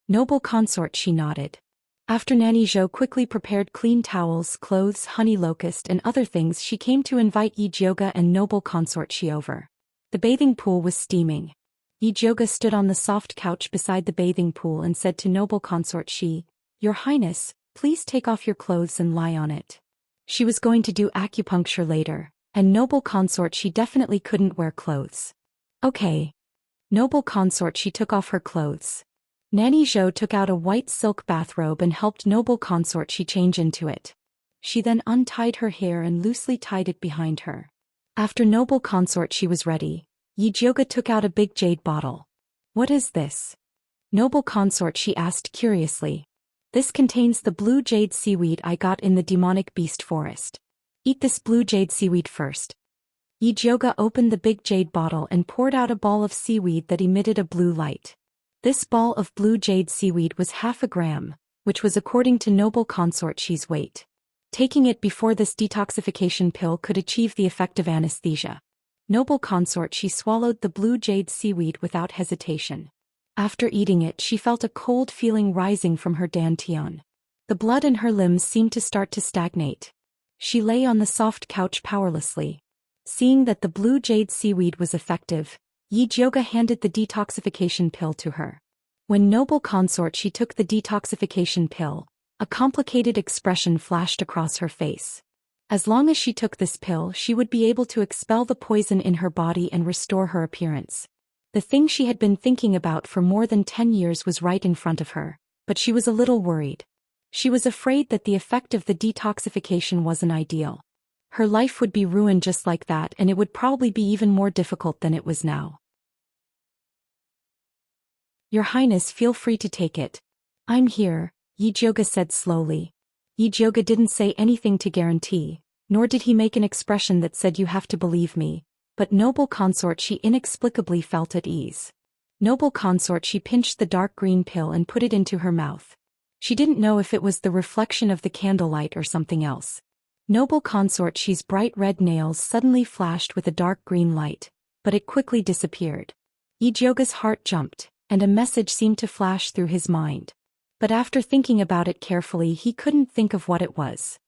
Noble consort Xi nodded. After Nanny Zhou quickly prepared clean towels, clothes, honey locust and other things, she came to invite Yi Jioge and noble consort Xi over. The bathing pool was steaming. Yi Jioge stood on the soft couch beside the bathing pool and said to noble consort Xi, "Your highness, please take off your clothes and lie on it." She was going to do acupuncture later, and noble consort Xi definitely couldn't wear clothes. "Okay." Noble consort, she took off her clothes. Nanny Zhou took out a white silk bathrobe and helped noble consort she change into it. She then untied her hair and loosely tied it behind her. After noble consort she was ready, Yi Jioge took out a big jade bottle. What is this? Noble consort, she asked curiously. This contains the blue jade seaweed I got in the demonic beast forest. Eat this blue jade seaweed first. Yi Jioge opened the big jade bottle and poured out a ball of seaweed that emitted a blue light. This ball of blue jade seaweed was 1/2 gram, which was according to noble consort she's weight. Taking it before this detoxification pill could achieve the effect of anesthesia. Noble consort, she swallowed the blue jade seaweed without hesitation. After eating it, she felt a cold feeling rising from her dantian. The blood in her limbs seemed to start to stagnate. She lay on the soft couch powerlessly. Seeing that the blue jade seaweed was effective, Yi Jioge handed the detoxification pill to her. When noble consort she took the detoxification pill, a complicated expression flashed across her face. As long as she took this pill, she would be able to expel the poison in her body and restore her appearance. The thing she had been thinking about for more than 10 years was right in front of her, but she was a little worried. She was afraid that the effect of the detoxification wasn't ideal. Her life would be ruined just like that, and it would probably be even more difficult than it was now. Your Highness, feel free to take it. I'm here, Yi Jioge said slowly. Yi Jioge didn't say anything to guarantee, nor did he make an expression that said you have to believe me, but noble consort she inexplicably felt at ease. Noble consort, she pinched the dark green pill and put it into her mouth. She didn't know if it was the reflection of the candlelight or something else. Noble consort she's bright red nails suddenly flashed with a dark green light, but it quickly disappeared. Yi Jioge's heart jumped, and a message seemed to flash through his mind. But after thinking about it carefully, he couldn't think of what it was.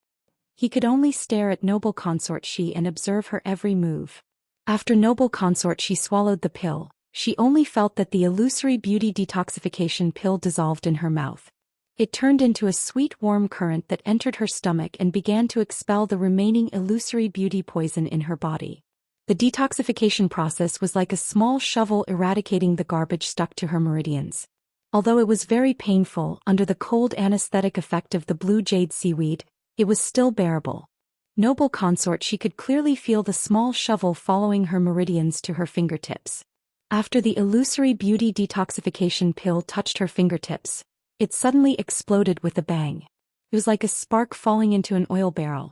He could only stare at noble consort she and observe her every move. After noble consort she swallowed the pill, she only felt that the illusory beauty detoxification pill dissolved in her mouth. It turned into a sweet warm current that entered her stomach and began to expel the remaining illusory beauty poison in her body. The detoxification process was like a small shovel eradicating the garbage stuck to her meridians. Although it was very painful under the cold anesthetic effect of the blue jade seaweed, it was still bearable. Noble consort, she could clearly feel the small shovel following her meridians to her fingertips. After the illusory beauty detoxification pill touched her fingertips, it suddenly exploded with a bang. It was like a spark falling into an oil barrel.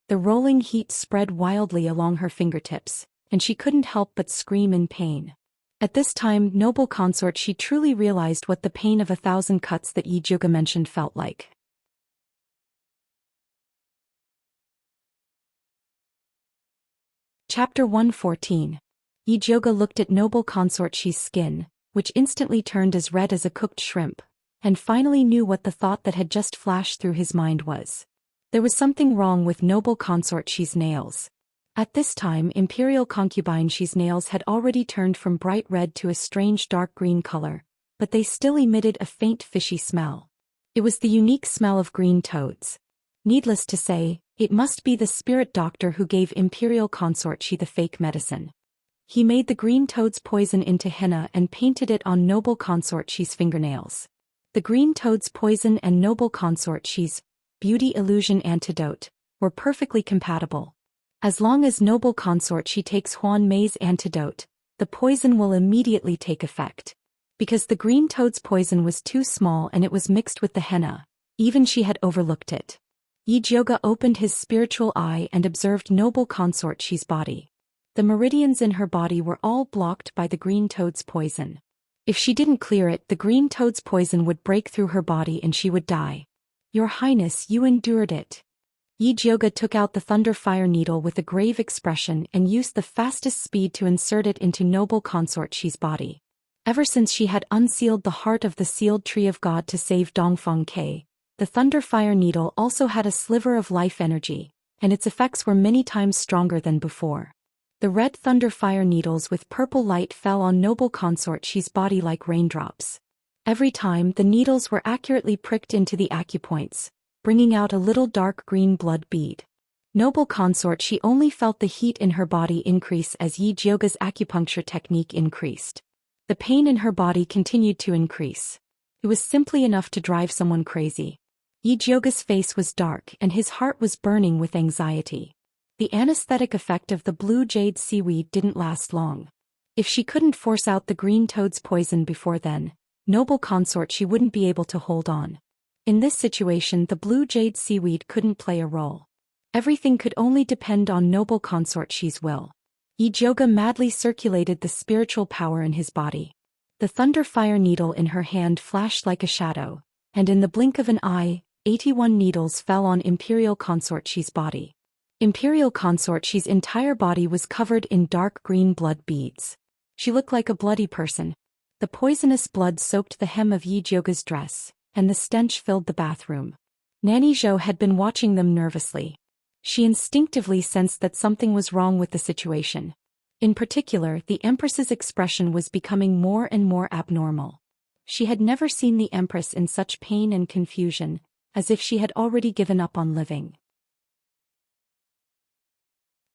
The rolling heat spread wildly along her fingertips, and she couldn't help but scream in pain. At this time, noble consort, she truly realized what the pain of 1,000 cuts that Yi Jioge mentioned felt like. Chapter 114. Yi Jioge looked at noble consort she's skin, which instantly turned as red as a cooked shrimp, and finally knew what the thought that had just flashed through his mind was. There was something wrong with noble consort she's nails. At this time, imperial concubine she's nails had already turned from bright red to a strange dark green color, but they still emitted a faint fishy smell. It was the unique smell of green toads. Needless to say, it must be the spirit doctor who gave imperial consort she the fake medicine. He made the green toad's poison into henna and painted it on noble consort she's fingernails. The green toad's poison and noble consort she's beauty illusion antidote were perfectly compatible. As long as noble consort she takes Huan Mei's antidote, the poison will immediately take effect. Because the green toad's poison was too small and it was mixed with the henna, even she had overlooked it. Yi Jioge opened his spiritual eye and observed noble consort she's body. The meridians in her body were all blocked by the green toad's poison. If she didn't clear it, the green toad's poison would break through her body and she would die. Your Highness, you endured it. Yi Jioge took out the thunder fire needle with a grave expression and used the fastest speed to insert it into noble consort she's body. Ever since she had unsealed the heart of the sealed tree of God to save Dongfeng Ke, the thunder fire needle also had a sliver of life energy, and its effects were many times stronger than before. The red thunder fire needles with purple light fell on noble consort she's body like raindrops. Every time the needles were accurately pricked into the acupoints, bringing out a little dark green blood bead. Noble consort she only felt the heat in her body increase as Yi Jioge's acupuncture technique increased. The pain in her body continued to increase. It was simply enough to drive someone crazy. Yijioga's face was dark and his heart was burning with anxiety. The anesthetic effect of the blue jade seaweed didn't last long. If she couldn't force out the green toad's poison before then, noble consort, she wouldn't be able to hold on. In this situation, the blue jade seaweed couldn't play a role. Everything could only depend on noble consort Xi's will. Yijioga madly circulated the spiritual power in his body. The thunder fire needle in her hand flashed like a shadow, and in the blink of an eye, 81 needles fell on Imperial Consort Xi's body. Imperial Consort Xi's entire body was covered in dark green blood beads. She looked like a bloody person. The poisonous blood soaked the hem of Yijioga's dress, and the stench filled the bathroom. Nanny Zhou had been watching them nervously. She instinctively sensed that something was wrong with the situation. In particular, the Empress's expression was becoming more and more abnormal. She had never seen the Empress in such pain and confusion, as if she had already given up on living.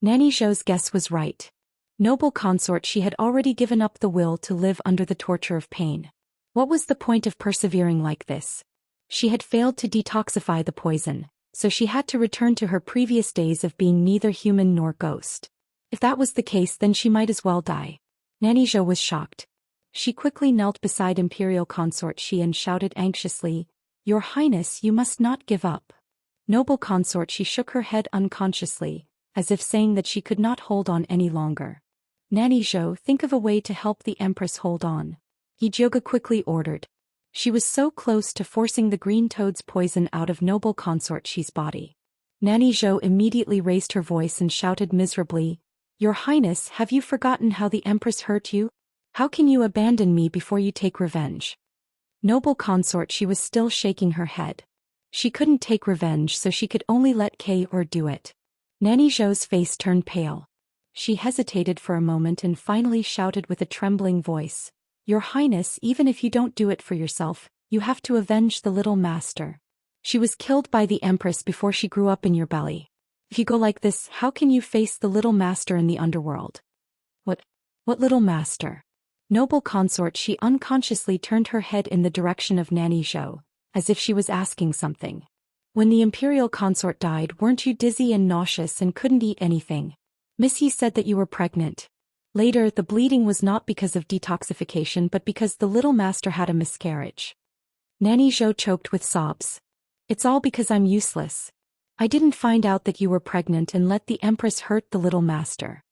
Nanny Zhou's guess was right. Noble consort, she had already given up the will to live under the torture of pain. What was the point of persevering like this? She had failed to detoxify the poison, so she had to return to her previous days of being neither human nor ghost. If that was the case, then she might as well die. Nanny Zhou was shocked. She quickly knelt beside Imperial Consort Xi and shouted anxiously, "Your Highness, you must not give up." Noble consort, she shook her head unconsciously, as if saying that she could not hold on any longer. Nanny Zhou, think of a way to help the Empress hold on. Yijioga quickly ordered. She was so close to forcing the green toad's poison out of noble consort Xi's body. Nanny Zhou immediately raised her voice and shouted miserably, "Your Highness, have you forgotten how the Empress hurt you? How can you abandon me before you take revenge?" Noble consort, she was still shaking her head. She couldn't take revenge, so she could only let K.O. do it. Nanny Zhou's face turned pale. She hesitated for a moment and finally shouted with a trembling voice, "Your Highness, even if you don't do it for yourself, you have to avenge the little master. She was killed by the Empress before she grew up in your belly. If you go like this, how can you face the little master in the underworld?" What little master? Noble consort, she unconsciously turned her head in the direction of Nanny Zhou, as if she was asking something. "When the Imperial consort died, weren't you dizzy and nauseous and couldn't eat anything? Miss Yi said that you were pregnant. Later, the bleeding was not because of detoxification but because the little master had a miscarriage." Nanny Zhou choked with sobs. "It's all because I'm useless. I didn't find out that you were pregnant and let the Empress hurt the little master."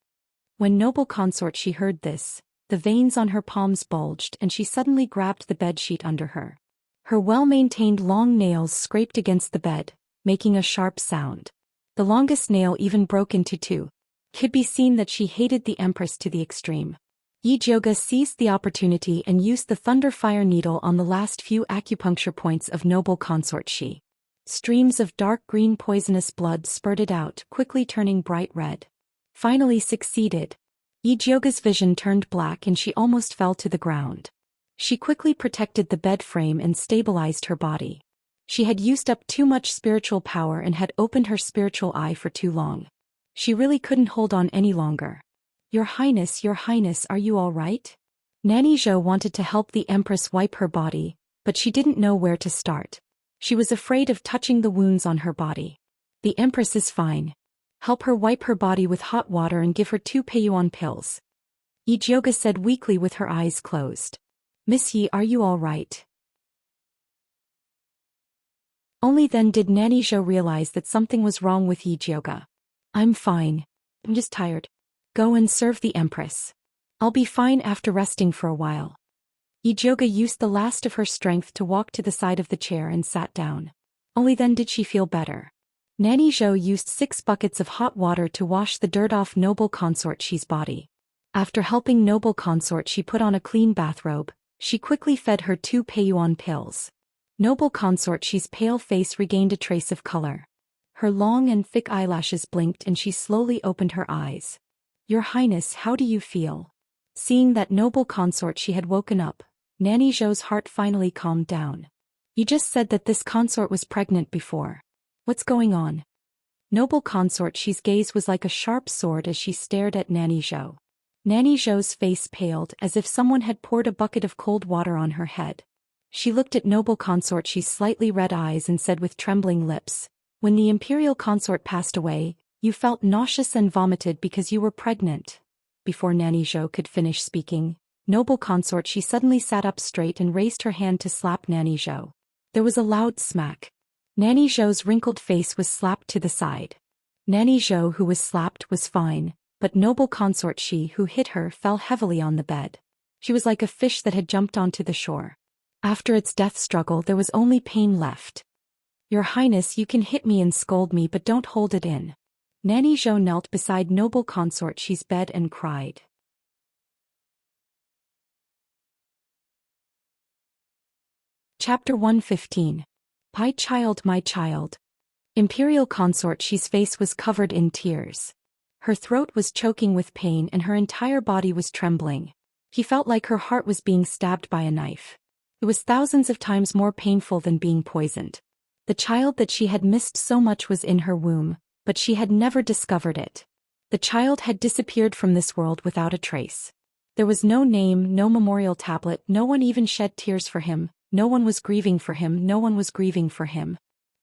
When noble consort she heard this, the veins on her palms bulged and she suddenly grabbed the bedsheet under her. Her well-maintained long nails scraped against the bed, making a sharp sound. The longest nail even broke into two. It could be seen that she hated the Empress to the extreme. Yijioga seized the opportunity and used the thunder fire needle on the last few acupuncture points of noble consort Xi. Streams of dark green poisonous blood spurted out, quickly turning bright red. Finally succeeded. Yijioga's vision turned black and she almost fell to the ground. She quickly protected the bed frame and stabilized her body. She had used up too much spiritual power and had opened her spiritual eye for too long. She really couldn't hold on any longer. Your Highness, are you all right?" Nanny Zhou wanted to help the Empress wipe her body, but she didn't know where to start. She was afraid of touching the wounds on her body. "The Empress is fine. Help her wipe her body with hot water and give her 2 Peiyuan pills," Yijioga said weakly with her eyes closed. "Miss Yi, are you all right?" Only then did Nanny Zhou realize that something was wrong with Yijioga. "I'm fine. I'm just tired. Go and serve the Empress. I'll be fine after resting for a while." Yijioga used the last of her strength to walk to the side of the chair and sat down. Only then did she feel better. Nanny Zhou used 6 buckets of hot water to wash the dirt off noble consort Xi's body. After helping noble consort Xi put on a clean bathrobe, she quickly fed her 2 Peiyuan pills. Noble consort Xi's pale face regained a trace of color. Her long and thick eyelashes blinked and she slowly opened her eyes. "Your Highness, how do you feel?" Seeing that noble consort Xi had woken up, Nanny Zhou's heart finally calmed down. "You just said that this consort was pregnant before. What's going on?" Noble consort Xi's gaze was like a sharp sword as she stared at Nanny Zhou. Nanny Zhou's face paled as if someone had poured a bucket of cold water on her head. She looked at noble consort Xi's slightly red eyes and said with trembling lips, "When the imperial consort passed away, you felt nauseous and vomited because you were pregnant." Before Nanny Zhou could finish speaking, noble consort Xi suddenly sat up straight and raised her hand to slap Nanny Zhou. There was a loud smack. Nanny Zhou's wrinkled face was slapped to the side. Nanny Zhou, who was slapped, was fine, but noble consort Xi, who hit her, fell heavily on the bed. She was like a fish that had jumped onto the shore. After its death struggle, there was only pain left. "Your Highness, you can hit me and scold me, but don't hold it in." Nanny Zhou knelt beside noble consort Xi's bed and cried. Chapter 115. My child. Imperial consort Xi's face was covered in tears. Her throat was choking with pain and her entire body was trembling. He felt like her heart was being stabbed by a knife. It was thousands of times more painful than being poisoned. The child that she had missed so much was in her womb, but she had never discovered it. The child had disappeared from this world without a trace. There was no name, no memorial tablet, no one even shed tears for him, no one was grieving for him,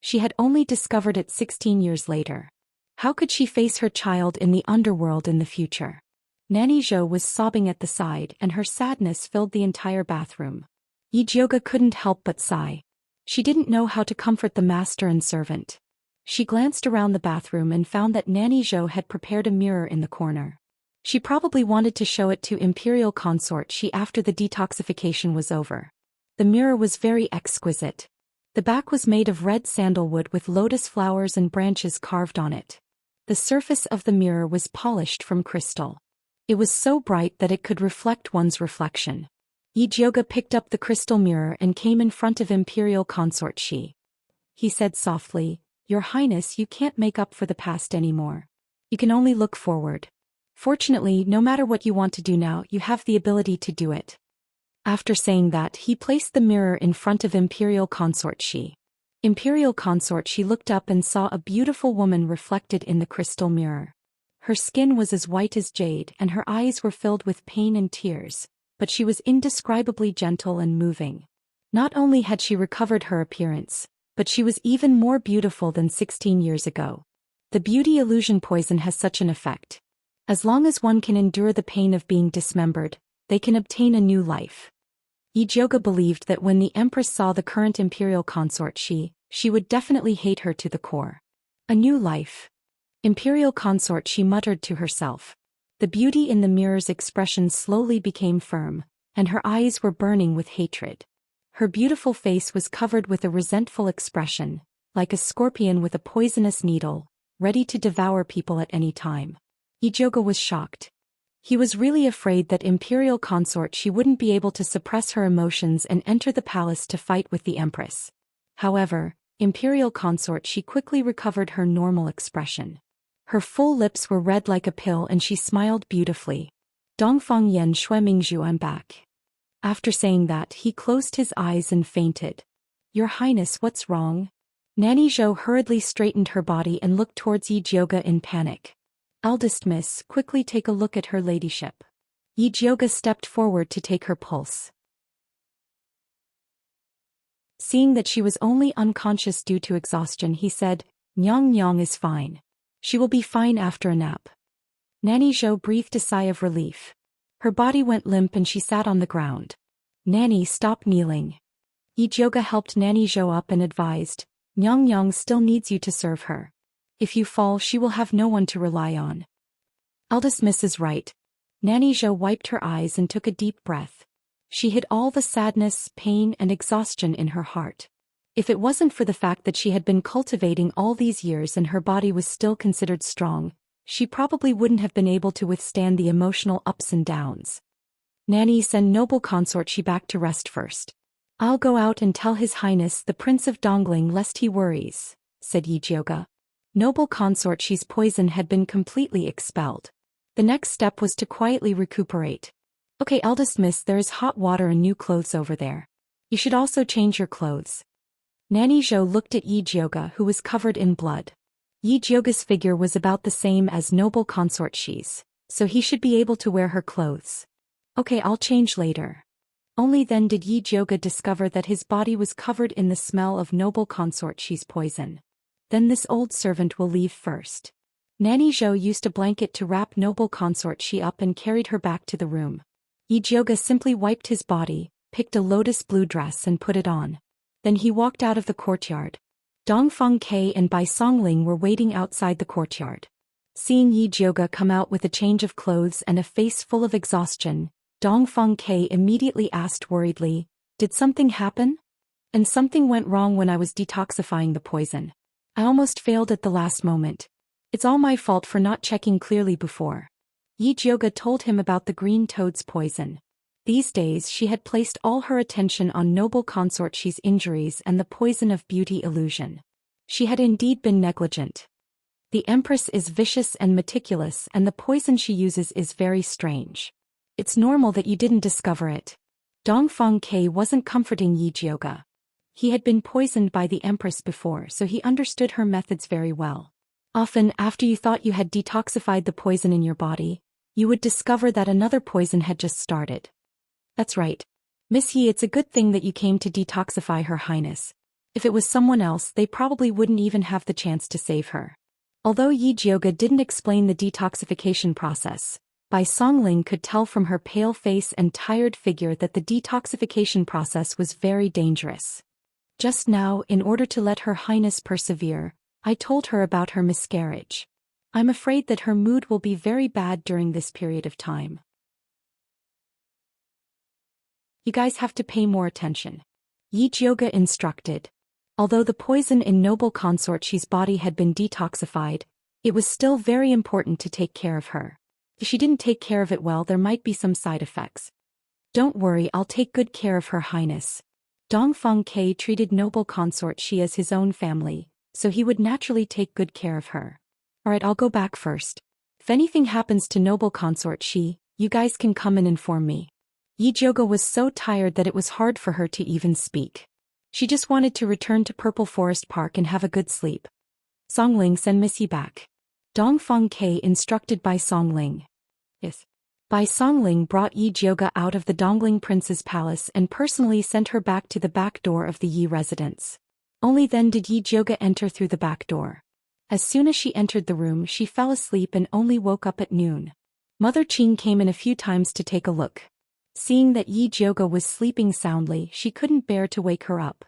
She had only discovered it 16 years later. How could she face her child in the underworld in the future? Nanny Zhou was sobbing at the side and her sadness filled the entire bathroom. Yijioga couldn't help but sigh. She didn't know how to comfort the master and servant. She glanced around the bathroom and found that Nanny Zhou had prepared a mirror in the corner. She probably wanted to show it to Imperial consort Xi after the detoxification was over. The mirror was very exquisite. The back was made of red sandalwood with lotus flowers and branches carved on it. The surface of the mirror was polished from crystal. It was so bright that it could reflect one's reflection. Yijioga picked up the crystal mirror and came in front of Imperial consort Xi. He said softly, "Your Highness, you can't make up for the past anymore. You can only look forward. Fortunately, no matter what you want to do now, you have the ability to do it." After saying that, he placed the mirror in front of Imperial consort Xi. Imperial consort Xi looked up and saw a beautiful woman reflected in the crystal mirror. Her skin was as white as jade and her eyes were filled with pain and tears, but she was indescribably gentle and moving. Not only had she recovered her appearance, but she was even more beautiful than 16 years ago. The beauty illusion poison has such an effect. As long as one can endure the pain of being dismembered, they can obtain a new life. Yijioga believed that when the Empress saw the current Imperial consort Xi, she would definitely hate her to the core. A new life. Imperial consort Xi muttered to herself. The beauty in the mirror's expression slowly became firm, and her eyes were burning with hatred. Her beautiful face was covered with a resentful expression, like a scorpion with a poisonous needle, ready to devour people at any time. Yijioga was shocked. He was really afraid that Imperial consort Xi wouldn't be able to suppress her emotions and enter the palace to fight with the Empress. However, Imperial consort Xi quickly recovered her normal expression. Her full lips were red like a pill and she smiled beautifully. Dongfang Yan Shui Mingzhu, I'm back. After saying that, he closed his eyes and fainted. Your Highness, what's wrong? Nanny Zhou hurriedly straightened her body and looked towards Yijioga in panic. Eldest Miss, quickly take a look at her ladyship. Yijioga stepped forward to take her pulse. Seeing that she was only unconscious due to exhaustion, he said, Nyang Nyang is fine. She will be fine after a nap. Nanny Zhou breathed a sigh of relief. Her body went limp and she sat on the ground. Nanny, stop kneeling. Yijioga helped Nanny Zhou up and advised, Nyang Nyang still needs you to serve her. If you fall, she will have no one to rely on. Eldest Miss is right. Nanny Zhou wiped her eyes and took a deep breath. She hid all the sadness, pain, and exhaustion in her heart. If it wasn't for the fact that she had been cultivating all these years and her body was still considered strong, she probably wouldn't have been able to withstand the emotional ups and downs. Nanny, send noble consort Xi back to rest first. I'll go out and tell His Highness the Prince of Dongling lest he worries, said Yijioga. Noble consort Xi's poison had been completely expelled. The next step was to quietly recuperate. Okay, eldest miss, there is hot water and new clothes over there. You should also change your clothes. Nanny Zhou looked at Yijioga, who was covered in blood. Yijioga's figure was about the same as noble consort Xi's, so he should be able to wear her clothes. Okay, I'll change later. Only then did Yi Jioge discover that his body was covered in the smell of noble consort Xi's poison. Then this old servant will leave first. Nanny Zhou used a blanket to wrap noble consort Xi up and carried her back to the room. Yi Jioge simply wiped his body, picked a lotus blue dress and put it on. Then he walked out of the courtyard. Dongfeng Ke and Bai Songling were waiting outside the courtyard. Seeing Yi Jioge come out with a change of clothes and a face full of exhaustion, Dongfeng Ke immediately asked worriedly, "Did something happen?" "And something went wrong when I was detoxifying the poison. I almost failed at the last moment. It's all my fault for not checking clearly before." Yi Jioge told him about the green toad's poison. These days she had placed all her attention on noble consort Xi's injuries and the poison of beauty illusion. She had indeed been negligent. The Empress is vicious and meticulous, and the poison she uses is very strange. It's normal that you didn't discover it. Dongfeng Ke wasn't comforting Yi Jioge. He had been poisoned by the Empress before, so he understood her methods very well. Often, after you thought you had detoxified the poison in your body, you would discover that another poison had just started. That's right. Miss Yi, it's a good thing that you came to detoxify Her Highness. If it was someone else, they probably wouldn't even have the chance to save her. Although Yi Jioge didn't explain the detoxification process, Bai Songling could tell from her pale face and tired figure that the detoxification process was very dangerous. Just now, in order to let Her Highness persevere, I told her about her miscarriage. I'm afraid that her mood will be very bad during this period of time. You guys have to pay more attention. Yi Jioge instructed. Although the poison in noble consort Xi's body had been detoxified, it was still very important to take care of her. If she didn't take care of it well, there might be some side effects. Don't worry, I'll take good care of Her Highness. Dongfeng Ke treated noble consort Xi as his own family, so he would naturally take good care of her. Alright, I'll go back first. If anything happens to noble consort Xi, you guys can come and inform me. Yi Jioge was so tired that it was hard for her to even speak. She just wanted to return to Purple Forest Park and have a good sleep. Songling, send Miss Yi back. Dongfeng Ke instructed Bai Songling. Yes. Bai Songling brought Yi Jioge out of the Dongling Prince's palace and personally sent her back to the back door of the Yi residence. Only then did Yi Jioge enter through the back door. As soon as she entered the room, she fell asleep and only woke up at noon. Mother Qing came in a few times to take a look. Seeing that Yi Jioge was sleeping soundly, she couldn't bear to wake her up.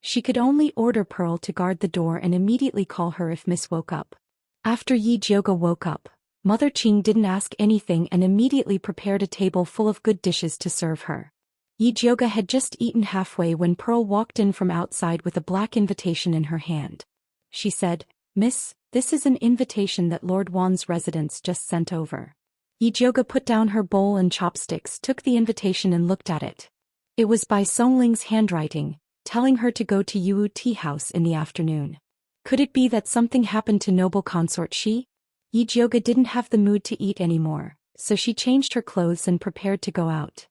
She could only order Pearl to guard the door and immediately call her if Miss woke up. After Yi Jioge woke up, Mother Qing didn't ask anything and immediately prepared a table full of good dishes to serve her. Yi Jioge had just eaten halfway when Pearl walked in from outside with a black invitation in her hand. She said, "Miss, this is an invitation that Lord Wan's residence just sent over." Yi Jioge put down her bowl and chopsticks, took the invitation and looked at it. It was by Songling's handwriting, telling her to go to Yuwu Tea House in the afternoon. Could it be that something happened to noble consort Xi? Yi Jioge didn't have the mood to eat anymore, so she changed her clothes and prepared to go out.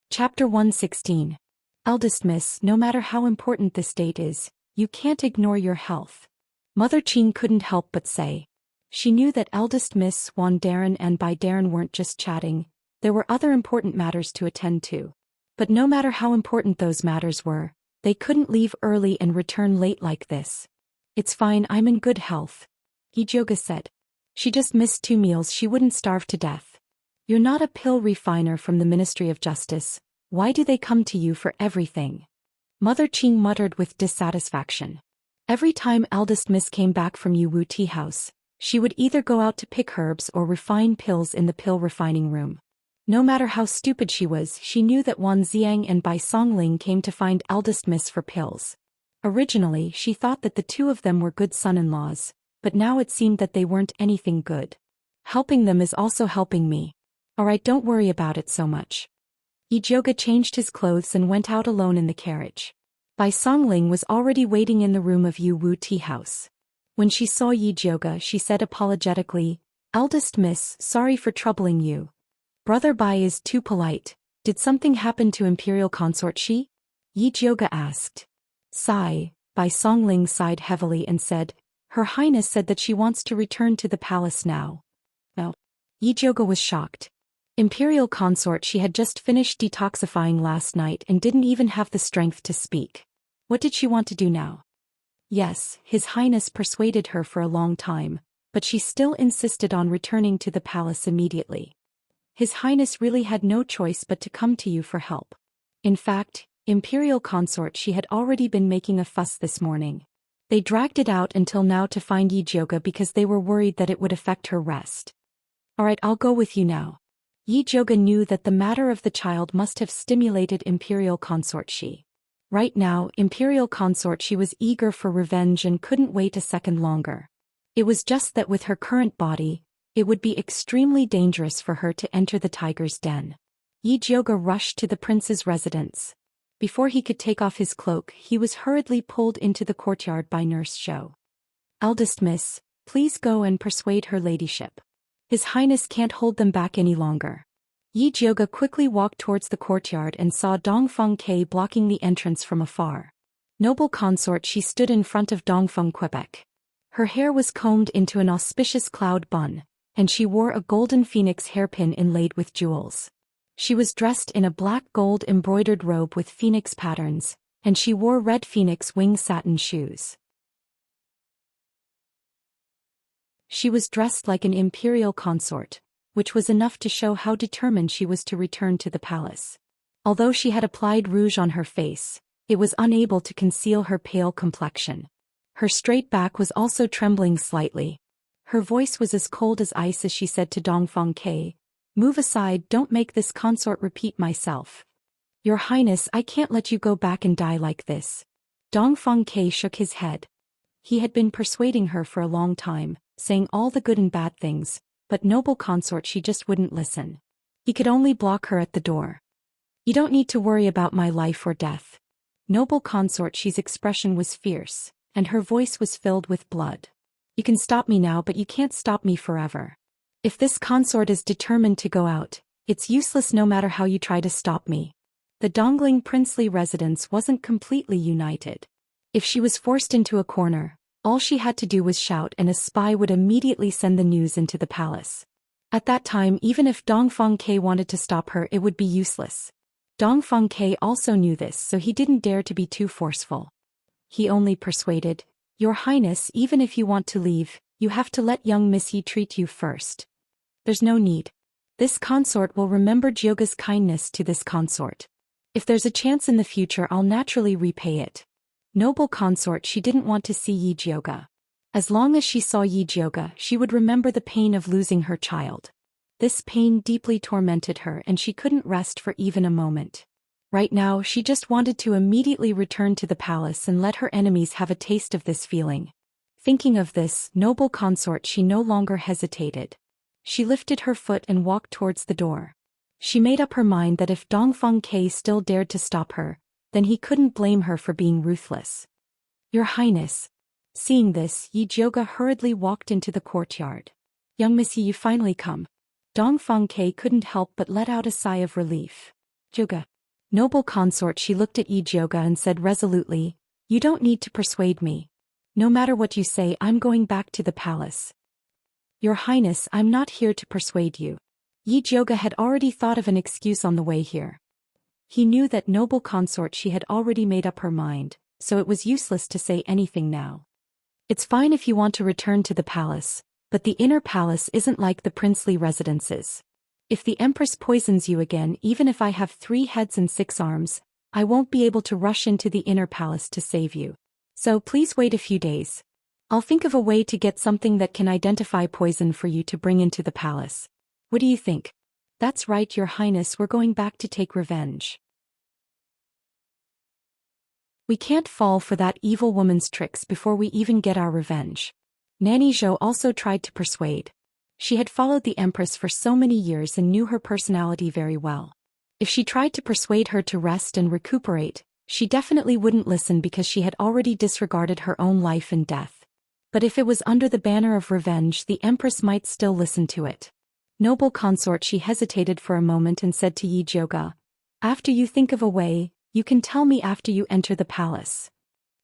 Chapter 116. Eldest Miss, no matter how important this date is, you can't ignore your health. Mother Qing couldn't help but say. She knew that Eldest Miss Wan Darren and Bai Darren weren't just chatting, there were other important matters to attend to. But no matter how important those matters were, they couldn't leave early and return late like this. It's fine, I'm in good health, Yi Jioge said. She just missed 2 meals, she wouldn't starve to death. You're not a pill refiner from the Ministry of Justice, why do they come to you for everything? Mother Qing muttered with dissatisfaction. Every time Eldest Miss came back from Yuwu Tea House, she would either go out to pick herbs or refine pills in the pill refining room. No matter how stupid she was, she knew that Wan Xiang and Bai Songling came to find Eldest Miss for pills. Originally, she thought that the 2 of them were good son-in-laws, but now it seemed that they weren't anything good. Helping them is also helping me. Alright, don't worry about it so much. Yi Jioge changed his clothes and went out alone in the carriage. Bai Songling was already waiting in the room of Yuwu Tea House. When she saw Yi Jioge, she said apologetically, "Eldest Miss, sorry for troubling you. Brother Bai is too polite. Did something happen to Imperial Consort Xi?" Yi Jioge asked. Sigh, Bai Songling sighed heavily and said, Her Highness said that she wants to return to the palace now. Oh. Yi Jioge was shocked. Imperial consort, she had just finished detoxifying last night and didn't even have the strength to speak. What did she want to do now? Yes, His Highness persuaded her for a long time, but she still insisted on returning to the palace immediately. His Highness really had no choice but to come to you for help. In fact, Imperial consort, she had already been making a fuss this morning. They dragged it out until now to find Yi Jioge because they were worried that it would affect her rest. Alright, I'll go with you now. Yi Jioge knew that the matter of the child must have stimulated Imperial consort she. Right now, Imperial consort, she was eager for revenge and couldn't wait a second longer. It was just that with her current body, it would be extremely dangerous for her to enter the tiger's den. Yi Jioge rushed to the prince's residence. Before he could take off his cloak, he was hurriedly pulled into the courtyard by Nurse Zhou. Eldest Miss, please go and persuade her ladyship. His Highness can't hold them back any longer. Yi Jioge quickly walked towards the courtyard and saw Dongfeng Ke blocking the entrance from afar. Noble consort, she stood in front of Dongfeng Quebec. Her hair was combed into an auspicious cloud bun, and she wore a golden phoenix hairpin inlaid with jewels. She was dressed in a black gold embroidered robe with phoenix patterns, and she wore red phoenix wing satin shoes. She was dressed like an imperial consort, which was enough to show how determined she was to return to the palace. Although she had applied rouge on her face, it was unable to conceal her pale complexion. Her straight back was also trembling slightly. Her voice was as cold as ice as she said to Dongfeng Ke, "Move aside, don't make this consort repeat myself. Your Highness, I can't let you go back and die like this." Dongfeng Ke shook his head. He had been persuading her for a long time, saying all the good and bad things, but noble consort, she just wouldn't listen. He could only block her at the door. "You don't need to worry about my life or death." Noble consort, she's expression was fierce, and her voice was filled with blood. "You can stop me now, but you can't stop me forever. If this consort is determined to go out, it's useless no matter how you try to stop me." The Dongling princely residence wasn't completely united. If she was forced into a corner, all she had to do was shout and a spy would immediately send the news into the palace. At that time, even if Dongfeng Ke wanted to stop her, it would be useless. Dongfeng Ke also knew this, so he didn't dare to be too forceful. He only persuaded, "Your Highness, even if you want to leave, you have to let young Miss Yi treat you first. There's no need. This consort will remember Jioge's kindness to this consort. If there's a chance in the future, I'll naturally repay it." Noble consort, she didn't want to see Yi Jioge. As long as she saw Yi Jioge, she would remember the pain of losing her child. This pain deeply tormented her and she couldn't rest for even a moment. Right now, she just wanted to immediately return to the palace and let her enemies have a taste of this feeling. Thinking of this, noble consort, she no longer hesitated. She lifted her foot and walked towards the door. She made up her mind that if Dongfeng Ke still dared to stop her, then he couldn't blame her for being ruthless. "Your Highness." Seeing this, Yi Jioge hurriedly walked into the courtyard. "Young Miss Yi, you finally come." Dongfeng Ke couldn't help but let out a sigh of relief. "Jioge." Noble consort, she looked at Yi Jioge and said resolutely, "You don't need to persuade me. No matter what you say, I'm going back to the palace." "Your Highness, I'm not here to persuade you." Yi Jioge had already thought of an excuse on the way here. He knew that noble consort, she had already made up her mind, so it was useless to say anything now. "It's fine if you want to return to the palace, but the inner palace isn't like the princely residences. If the Empress poisons you again, even if I have 3 heads and 6 arms, I won't be able to rush into the inner palace to save you. So please wait a few days. I'll think of a way to get something that can identify poison for you to bring into the palace. What do you think?" "That's right, Your Highness, we're going back to take revenge. We can't fall for that evil woman's tricks before we even get our revenge." Nanny Zhou also tried to persuade. She had followed the Empress for so many years and knew her personality very well. If she tried to persuade her to rest and recuperate, she definitely wouldn't listen because she had already disregarded her own life and death. But if it was under the banner of revenge, the Empress might still listen to it. Noble consort, she hesitated for a moment and said to Yi Jioge, "After you think of a way, you can tell me after you enter the palace."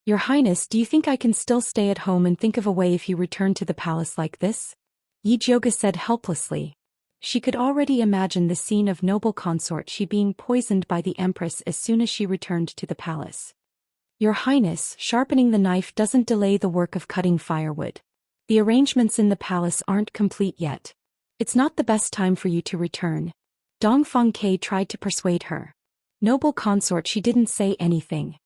Your Highness, do you think I can still stay at home and think of a way if you return to the palace like this? Yi Jioge said helplessly. She could already imagine the scene of noble consort Shi being poisoned by the Empress as soon as she returned to the palace. Your Highness, sharpening the knife doesn't delay the work of cutting firewood. The arrangements in the palace aren't complete yet. It's not the best time for you to return. Dongfeng Ke tried to persuade her. Noble consort, she didn't say anything.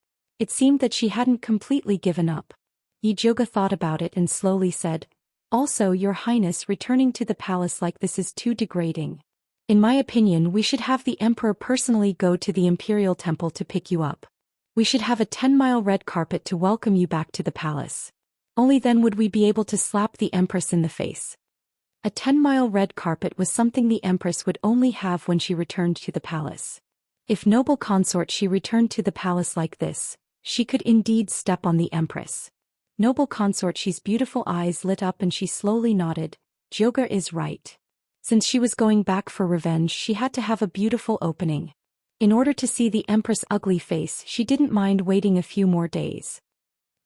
It seemed that she hadn't completely given up. Yi Jioge thought about it and slowly said, also, Your Highness, returning to the palace like this is too degrading. In my opinion, we should have the Emperor personally go to the Imperial Temple to pick you up. We should have a 10-mile red carpet to welcome you back to the palace. Only then would we be able to slap the Empress in the face. A 10-mile red carpet was something the Empress would only have when she returned to the palace. If noble consort she returned to the palace like this, she could indeed step on the Empress. Noble consort Shi's beautiful eyes lit up and she slowly nodded. Jioge is right. Since she was going back for revenge, she had to have a beautiful opening. In order to see the Empress' ugly face, she didn't mind waiting a few more days.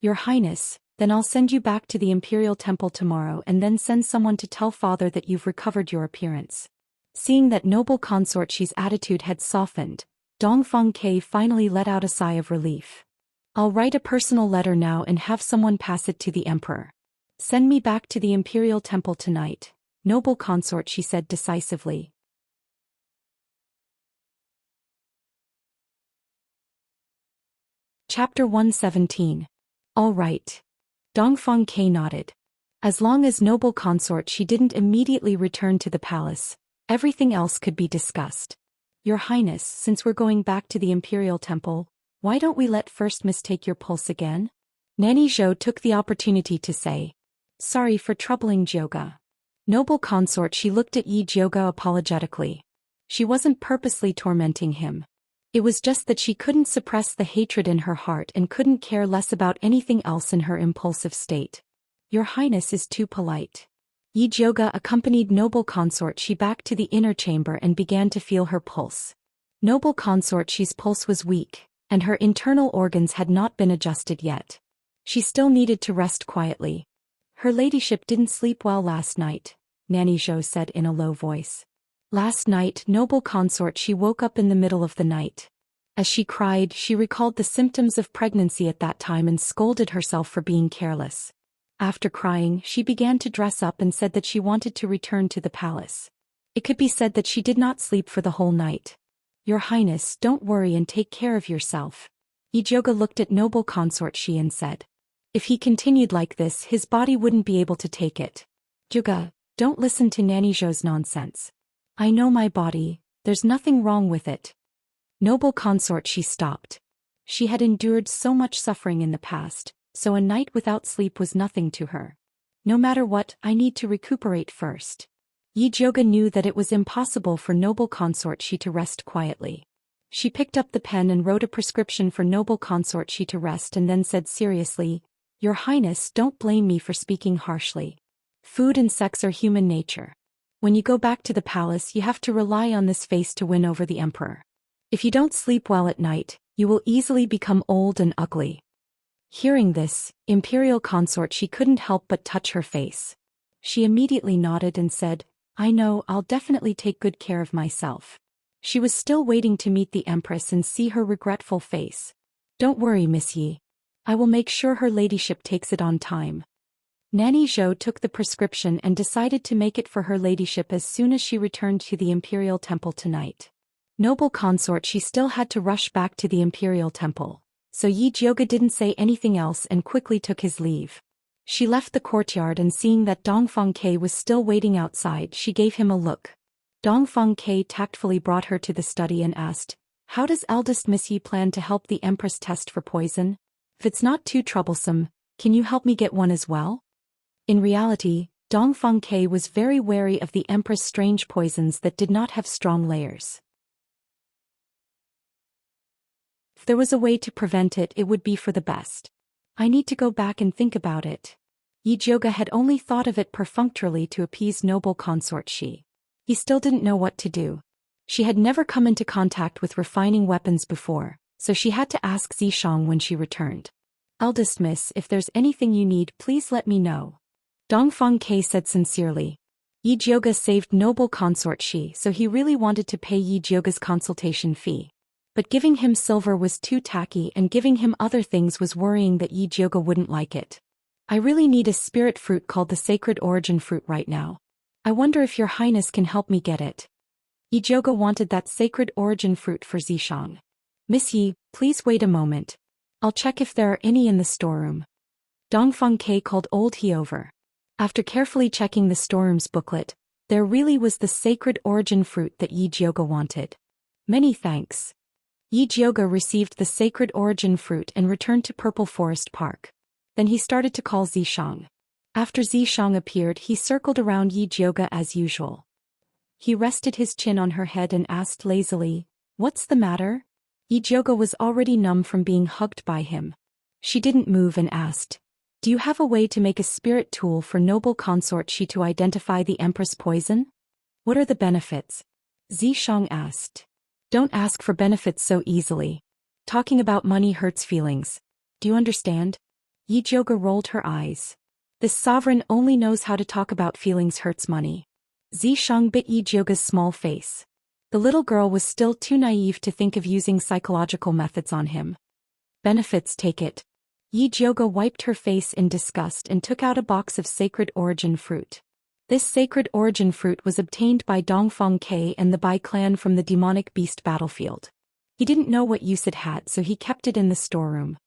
Your Highness, then I'll send you back to the Imperial Temple tomorrow and then send someone to tell father that you've recovered your appearance. Seeing that noble consort Shi's attitude had softened, Dongfeng Ke finally let out a sigh of relief. I'll write a personal letter now and have someone pass it to the Emperor. Send me back to the Imperial Temple tonight, noble consort, she said decisively. Chapter 117. All right. Dongfeng Ke nodded. As long as noble consort she didn't immediately return to the palace, everything else could be discussed. Your Highness, since we're going back to the Imperial Temple, why don't we let First Miss take your pulse again? Nanny Zhou took the opportunity to say. Sorry for troubling Jioge. Noble consort, she looked at Yi Jioge apologetically. She wasn't purposely tormenting him. It was just that she couldn't suppress the hatred in her heart and couldn't care less about anything else in her impulsive state. Your Highness is too polite. Yi Jioge accompanied noble consort Shi back to the inner chamber and began to feel her pulse. Noble consort Shi's pulse was weak, and her internal organs had not been adjusted yet. She still needed to rest quietly. Her ladyship didn't sleep well last night, Nanny Zhou said in a low voice. Last night, noble consort Shi woke up in the middle of the night. As she cried, she recalled the symptoms of pregnancy at that time and scolded herself for being careless. After crying, she began to dress up and said that she wanted to return to the palace. It could be said that she did not sleep for the whole night. Your Highness, don't worry and take care of yourself. Yi Jioge looked at noble consort Shi and said. If he continued like this, his body wouldn't be able to take it. Jioge, don't listen to Nanny Zhou's nonsense. I know my body, there's nothing wrong with it. Noble consort Shi stopped. She had endured so much suffering in the past, so a night without sleep was nothing to her. No matter what, I need to recuperate first. Yi Jioge knew that it was impossible for noble consort Shi to rest quietly. She picked up the pen and wrote a prescription for noble consort Shi to rest and then said seriously, Your Highness, don't blame me for speaking harshly. Food and sex are human nature. When you go back to the palace, you have to rely on this face to win over the Emperor. If you don't sleep well at night, you will easily become old and ugly. Hearing this, Imperial consort Shi couldn't help but touch her face. She immediately nodded and said, I know, I'll definitely take good care of myself. She was still waiting to meet the Empress and see her regretful face. Don't worry, Miss Yi. I will make sure her ladyship takes it on time. Nanny Zhou took the prescription and decided to make it for her ladyship as soon as she returned to the Imperial Temple tonight. Noble consort Shi still had to rush back to the Imperial Temple, so Yi Jioge didn't say anything else and quickly took his leave. She left the courtyard and seeing that Dongfeng Ke was still waiting outside, she gave him a look. Dongfeng Ke tactfully brought her to the study and asked, How does eldest Miss Yi plan to help the Empress test for poison? If it's not too troublesome, can you help me get one as well? In reality, Dongfeng Ke was very wary of the Empress' strange poisons that did not have strong layers. If there was a way to prevent it, it would be for the best. I need to go back and think about it. Yi Jioge had only thought of it perfunctorily to appease noble consort Shi. He still didn't know what to do. She had never come into contact with refining weapons before, so she had to ask Zishang when she returned. Eldest miss, if there's anything you need, please let me know. Dongfang Ke said sincerely. Yi Jioga saved noble consort Shi, so he really wanted to pay Yi Jioga's consultation fee. But giving him silver was too tacky, and giving him other things was worrying that Yi Jioga wouldn't like it. I really need a spirit fruit called the Sacred Origin Fruit right now. I wonder if your highness can help me get it. Yi Jioga wanted that Sacred Origin Fruit for Zishang. Miss Yi, please wait a moment. I'll check if there are any in the storeroom. Dongfang Ke called old He over. After carefully checking the storeroom's booklet, there really was the Sacred Origin Fruit that Yi Jioga wanted. Many thanks. Yi Jioga received the Sacred Origin Fruit and returned to Purple Forest Park. Then he started to call Zishang. After Zishang appeared, he circled around Yi Jioga as usual. He rested his chin on her head and asked lazily, "What's the matter?" Yi Jioga was already numb from being hugged by him. She didn't move and asked, "Do you have a way to make a spirit tool for noble consort Shi to identify the Empress poison? What are the benefits?" Zishang asked. "Don't ask for benefits so easily. Talking about money hurts feelings. Do you understand?" Yi Jioga rolled her eyes. This sovereign only knows how to talk about feelings hurts money. Zishang bit Yi Jioga's small face. The little girl was still too naive to think of using psychological methods on him. "Benefits, take it." Yi Jioga wiped her face in disgust and took out a box of Sacred Origin Fruit. This Sacred Origin Fruit was obtained by Dongfang Ke and the Bai clan from the demonic beast battlefield. He didn't know what use it had, so he kept it in the storeroom.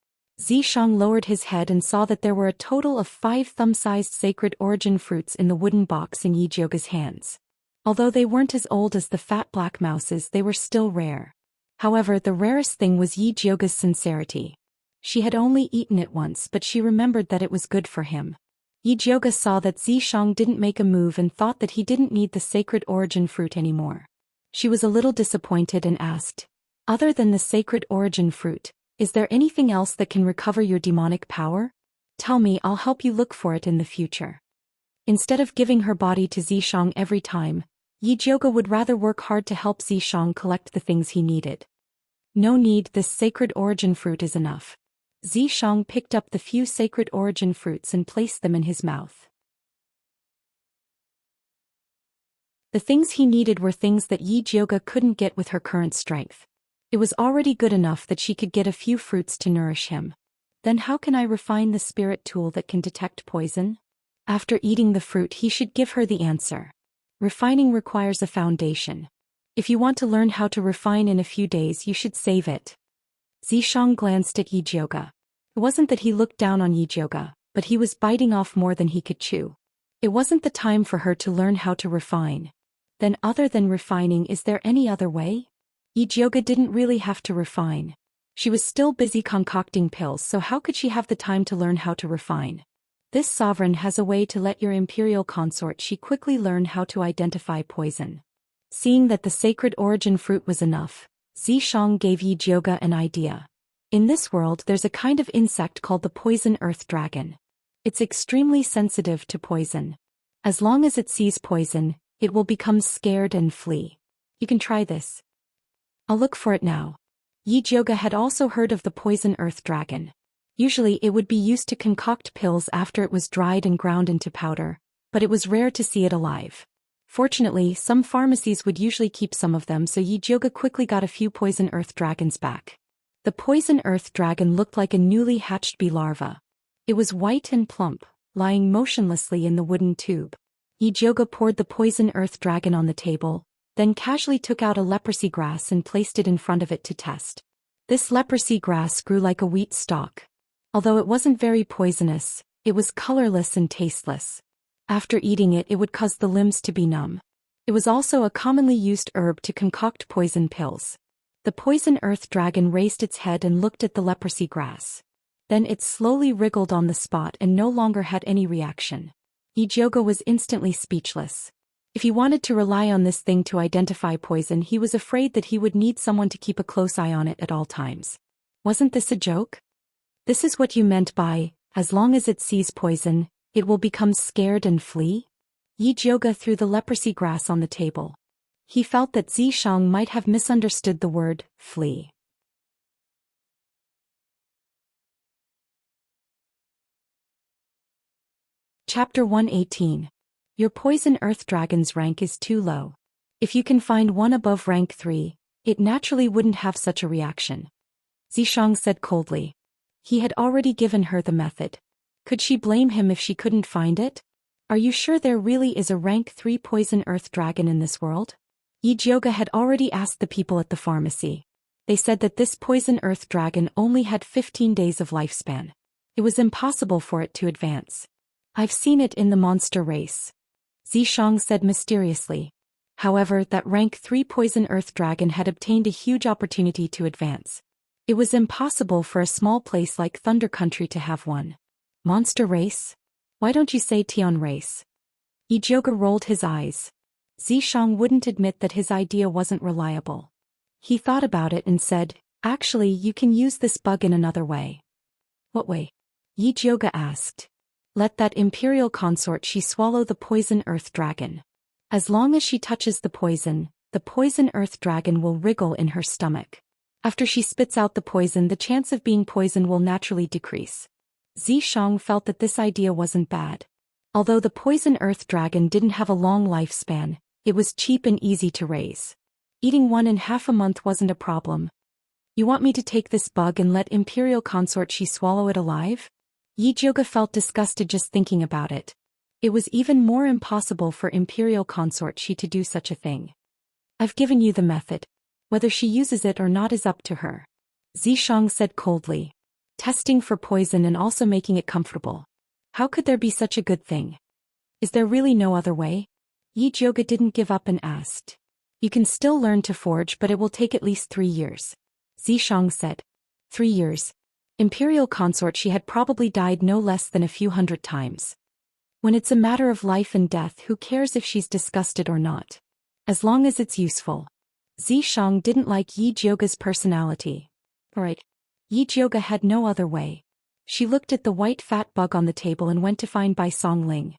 Zishang lowered his head and saw that there were a total of 5 thumb-sized Sacred Origin Fruits in the wooden box in Yi Jioga's hands. Although they weren't as old as the fat black mouses, they were still rare. However, the rarest thing was Yi Jioga's sincerity. She had only eaten it once, but she remembered that it was good for him. Yi Jioga saw that Zishang didn't make a move and thought that he didn't need the Sacred Origin Fruit anymore. She was a little disappointed and asked, "Other than the Sacred Origin Fruit, is there anything else that can recover your demonic power? Tell me, I'll help you look for it in the future." Instead of giving her body to Zishang every time, Yi Jioga would rather work hard to help Zishang collect the things he needed. "No need, this Sacred Origin Fruit is enough." Zishang picked up the few Sacred Origin Fruits and placed them in his mouth. The things he needed were things that Yi Jioga couldn't get with her current strength. It was already good enough that she could get a few fruits to nourish him. Then how can I refine the spirit tool that can detect poison? After eating the fruit, he should give her the answer. Refining requires a foundation. If you want to learn how to refine in a few days, you should save it. Zishang glanced at Yi Jioga. It wasn't that he looked down on Yi Jioga, but he was biting off more than he could chew. It wasn't the time for her to learn how to refine. Then other than refining, is there any other way? Yi Jioga didn't really have to refine. She was still busy concocting pills, so how could she have the time to learn how to refine? This sovereign has a way to let your imperial consort She quickly learn how to identify poison. Seeing that the Sacred Origin Fruit was enough, Zishang gave Yi Jioga an idea. In this world there's a kind of insect called the poison earth dragon. It's extremely sensitive to poison. As long as it sees poison, it will become scared and flee. You can try this. I'll look for it now. Yi Jioga had also heard of the poison earth dragon. Usually it would be used to concoct pills after it was dried and ground into powder, but it was rare to see it alive. Fortunately, some pharmacies would usually keep some of them, so Yi Jioga quickly got a few poison earth dragons back. The poison earth dragon looked like a newly hatched bee larva. It was white and plump, lying motionlessly in the wooden tube. Yi Jioga poured the poison earth dragon on the table, then casually took out a leprosy grass and placed it in front of it to test. This leprosy grass grew like a wheat stalk. Although it wasn't very poisonous, it was colorless and tasteless. After eating it, it would cause the limbs to be numb. It was also a commonly used herb to concoct poison pills. The poison earth dragon raised its head and looked at the leprosy grass. Then it slowly wriggled on the spot and no longer had any reaction. Yi Jioga was instantly speechless. If he wanted to rely on this thing to identify poison, he was afraid that he would need someone to keep a close eye on it at all times. Wasn't this a joke? This is what you meant by, as long as it sees poison, it will become scared and flee? Yi Jioga threw the leprosy grass on the table. He felt that Zishang might have misunderstood the word, flee. Chapter 118. Your poison earth dragon's rank is too low. If you can find one above rank 3, it naturally wouldn't have such a reaction. Zhou said coldly. He had already given her the method. Could she blame him if she couldn't find it? Are you sure there really is a rank 3 poison earth dragon in this world? Yijioga had already asked the people at the pharmacy. They said that this poison earth dragon only had 15 days of lifespan. It was impossible for it to advance. I've seen it in the monster race, Zhou said mysteriously. However, that rank 3 poison earth dragon had obtained a huge opportunity to advance. It was impossible for a small place like Thunder Country to have one. Monster race? Why don't you say Tian race? Yijioga rolled his eyes. Zhou wouldn't admit that his idea wasn't reliable. He thought about it and said, actually you can use this bug in another way. What way? Yijioga asked. Let that imperial consort she swallow the poison earth dragon. As long as she touches the poison earth dragon will wriggle in her stomach. After she spits out the poison, the chance of being poisoned will naturally decrease. Zhou felt that this idea wasn't bad. Although the poison earth dragon didn't have a long lifespan, it was cheap and easy to raise. Eating one in half a month wasn't a problem. You want me to take this bug and let imperial consort she swallow it alive? Yijioga felt disgusted just thinking about it. It was even more impossible for imperial consort she to do such a thing. I've given you the method. Whether she uses it or not is up to her. Zhou said coldly. Testing for poison and also making it comfortable. How could there be such a good thing? Is there really no other way? Yijioga didn't give up and asked. You can still learn to forge, but it will take at least 3 years. Zhou said. 3 years. Imperial consort she had probably died no less than a few hundred times. When it's a matter of life and death, who cares if she's disgusted or not? As long as it's useful. Zhou didn't like Yijioga's personality. Alright. Yijioga had no other way. She looked at the white fat bug on the table and went to find Bai Songling.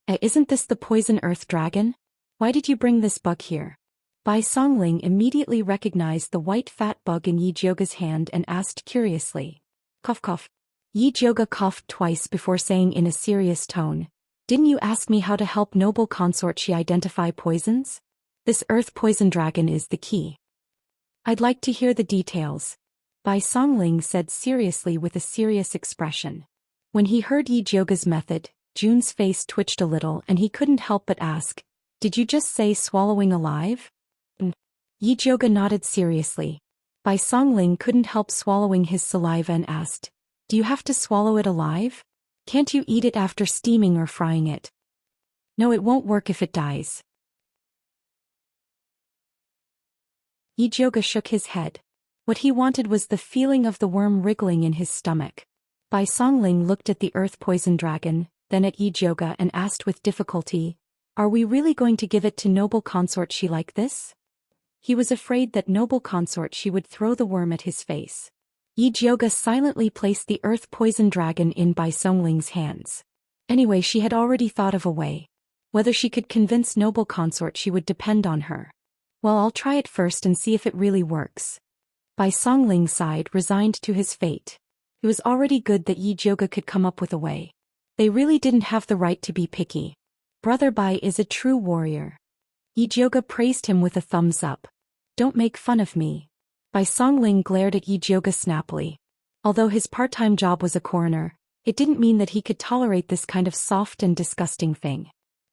Isn't this the poison earth dragon? Why did you bring this bug here? Bai Songling immediately recognized the white fat bug in Yijioga's hand and asked curiously. Cough cough. Yijioga coughed twice before saying in a serious tone. Didn't you ask me how to help noble consort she identify poisons? This earth poison dragon is the key. I'd like to hear the details. Bai Songling said seriously with a serious expression. When he heard Yijioga's method, Jun's face twitched a little and he couldn't help but ask, did you just say swallowing alive? Yijioga nodded seriously. Bai Songling couldn't help swallowing his saliva and asked, do you have to swallow it alive? Can't you eat it after steaming or frying it? No, it won't work if it dies. Yijioga shook his head. What he wanted was the feeling of the worm wriggling in his stomach. Bai Songling looked at the earth poison dragon, then at Yijioga and asked with difficulty, are we really going to give it to noble consort she like this? He was afraid that noble consort she would throw the worm at his face. Yijioga silently placed the earth poison dragon in Bai Songling's hands. Anyway, she had already thought of a way. Whether she could convince noble consort she would depend on her. Well, I'll try it first and see if it really works. Bai Songling sighed, resigned to his fate. It was already good that Yijioga could come up with a way. They really didn't have the right to be picky. Brother Bai is a true warrior. Yijioga praised him with a thumbs up. Don't make fun of me. Bai Songling glared at Yijioga snappily. Although his part-time job was a coroner, it didn't mean that he could tolerate this kind of soft and disgusting thing.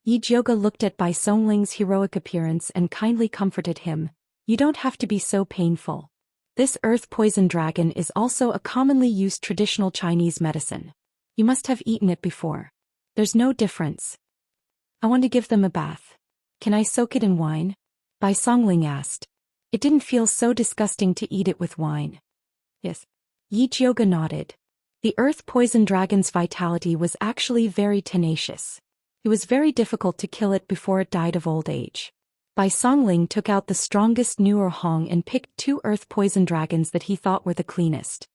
Yijioga looked at Bai Songling's heroic appearance and kindly comforted him. You don't have to be so painful. This earth poison dragon is also a commonly used traditional Chinese medicine. You must have eaten it before. There's no difference. I want to give them a bath. Can I soak it in wine? Bai Songling asked. It didn't feel so disgusting to eat it with wine. Yes. Yijioga nodded. The earth poison dragon's vitality was actually very tenacious. It was very difficult to kill it before it died of old age. Bai Songling took out the strongest newer Hong and picked 2 earth poison dragons that he thought were the cleanest.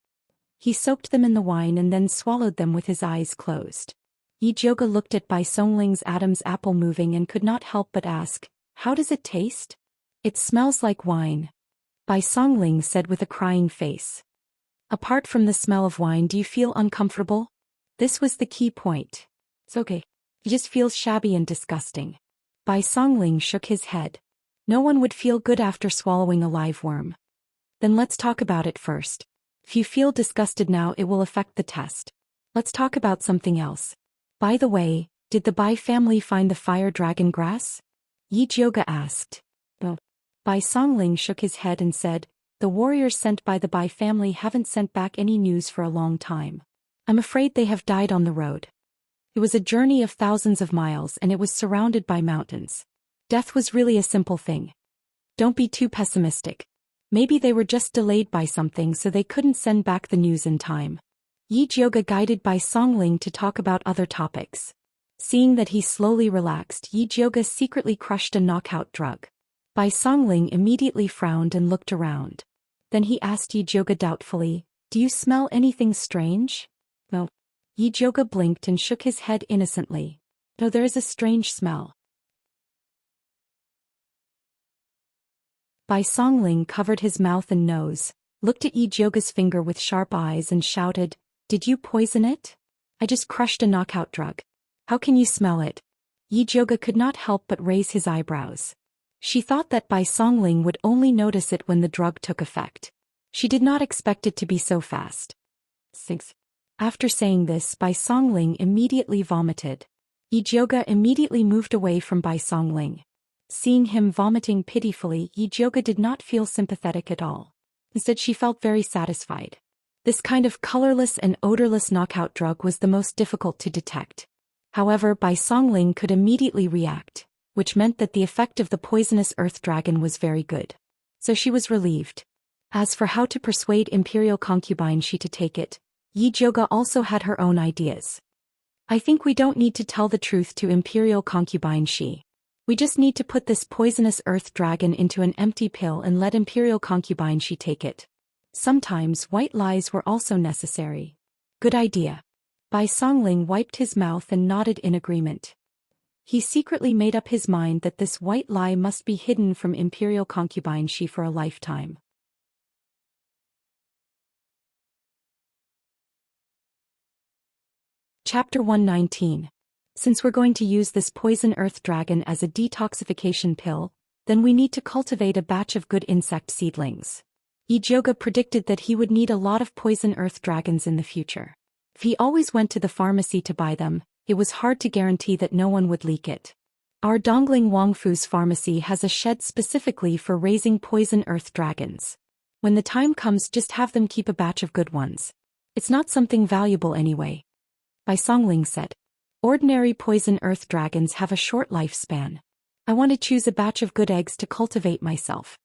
He soaked them in the wine and then swallowed them with his eyes closed. Yijioga looked at Bai Songling's Adam's apple moving and could not help but ask, how does it taste? It smells like wine. Bai Songling said with a crying face. Apart from the smell of wine, do you feel uncomfortable? This was the key point. It's okay. It just feels shabby and disgusting. Bai Songling shook his head. No one would feel good after swallowing a live worm. Then let's talk about it first. If you feel disgusted now, it will affect the test. Let's talk about something else. By the way, did the Bai family find the fire dragon grass? Yi Jiuge asked. No. Bai Songling shook his head and said, the warriors sent by the Bai family haven't sent back any news for a long time. I'm afraid they have died on the road. It was a journey of thousands of miles and it was surrounded by mountains. Death was really a simple thing. Don't be too pessimistic. Maybe they were just delayed by something so they couldn't send back the news in time. Yi Jiuge guided Bai Songling to talk about other topics. Seeing that he slowly relaxed, Yi Jiuge secretly crushed a knockout drug. Bai Songling immediately frowned and looked around. Then he asked Yi Jiuge doubtfully, do you smell anything strange? No. Yi Jiuge blinked and shook his head innocently. No, there is a strange smell. Bai Songling covered his mouth and nose, looked at Yi Jiuge's finger with sharp eyes and shouted, did you poison it? I just crushed a knockout drug. How can you smell it? Yi Jiuge could not help but raise his eyebrows. She thought that Bai Songling would only notice it when the drug took effect. She did not expect it to be so fast. 6. After saying this, Bai Songling immediately vomited. Yi Jiuge immediately moved away from Bai Songling. Seeing him vomiting pitifully, Yi Jiuge did not feel sympathetic at all. Instead, she felt very satisfied. This kind of colorless and odorless knockout drug was the most difficult to detect. However, Bai Songling could immediately react, which meant that the effect of the poisonous earth dragon was very good. So she was relieved. As for how to persuade Imperial concubine Shi to take it, Yi Jiuge also had her own ideas. I think we don't need to tell the truth to Imperial concubine Shi. We just need to put this poisonous earth dragon into an empty pill and let Imperial concubine Shi take it. Sometimes white lies were also necessary. Good idea. Bai Songling wiped his mouth and nodded in agreement. He secretly made up his mind that this white lie must be hidden from Imperial concubine Shi for a lifetime. Chapter 119. Since we're going to use this poison earth dragon as a detoxification pill, then we need to cultivate a batch of good insect seedlings. Yi Jiuge predicted that he would need a lot of poison earth dragons in the future. If he always went to the pharmacy to buy them, it was hard to guarantee that no one would leak it. Our Dongling Wangfu's pharmacy has a shed specifically for raising poison earth dragons. When the time comes, just have them keep a batch of good ones. It's not something valuable anyway. Bai Songling said. Ordinary poison earth dragons have a short lifespan. I want to choose a batch of good eggs to cultivate myself.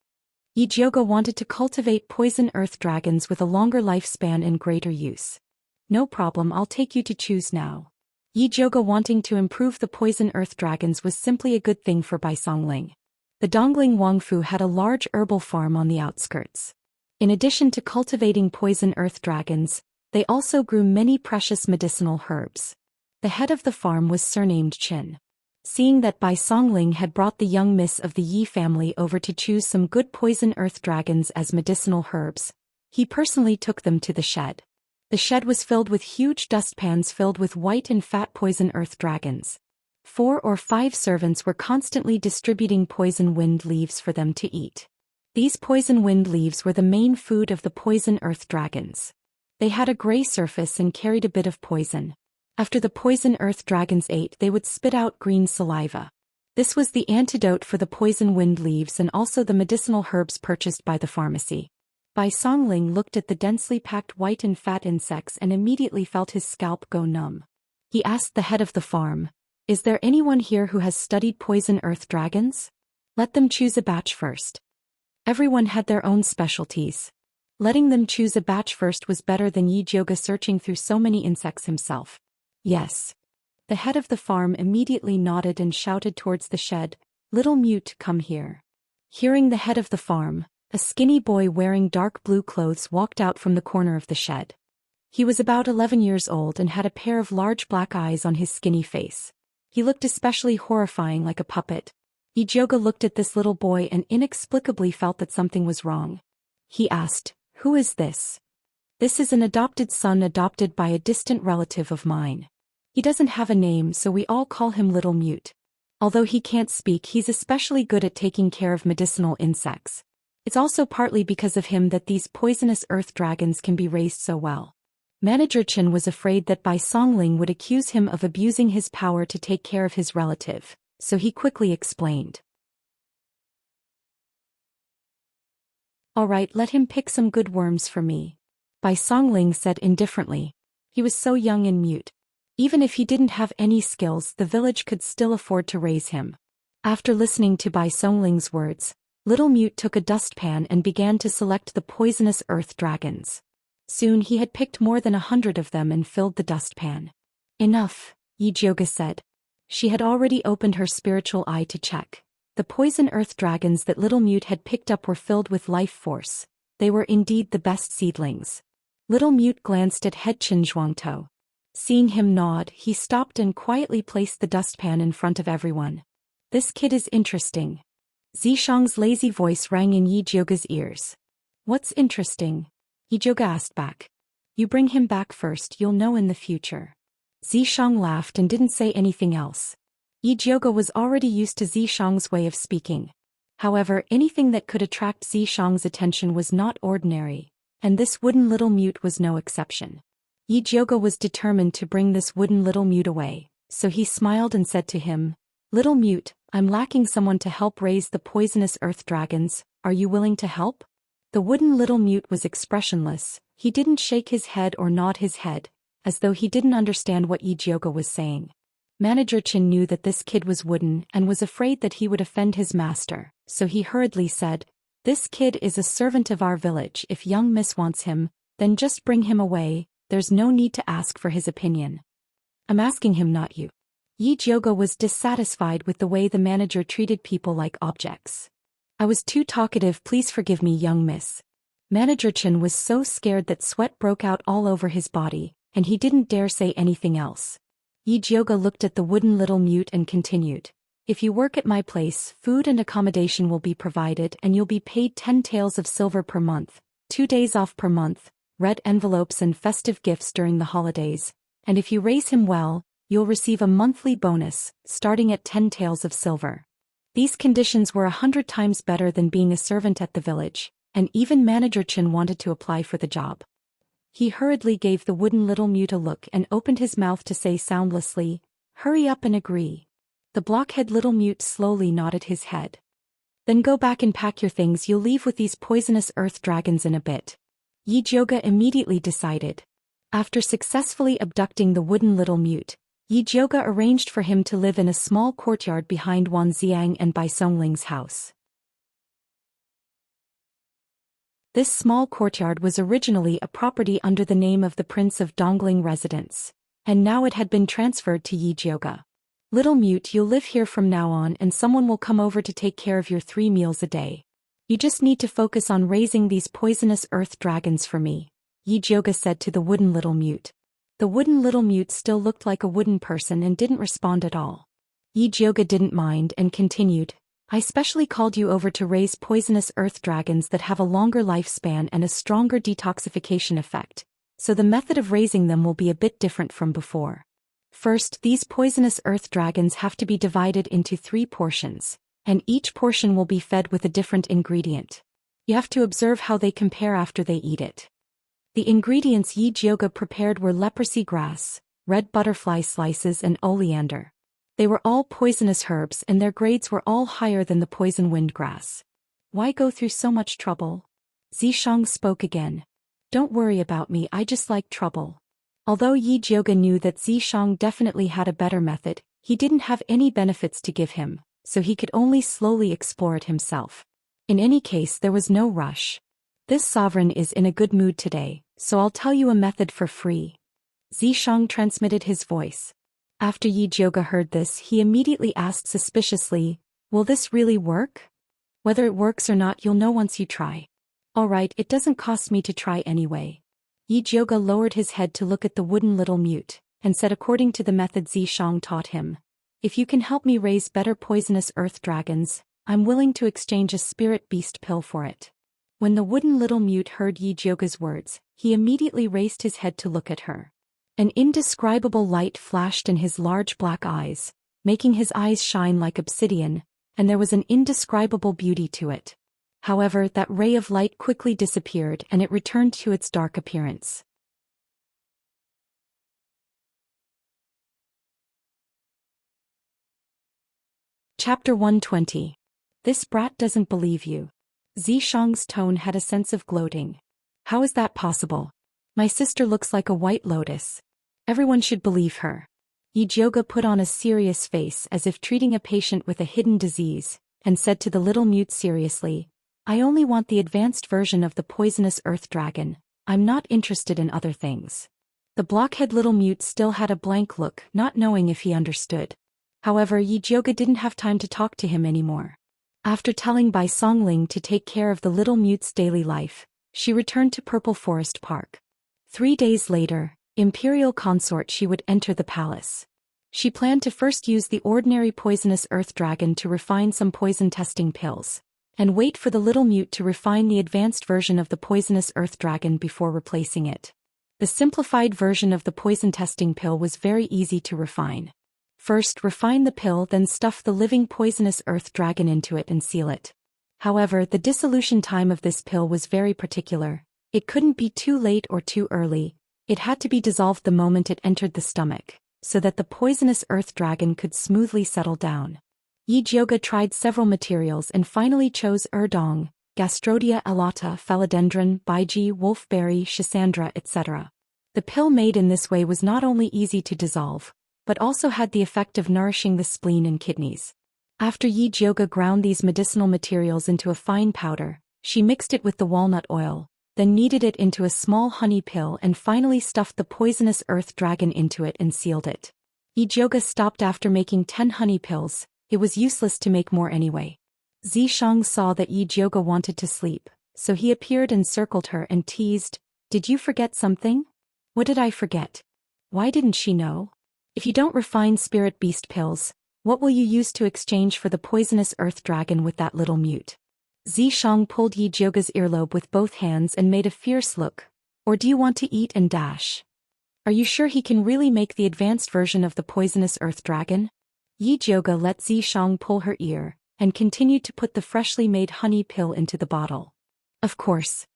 Yi Jiuge wanted to cultivate poison earth dragons with a longer lifespan and greater use. No problem, I'll take you to choose now. Yi Jiuge wanting to improve the poison earth dragons was simply a good thing for Bai Songling. The Dongling Wangfu had a large herbal farm on the outskirts. In addition to cultivating poison earth dragons, they also grew many precious medicinal herbs. The head of the farm was surnamed Qin. Seeing that Bai Songling had brought the young miss of the Yi family over to choose some good poison earth dragons as medicinal herbs, he personally took them to the shed. The shed was filled with huge dustpans filled with white and fat poison earth dragons. 4 or 5 servants were constantly distributing poison wind leaves for them to eat. These poison wind leaves were the main food of the poison earth dragons. They had a gray surface and carried a bit of poison. After the poison earth dragons ate, they would spit out green saliva. This was the antidote for the poison wind leaves and also the medicinal herbs purchased by the pharmacy. Bai Songling looked at the densely packed white and fat insects and immediately felt his scalp go numb. He asked the head of the farm, "Is there anyone here who has studied poison earth dragons? Let them choose a batch first." Everyone had their own specialties. Letting them choose a batch first was better than Yi Jiuge searching through so many insects himself. Yes. The head of the farm immediately nodded and shouted towards the shed, "Little Mute, come here." Hearing the head of the farm, a skinny boy wearing dark blue clothes walked out from the corner of the shed. He was about 11 years old and had a pair of large black eyes on his skinny face. He looked especially horrifying, like a puppet. Yi Jiuge looked at this little boy and inexplicably felt that something was wrong. He asked, "Who is this?" "This is an adopted son adopted by a distant relative of mine." He doesn't have a name, so we all call him Little Mute. Although he can't speak, he's especially good at taking care of medicinal insects. It's also partly because of him that these poisonous earth dragons can be raised so well. Manager Chen was afraid that Bai Songling would accuse him of abusing his power to take care of his relative, so he quickly explained. Alright, let him pick some good worms for me. Bai Songling said indifferently. He was so young and mute. Even if he didn't have any skills, the village could still afford to raise him. After listening to Bai Songling's words, Little Mute took a dustpan and began to select the poisonous earth dragons. Soon he had picked more than 100 of them and filled the dustpan. Enough, Yijioga said. She had already opened her spiritual eye to check. The poison earth dragons that Little Mute had picked up were filled with life force. They were indeed the best seedlings. Little Mute glanced at head Chen Zhuangtou. Seeing him nod, he stopped and quietly placed the dustpan in front of everyone. This kid is interesting. Zishang's lazy voice rang in Yijioga's ears. What's interesting? Yijioga asked back. You bring him back first, you'll know in the future. Zishang laughed and didn't say anything else. Yijioga was already used to Zishang's way of speaking. However, anything that could attract Zishang's attention was not ordinary, and this wooden Little Mute was no exception. Yijioga was determined to bring this wooden Little Mute away, so he smiled and said to him, Little Mute, I'm lacking someone to help raise the poisonous earth dragons, are you willing to help? The wooden Little Mute was expressionless, he didn't shake his head or nod his head, as though he didn't understand what Yijioga was saying. Manager Chen knew that this kid was wooden and was afraid that he would offend his master, so he hurriedly said, This kid is a servant of our village, if young miss wants him, then just bring him away, there's no need to ask for his opinion. I'm asking him, not you. Yijioga was dissatisfied with the way the manager treated people like objects. I was too talkative, please forgive me, young miss. Manager Chen was so scared that sweat broke out all over his body, and he didn't dare say anything else. Yijioga looked at the wooden Little Mute and continued. If you work at my place, food and accommodation will be provided and you'll be paid 10 taels of silver per month, 2 days off per month, red envelopes and festive gifts during the holidays, and if you raise him well, you'll receive a monthly bonus, starting at 10 taels of silver. These conditions were 100 times better than being a servant at the village, and even Manager Chen wanted to apply for the job. He hurriedly gave the wooden Little Mute a look and opened his mouth to say soundlessly, Hurry up and agree. The blockhead Little Mute slowly nodded his head. Then go back and pack your things, you'll leave with these poisonous earth dragons in a bit. Yijioga immediately decided. After successfully abducting the wooden Little Mute, Yijioga arranged for him to live in a small courtyard behind Wan Xiang and Bai Songling's house. This small courtyard was originally a property under the name of the Prince of Dongling residence, and now it had been transferred to Yijioga. Little Mute, you'll live here from now on and someone will come over to take care of your 3 meals a day. You just need to focus on raising these poisonous earth dragons for me, Yijioga said to the wooden Little Mute. The wooden Little Mute still looked like a wooden person and didn't respond at all. Yijioga didn't mind and continued, I specially called you over to raise poisonous earth dragons that have a longer lifespan and a stronger detoxification effect, so the method of raising them will be a bit different from before. First, these poisonous earth dragons have to be divided into 3 portions, and each portion will be fed with a different ingredient. You have to observe how they compare after they eat it. The ingredients Yijioga prepared were leprosy grass, red butterfly slices and oleander. They were all poisonous herbs and their grades were all higher than the poison wind grass. Why go through so much trouble? Zishang spoke again. Don't worry about me, I just like trouble. Although Yijioga knew that Zishang definitely had a better method, he didn't have any benefits to give him, so he could only slowly explore it himself. In any case, there was no rush. This sovereign is in a good mood today, so I'll tell you a method for free. Zishang transmitted his voice. After Yijioga heard this, he immediately asked suspiciously, Will this really work? Whether it works or not, you'll know once you try. Alright, it doesn't cost me to try anyway. Yijioga lowered his head to look at the wooden Little Mute, and said according to the method Zishang taught him, If you can help me raise better poisonous earth dragons, I'm willing to exchange a spirit beast pill for it. When the wooden Little Mute heard Yijioga's words, he immediately raised his head to look at her. An indescribable light flashed in his large black eyes, making his eyes shine like obsidian, and there was an indescribable beauty to it. However, that ray of light quickly disappeared and it returned to its dark appearance. Chapter 120. This brat doesn't believe you. Xianxia's tone had a sense of gloating. How is that possible? My sister looks like a white lotus. Everyone should believe her. Yijioga put on a serious face as if treating a patient with a hidden disease, and said to the little mute seriously, I only want the advanced version of the poisonous earth dragon. I'm not interested in other things. The blockhead little mute still had a blank look, not knowing if he understood. However, Yijioga didn't have time to talk to him anymore. After telling Bai Songling to take care of the little mute's daily life, she returned to Purple Forest Park. 3 days later, Imperial consort, she would enter the palace. She planned to first use the ordinary poisonous earth dragon to refine some poison testing pills, and wait for the little mute to refine the advanced version of the poisonous earth dragon before replacing it. The simplified version of the poison testing pill was very easy to refine. First, refine the pill, then stuff the living poisonous earth dragon into it and seal it. However, the dissolution time of this pill was very particular. It couldn't be too late or too early. It had to be dissolved the moment it entered the stomach, so that the poisonous earth dragon could smoothly settle down. Yijioga tried several materials and finally chose erdong, Gastrodia elata, philodendron, baiji, wolfberry, schisandra, etc. The pill made in this way was not only easy to dissolve, but also had the effect of nourishing the spleen and kidneys. After Yijioga ground these medicinal materials into a fine powder, she mixed it with the walnut oil, then kneaded it into a small honey pill and finally stuffed the poisonous earth dragon into it and sealed it. Yijioga stopped after making 10 honey pills. It was useless to make more anyway. Xiang saw that Yijioga wanted to sleep, so he appeared and circled her and teased, Did you forget something? What did I forget? Why didn't she know? If you don't refine spirit beast pills, what will you use to exchange for the poisonous earth dragon with that little mute? Xiang pulled Yijioga's earlobe with both hands and made a fierce look. Or do you want to eat and dash? Are you sure he can really make the advanced version of the poisonous earth dragon? Yijioga let Xiang pull her ear, and continued to put the freshly made honey pill into the bottle. Of course.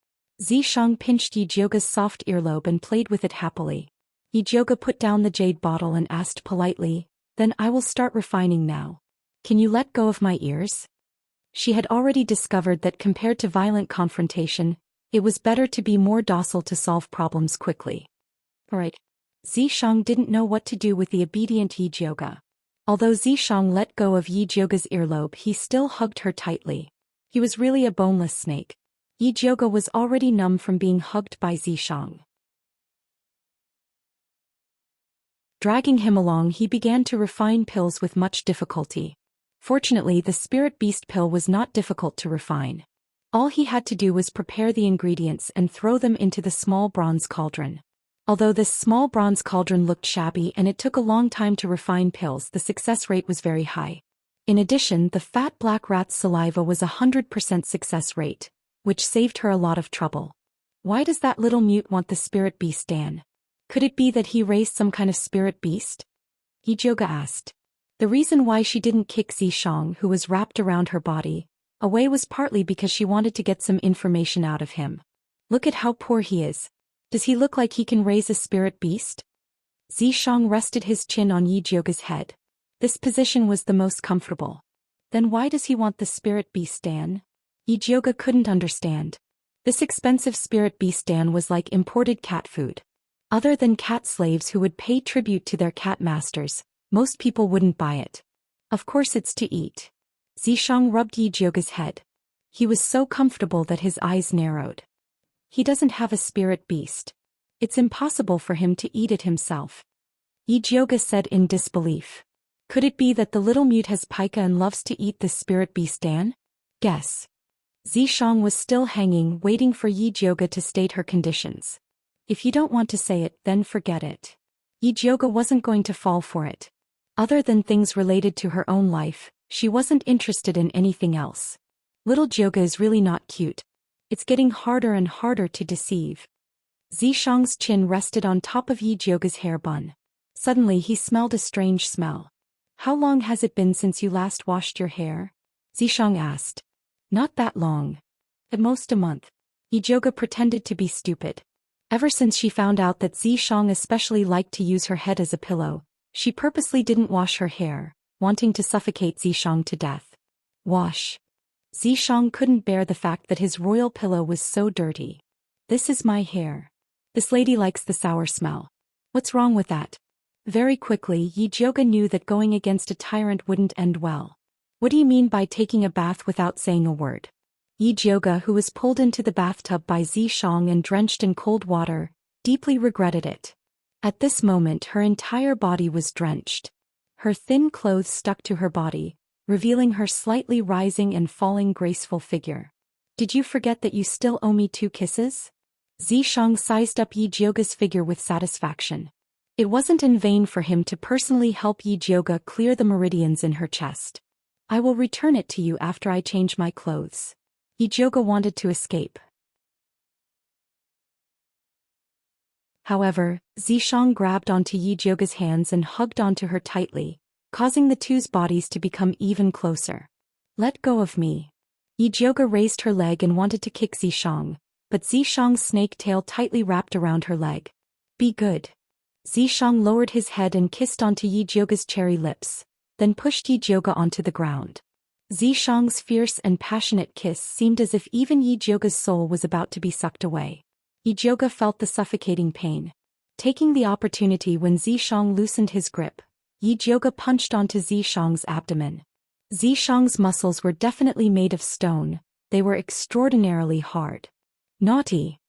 Xiang pinched Yijioga's soft earlobe and played with it happily. Yijioga put down the jade bottle and asked politely, Then I will start refining now. Can you let go of my ears? She had already discovered that compared to violent confrontation, it was better to be more docile to solve problems quickly. Alright. Xiang didn't know what to do with the obedient Yijioga. Although Xiang let go of Yijioga's earlobe, he still hugged her tightly. He was really a boneless snake. Yijioga was already numb from being hugged by Xiang. Dragging him along, he began to refine pills with much difficulty. Fortunately, the spirit beast pill was not difficult to refine. All he had to do was prepare the ingredients and throw them into the small bronze cauldron. Although this small bronze cauldron looked shabby and it took a long time to refine pills, the success rate was very high. In addition, the fat black rat's saliva was 100% success rate, which saved her a lot of trouble. Why does that little mute want the spirit beast Dan? Could it be that he raised some kind of spirit beast? Yijioga asked. The reason why she didn't kick Xiang, who was wrapped around her body, away was partly because she wanted to get some information out of him. Look at how poor he is. Does he look like he can raise a spirit beast? Xiang rested his chin on Yijioga's head. This position was the most comfortable. Then why does he want the spirit beast Dan? Yijioga couldn't understand. This expensive spirit beast Dan was like imported cat food. Other than cat slaves who would pay tribute to their cat masters, most people wouldn't buy it. Of course it's to eat. Xiang rubbed Yijioga's head. He was so comfortable that his eyes narrowed. He doesn't have a spirit beast. It's impossible for him to eat it himself. Yijioga said in disbelief. Could it be that the little mute has pica and loves to eat this spirit beast Dan? Guess. Xiang was still hanging, waiting for Yijioga to state her conditions. If you don't want to say it, then forget it. Yijioga wasn't going to fall for it. Other than things related to her own life, she wasn't interested in anything else. Little Jioga is really not cute. It's getting harder and harder to deceive. Zishang's chin rested on top of Yi Jioga's hair bun. Suddenly he smelled a strange smell. How long has it been since you last washed your hair? Zishang asked. Not that long. At most a month. Yi Jioga pretended to be stupid. Ever since she found out that Zishang especially liked to use her head as a pillow, she purposely didn't wash her hair, wanting to suffocate Zishang to death. Wash. Zishang couldn't bear the fact that his royal pillow was so dirty. This is my hair. This lady likes the sour smell. What's wrong with that? Very quickly Yi Jioga knew that going against a tyrant wouldn't end well. What do you mean by taking a bath without saying a word? Yi Jioga, who was pulled into the bathtub by Zishang and drenched in cold water, deeply regretted it. At this moment her entire body was drenched. Her thin clothes stuck to her body, revealing her slightly rising and falling graceful figure. Did you forget that you still owe me 2 kisses? Zishang sized up Yi Jioga's figure with satisfaction. It wasn't in vain for him to personally help Yi Jioga clear the meridians in her chest. I will return it to you after I change my clothes. Yi Jioga wanted to escape. However, Zishang grabbed onto Yi Jioga's hands and hugged onto her tightly, causing the two's bodies to become even closer. Let go of me. Yi Jioga raised her leg and wanted to kick Zishang, but Zishang's snake tail tightly wrapped around her leg. Be good. Zishang lowered his head and kissed onto Yi Jioga's cherry lips, then pushed Yi Jioga onto the ground. Zishang's fierce and passionate kiss seemed as if even Yi Jioga's soul was about to be sucked away. Yi Jioga felt the suffocating pain. Taking the opportunity when Zishang loosened his grip, Yi Jioga punched onto Zishang's abdomen. Zishang's muscles were definitely made of stone, they were extraordinarily hard. Naughty.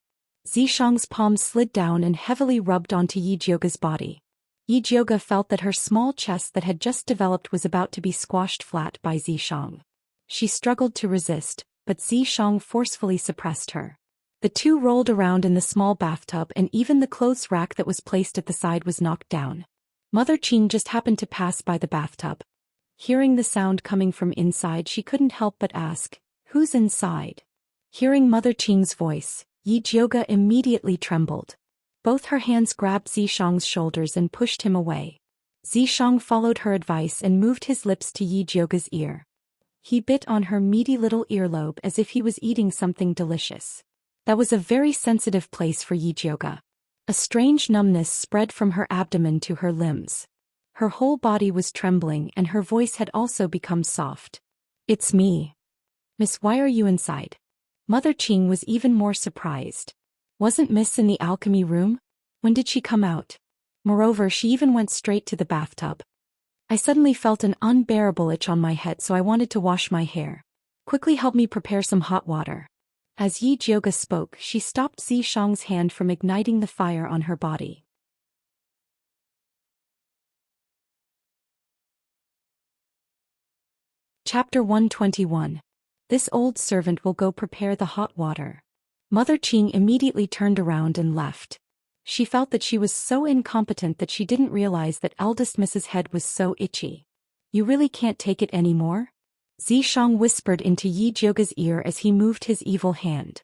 Zishang's palms slid down and heavily rubbed onto Yi Jioga's body. Yi Jioga felt that her small chest that had just developed was about to be squashed flat by Zishang. She struggled to resist, but Zishang forcefully suppressed her. The two rolled around in the small bathtub and even the clothes rack that was placed at the side was knocked down. Mother Qing just happened to pass by the bathtub. Hearing the sound coming from inside, she couldn't help but ask, "Who's inside?" Hearing Mother Qing's voice, Yi Jioga immediately trembled. Both her hands grabbed Zishang's shoulders and pushed him away. Zishang followed her advice and moved his lips to Yi Jioga's ear. He bit on her meaty little earlobe as if he was eating something delicious. That was a very sensitive place for Yi Jioga. A strange numbness spread from her abdomen to her limbs. Her whole body was trembling and her voice had also become soft. "It's me. Miss, why are you inside?" Mother Qing was even more surprised. Wasn't Miss in the alchemy room? When did she come out? Moreover, she even went straight to the bathtub. I suddenly felt an unbearable itch on my head, so I wanted to wash my hair. Quickly help me prepare some hot water. As Yi Jioga spoke, she stopped Zishang's hand from igniting the fire on her body. Chapter 121. This old servant will go prepare the hot water. Mother Qing immediately turned around and left. She felt that she was so incompetent that she didn't realize that eldest Mrs. Head was so itchy. You really can't take it anymore? Zishang whispered into Yi Jioga's ear as he moved his evil hand.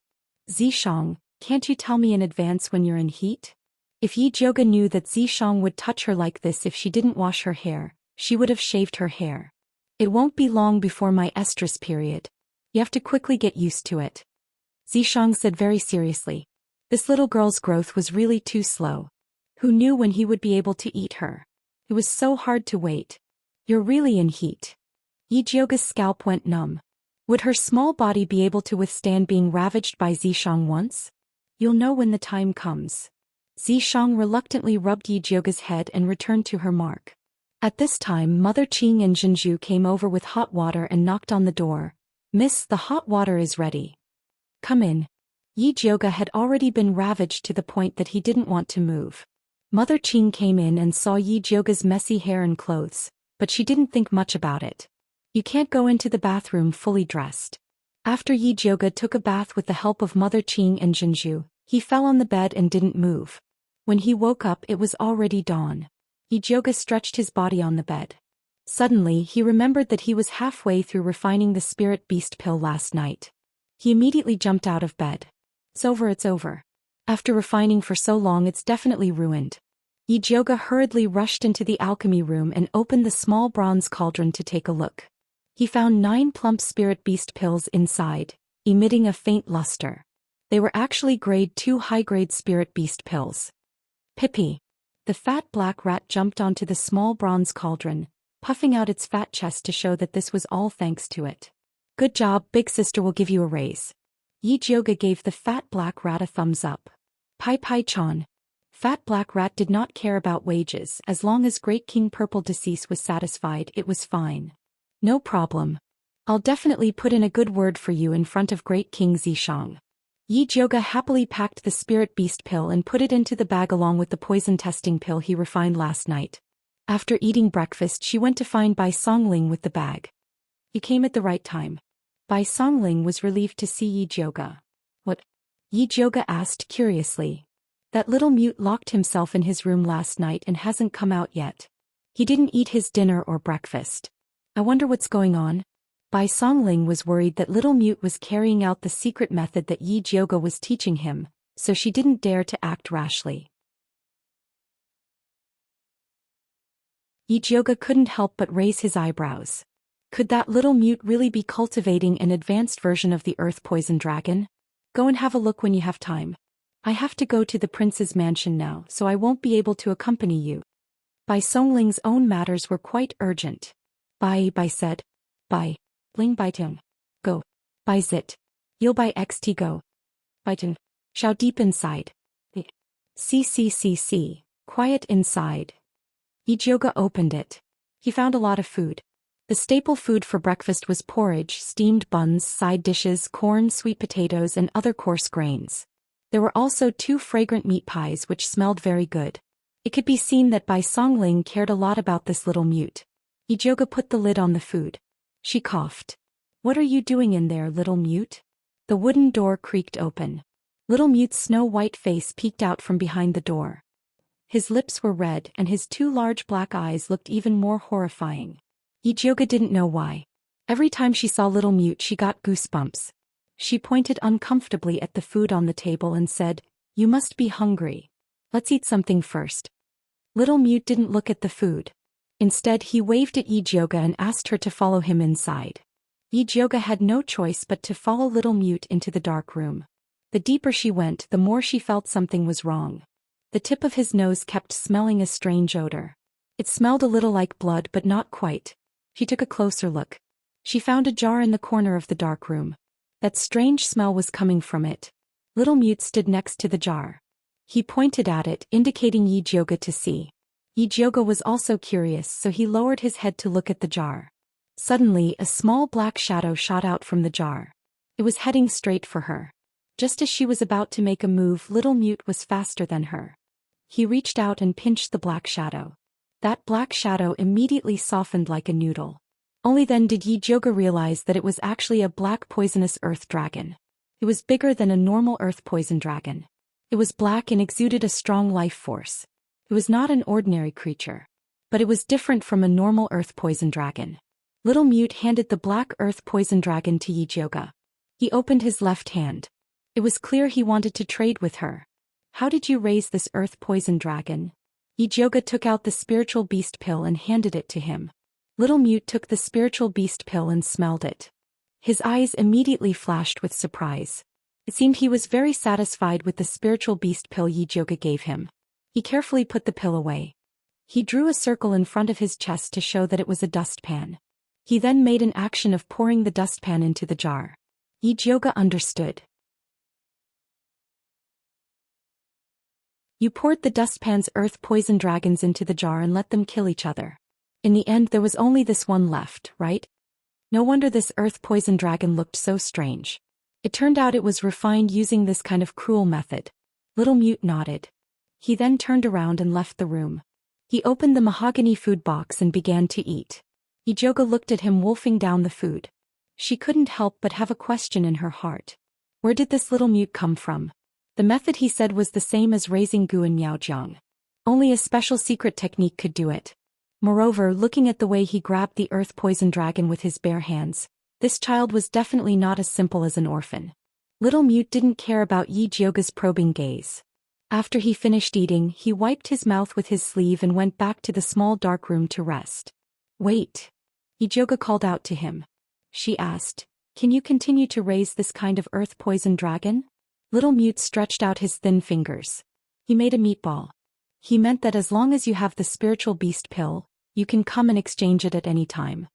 Zishang, can't you tell me in advance when you're in heat? If Yi Jioga knew that Zishang would touch her like this if she didn't wash her hair, she would have shaved her hair. It won't be long before my estrus period. You have to quickly get used to it. Zishang said very seriously. This little girl's growth was really too slow. Who knew when he would be able to eat her? It was so hard to wait. You're really in heat. Yi Jioga's scalp went numb. Would her small body be able to withstand being ravaged by Zishang once? You'll know when the time comes. Zishang reluctantly rubbed Yi Jioga's head and returned to her mark. At this time, Mother Qing and Zhenju came over with hot water and knocked on the door. Miss, the hot water is ready. Come in. Yi Jioga had already been ravaged to the point that he didn't want to move. Mother Qing came in and saw Yi Jioga's messy hair and clothes, but she didn't think much about it. You can't go into the bathroom fully dressed. After Yi Jioga took a bath with the help of Mother Qing and Zhenju, he fell on the bed and didn't move. When he woke up, it was already dawn. Yi Jioga stretched his body on the bed. Suddenly, he remembered that he was halfway through refining the spirit beast pill last night. He immediately jumped out of bed. It's over. After refining for so long, it's definitely ruined. Yijioga hurriedly rushed into the alchemy room and opened the small bronze cauldron to take a look. He found 9 plump spirit beast pills inside, emitting a faint luster. They were actually grade 2 high-grade spirit beast pills. Pippi. The fat black rat jumped onto the small bronze cauldron, puffing out its fat chest to show that this was all thanks to it. Good job, big sister will give you a raise. Yijioga gave the fat black rat a thumbs up. Pai-Pai-chan. Fat black rat did not care about wages. As long as Great King Purple Decease was satisfied, it was fine. No problem. I'll definitely put in a good word for you in front of Great King Zishang. Yijioga happily packed the spirit beast pill and put it into the bag along with the poison testing pill he refined last night. After eating breakfast, she went to find Bai Songling with the bag. You came at the right time. Bai Songling was relieved to see Yijioga. What? Yijioga asked curiously. That little mute locked himself in his room last night and hasn't come out yet. He didn't eat his dinner or breakfast. I wonder what's going on. Bai Songling was worried that little mute was carrying out the secret method that Yijioga was teaching him, so she didn't dare to act rashly. Yijioga couldn't help but raise his eyebrows. Could that little mute really be cultivating an advanced version of the earth poison dragon? Go and have a look when you have time. I have to go to the prince's mansion now, so I won't be able to accompany you. Bai Songling's own matters were quite urgent. Bai said. Bai. Ling Bai Tung. Go. Bai Zit. You'll Bai XT go. Bai Tung. Shao deep inside. C. Quiet inside. Yijioga opened it. He found a lot of food. The staple food for breakfast was porridge, steamed buns, side dishes, corn, sweet potatoes, and other coarse grains. There were also 2 fragrant meat pies which smelled very good. It could be seen that Bai Songling cared a lot about this little mute. Yijioga put the lid on the food. She coughed. What are you doing in there, little mute? The wooden door creaked open. Little mute's snow-white face peeked out from behind the door. His lips were red and his 2 large black eyes looked even more horrifying. Yijioga didn't know why. Every time she saw little mute she got goosebumps. She pointed uncomfortably at the food on the table and said, You must be hungry. Let's eat something first. Little mute didn't look at the food. Instead he waved at Yijioga and asked her to follow him inside. Yijioga had no choice but to follow little mute into the dark room. The deeper she went, the more she felt something was wrong. The tip of his nose kept smelling a strange odor. It smelled a little like blood but not quite. She took a closer look. She found a jar in the corner of the dark room. That strange smell was coming from it. Little mute stood next to the jar. He pointed at it, indicating Yijioga to see. Yijioga was also curious, so he lowered his head to look at the jar. Suddenly, a small black shadow shot out from the jar. It was heading straight for her. Just as she was about to make a move, little mute was faster than her. He reached out and pinched the black shadow. That black shadow immediately softened like a noodle. Only then did Yijioga realize that it was actually a black poisonous earth dragon. It was bigger than a normal earth poison dragon. It was black and exuded a strong life force. It was not an ordinary creature. But it was different from a normal earth poison dragon. Little mute handed the black earth poison dragon to Yijioga. He opened his left hand. It was clear he wanted to trade with her. How did you raise this earth poison dragon? Yijioga took out the spiritual beast pill and handed it to him. Little mute took the spiritual beast pill and smelled it. His eyes immediately flashed with surprise. It seemed he was very satisfied with the spiritual beast pill Yijioga gave him. He carefully put the pill away. He drew a circle in front of his chest to show that it was a dustpan. He then made an action of pouring the dustpan into the jar. Yijioga understood. You poured the dustpan's earth poison dragons into the jar and let them kill each other. In the end there was only this one left, right? No wonder this earth poison dragon looked so strange. It turned out it was refined using this kind of cruel method. Little mute nodded. He then turned around and left the room. He opened the mahogany food box and began to eat. Yijioga looked at him wolfing down the food. She couldn't help but have a question in her heart. Where did this little mute come from? The method he said was the same as raising Gu in Miaojiang. Only a special secret technique could do it. Moreover, looking at the way he grabbed the earth poison dragon with his bare hands, this child was definitely not as simple as an orphan. Little Mute didn't care about Yi Jioga's probing gaze. After he finished eating, he wiped his mouth with his sleeve and went back to the small dark room to rest. Wait. Yi Jioga called out to him. She asked, can you continue to raise this kind of earth poison dragon? Little Mute stretched out his thin fingers. He made a meatball. He meant that as long as you have the spiritual beast pill, you can come and exchange it at any time.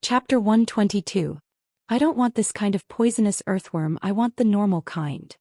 Chapter 122. I don't want this kind of poisonous earthworm, I want the normal kind.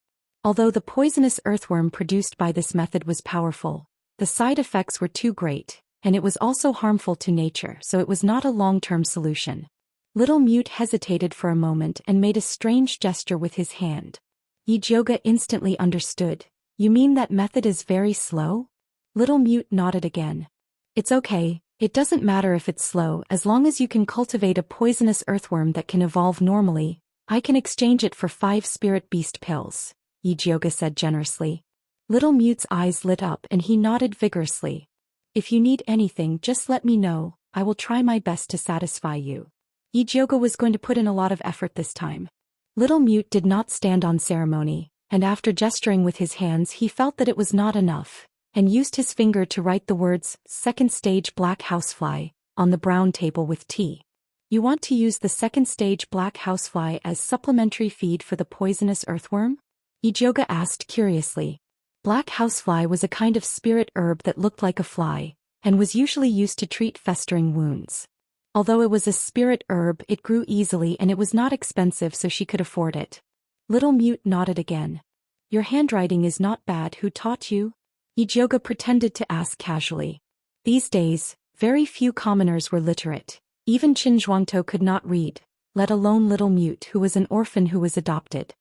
Although the poisonous earthworm produced by this method was powerful, the side effects were too great, and it was also harmful to nature, so it was not a long-term solution. Little Mute hesitated for a moment and made a strange gesture with his hand. Yi Jioga instantly understood. You mean that method is very slow? Little Mute nodded again. It's okay. It doesn't matter if it's slow, as long as you can cultivate a poisonous earthworm that can evolve normally. I can exchange it for 5 spirit beast pills, Yi Jioga said generously. Little Mute's eyes lit up and he nodded vigorously. If you need anything, just let me know, I will try my best to satisfy you. Yi Jioga was going to put in a lot of effort this time. Little Mute did not stand on ceremony, and after gesturing with his hands he felt that it was not enough, and used his finger to write the words, second stage black housefly, on the brown table with tea. You want to use the second stage black housefly as supplementary feed for the poisonous earthworm? Yi Jioga asked curiously. Black housefly was a kind of spirit herb that looked like a fly, and was usually used to treat festering wounds. Although it was a spirit herb, it grew easily and it was not expensive, so she could afford it. Little Mute nodded again. Your handwriting is not bad, who taught you? Yi Jioga pretended to ask casually. These days, very few commoners were literate. Even Qin Zhuangtou could not read, let alone Little Mute, who was an orphan who was adopted.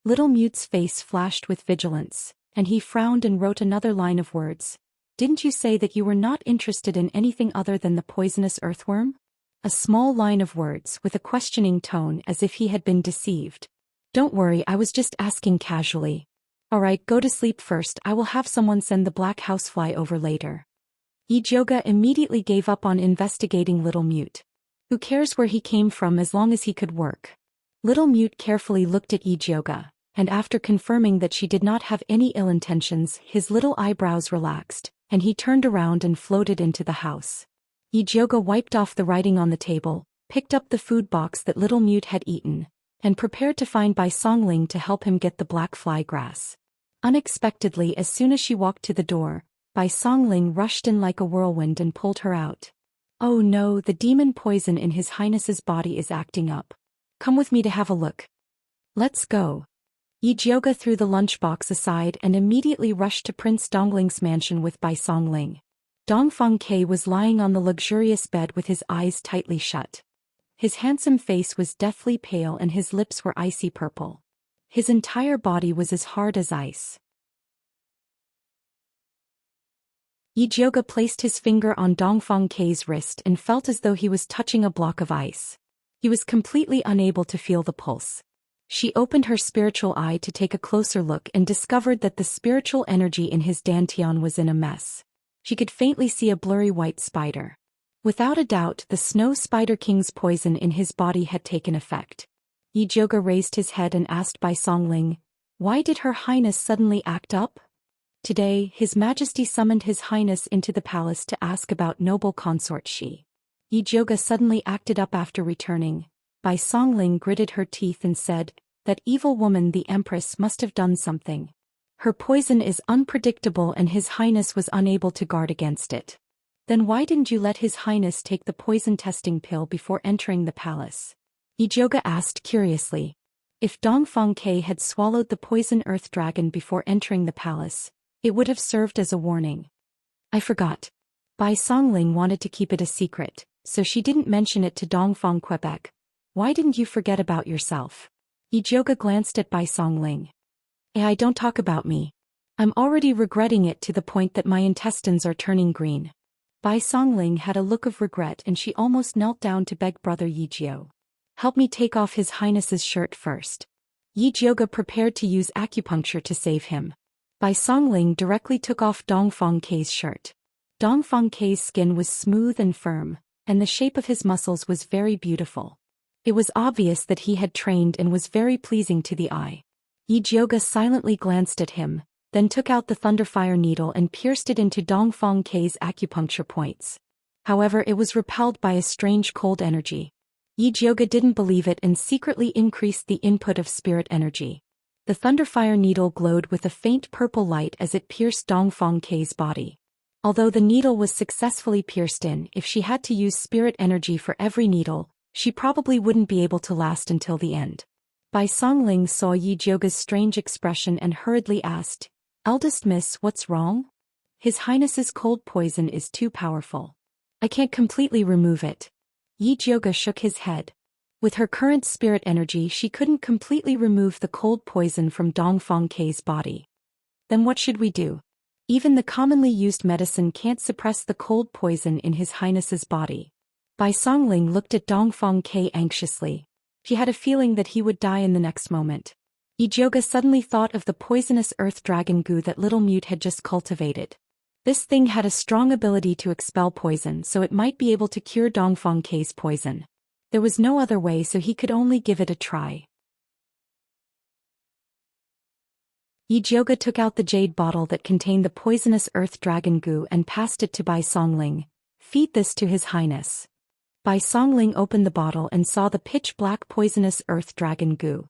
Little Mute's face flashed with vigilance, and he frowned and wrote another line of words. Didn't you say that you were not interested in anything other than the poisonous earthworm? A small line of words with a questioning tone, as if he had been deceived. Don't worry, I was just asking casually. Alright, go to sleep first, I will have someone send the black housefly over later. Yi Jioga immediately gave up on investigating Little Mute. Who cares where he came from as long as he could work? Little Mute carefully looked at Yi Jioga, and after confirming that she did not have any ill intentions, his little eyebrows relaxed, and he turned around and floated into the house. Yi Jioga wiped off the writing on the table, picked up the food box that Little Mute had eaten, and prepared to find Bai Songling to help him get the black fly grass. Unexpectedly, as soon as she walked to the door, Bai Songling rushed in like a whirlwind and pulled her out. Oh no, the demon poison in His Highness's body is acting up. Come with me to have a look. Let's go. Yi Jioga threw the lunchbox aside and immediately rushed to Prince Dongling's mansion with Bai Songling. Dongfang Ke was lying on the luxurious bed with his eyes tightly shut. His handsome face was deathly pale and his lips were icy purple. His entire body was as hard as ice. Yi Jioga placed his finger on Dongfang Ke's wrist and felt as though he was touching a block of ice. He was completely unable to feel the pulse. She opened her spiritual eye to take a closer look and discovered that the spiritual energy in his dantian was in a mess. She could faintly see a blurry white spider. Without a doubt, the Snow Spider King's poison in his body had taken effect. Yi Jioga raised his head and asked Bai Songling, why did Her Highness suddenly act up? Today, His Majesty summoned His Highness into the palace to ask about noble consort Shi. Yi Jioga suddenly acted up after returning. Bai Songling gritted her teeth and said, that evil woman the Empress must have done something. Her poison is unpredictable and His Highness was unable to guard against it. Then why didn't you let His Highness take the poison testing pill before entering the palace? Yi Jioga asked curiously. If Dongfang Ke had swallowed the poison earth dragon before entering the palace, it would have served as a warning. I forgot. Bai Songling wanted to keep it a secret, so she didn't mention it to Dongfang Quebec. Why didn't you forget about yourself? Yi Jioga glanced at Bai Songling. Don't talk about me. I'm already regretting it to the point that my intestines are turning green. Bai Songling had a look of regret and she almost knelt down to beg brother Yi Jio. Help me take off His Highness's shirt first. Yi Jioga prepared to use acupuncture to save him. Bai Songling directly took off Dongfang Ke's shirt. Dongfang Ke's skin was smooth and firm, and the shape of his muscles was very beautiful. It was obvious that he had trained and was very pleasing to the eye. Yijioga silently glanced at him, then took out the thunderfire needle and pierced it into Dongfang K's acupuncture points. However, it was repelled by a strange cold energy. Yijioga didn't believe it and secretly increased the input of spirit energy. The thunderfire needle glowed with a faint purple light as it pierced Dongfang K's body. Although the needle was successfully pierced in, if she had to use spirit energy for every needle, she probably wouldn't be able to last until the end. Bai Songling saw Yijioga's strange expression and hurriedly asked, "Eldest miss, what's wrong?" "His Highness's cold poison is too powerful. I can't completely remove it." Yijioga shook his head. With her current spirit energy, she couldn't completely remove the cold poison from Dongfang K's body. "Then what should we do? Even the commonly used medicine can't suppress the cold poison in His Highness's body." Bai Songling looked at Dongfang K anxiously. She had a feeling that he would die in the next moment. Yijioga suddenly thought of the poisonous earth dragon goo that Little Mute had just cultivated. This thing had a strong ability to expel poison, so it might be able to cure Dongfang K's poison. There was no other way, so he could only give it a try. Yijioga took out the jade bottle that contained the poisonous earth dragon goo and passed it to Bai Songling. "Feed this to His Highness." Bai Songling opened the bottle and saw the pitch-black poisonous earth dragon goo.